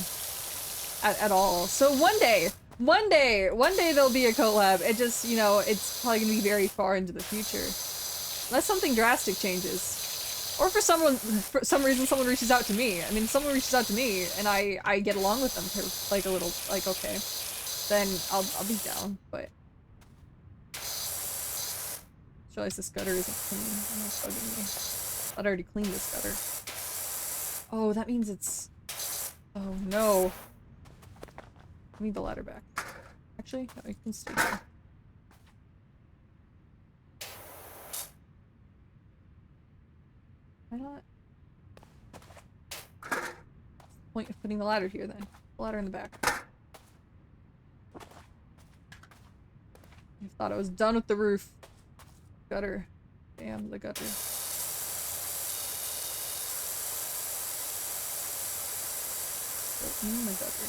At all. So one day there'll be a collab. It just, you know, it's probably gonna be very far into the future. Unless something drastic changes. Or for some reason someone reaches out to me. I mean, if someone reaches out to me and I get along with them for like a little, like, okay. Then I'll be down, but... Realize this gutter isn't clean. That's bugging me. I thought I already cleaned this gutter. Oh, that means it's... Oh no. I need the ladder back. Actually, no, I can stay there. Why not? What's the point of putting the ladder here then? The ladder in the back. I thought I was done with the roof. Gutter. Damn the gutter. The gutter.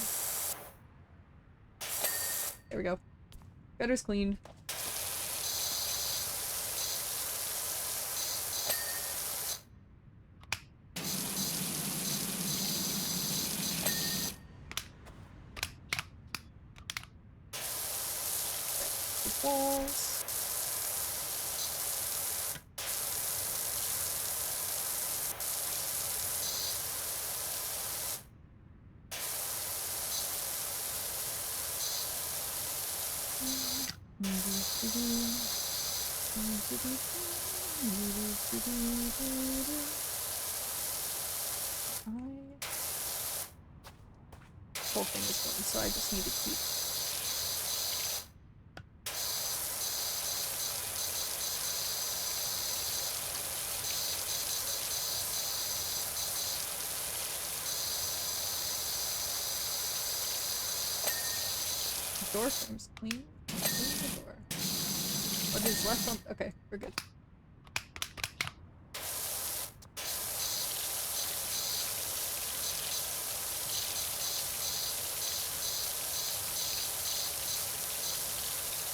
There we go. Gutter's cleaned. The walls. Whole thing is done, so I just need to keep. The door frame's clean. Clean the door. What is left on? Okay, we're good.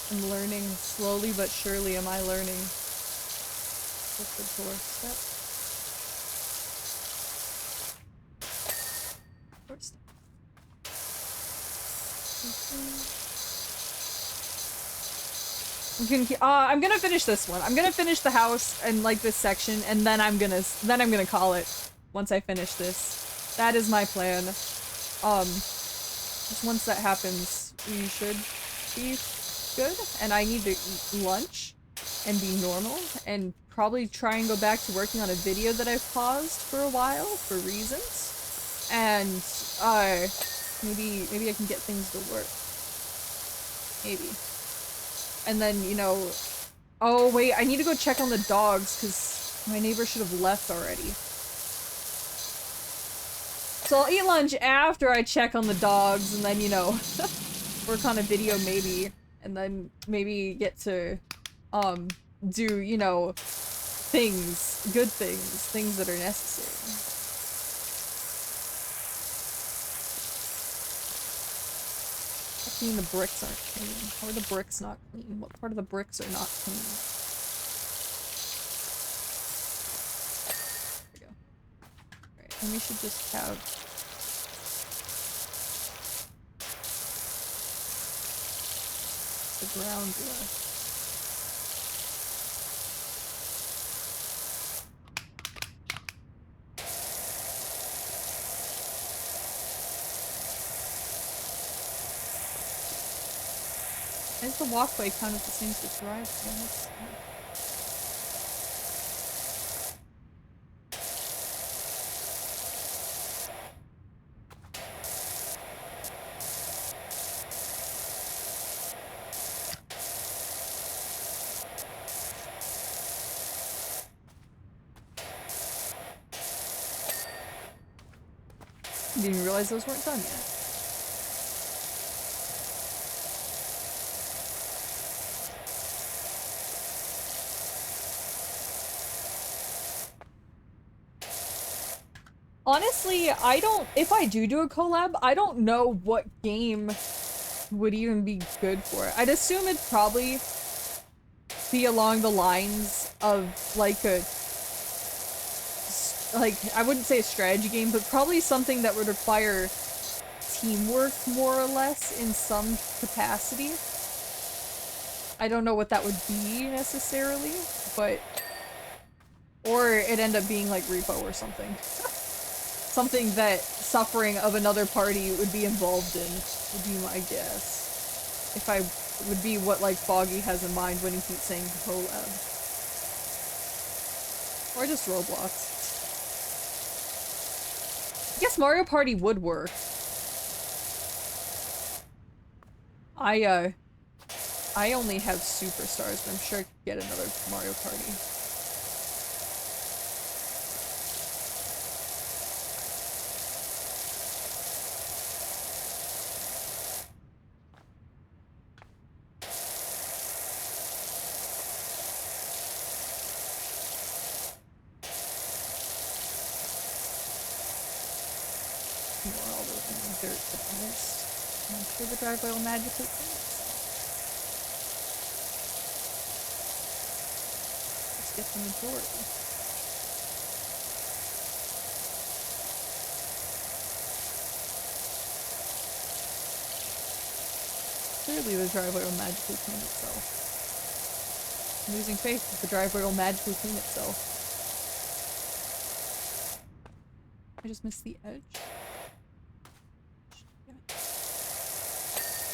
I'm learning slowly but surely. Am I learning? What's the door step? Door step. I'm gonna finish this one. I'm gonna finish the house and like this section, and then I'm gonna call it once I finish this. That is my plan. Just once that happens, we should be good. And I need to eat lunch and be normal and probably try and go back to working on a video that I've paused for a while for reasons. And maybe I can get things to work. Maybe. And then, you know, oh wait, I need to go check on the dogs because my neighbor should have left already. So I'll eat lunch after I check on the dogs and then, you know, work on a video maybe. And then maybe get to, do, you know, things, good things that are necessary. I mean the bricks aren't clean. How are the bricks not clean? What part of the bricks are not clean? There we go. Alright, and we should just have... the ground left. Is the walkway kind of the same as the driveway? Didn't even realize those weren't done yet. Honestly, if I do a collab, I don't know what game would even be good for it. I'd assume it'd probably be along the lines of like I wouldn't say a strategy game, but probably something that would require teamwork more or less in some capacity. I don't know what that would be necessarily, but or it'd end up being like Repo or something. Something that suffering of another party would be involved in, would be my guess. If I would be what like Foggy has in mind when he keeps saying collab. Or just Roblox. I guess Mario Party would work. I only have superstars, but I'm sure I could get another Mario Party. All those dirt to the mist. I'm sure the driveway will magically clean itself. Let's get the majority. Clearly the driveway will magically clean itself. I'm losing faith that the driveway will magically clean itself. I just missed the edge.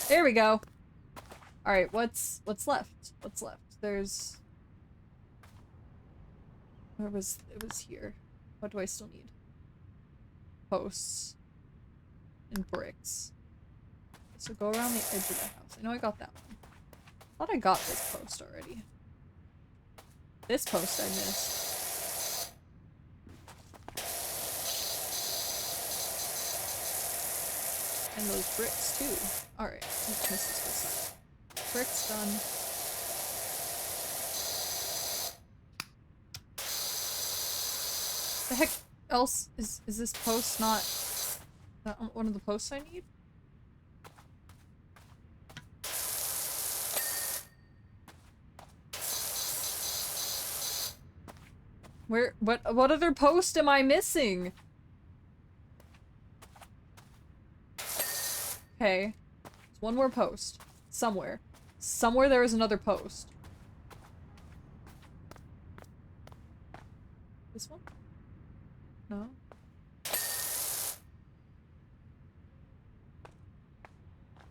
There we go. All right, what's left? What's left? There's it was here. What do I still need? Posts and bricks. So go around the edge of the house. I know I got that one. I thought I got this post already. This post I missed. And those bricks too. Alright, let's miss this side. Bricks done. The heck else is this post not one of the posts I need? What other post am I missing? Okay. There's one more post. Somewhere. Somewhere there is another post. This one? No?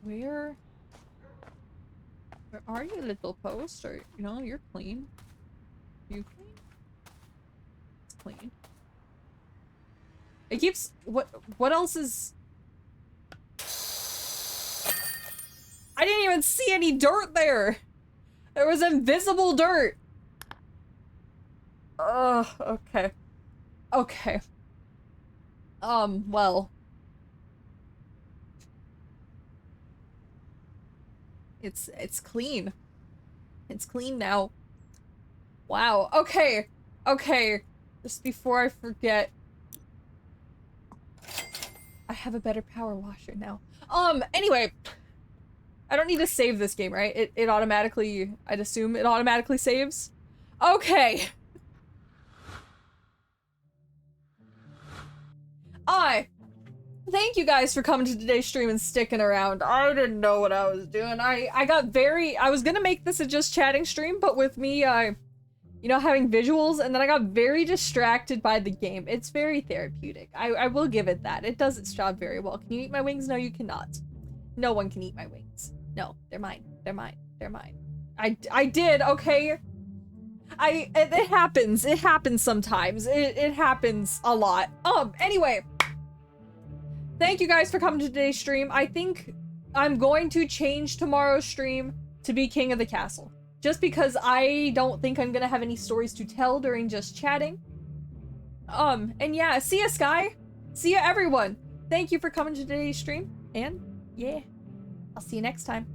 Where are you, little post? Or, you know, you're clean. You clean? It's clean. It keeps... What else is... I didn't even see any dirt there! There was invisible dirt! Ugh, okay. Okay. Well. It's clean. It's clean now. Wow. Okay. Okay. Just before I forget. I have a better power washer now. Anyway. I don't need to save this game, right? It automatically, I'd assume it automatically saves. Okay. Thank you guys for coming to today's stream and sticking around. I didn't know what I was doing. I was gonna make this a just chatting stream, but with me, you know, having visuals, and then I got very distracted by the game. It's very therapeutic. I will give it that. It does its job very well. Can you eat my wings? No, you cannot. No one can eat my wings. No, they're mine. They're mine. They're mine. I did, okay? It happens. It happens sometimes. It happens a lot. Anyway. Thank you guys for coming to today's stream. I think I'm going to change tomorrow's stream to be King of the Castle. Just because I don't think I'm gonna have any stories to tell during just chatting. And yeah, see ya, Sky. See ya, everyone. Thank you for coming to today's stream. And yeah, I'll see you next time.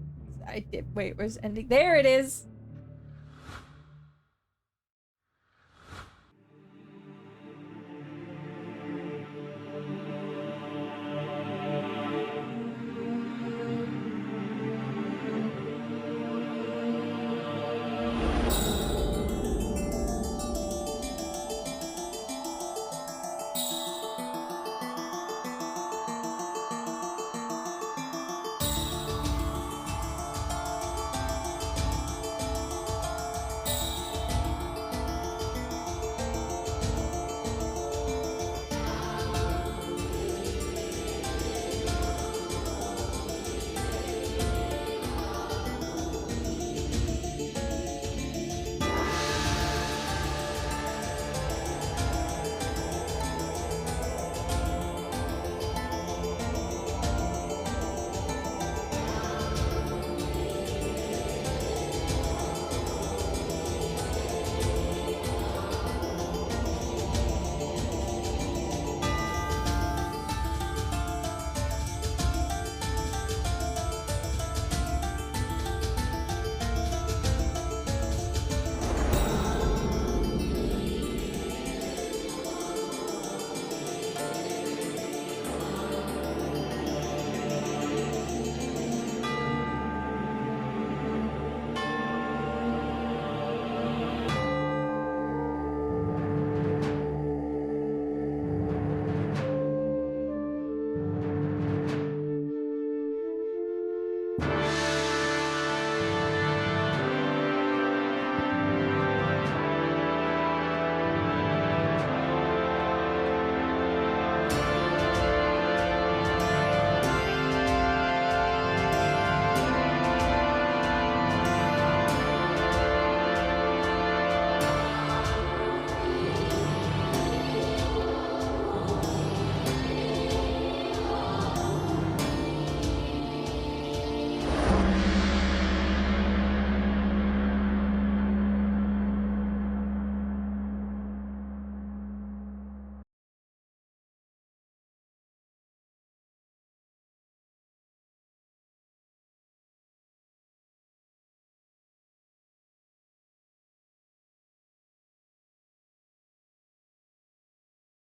Wait, where's ending? There it is.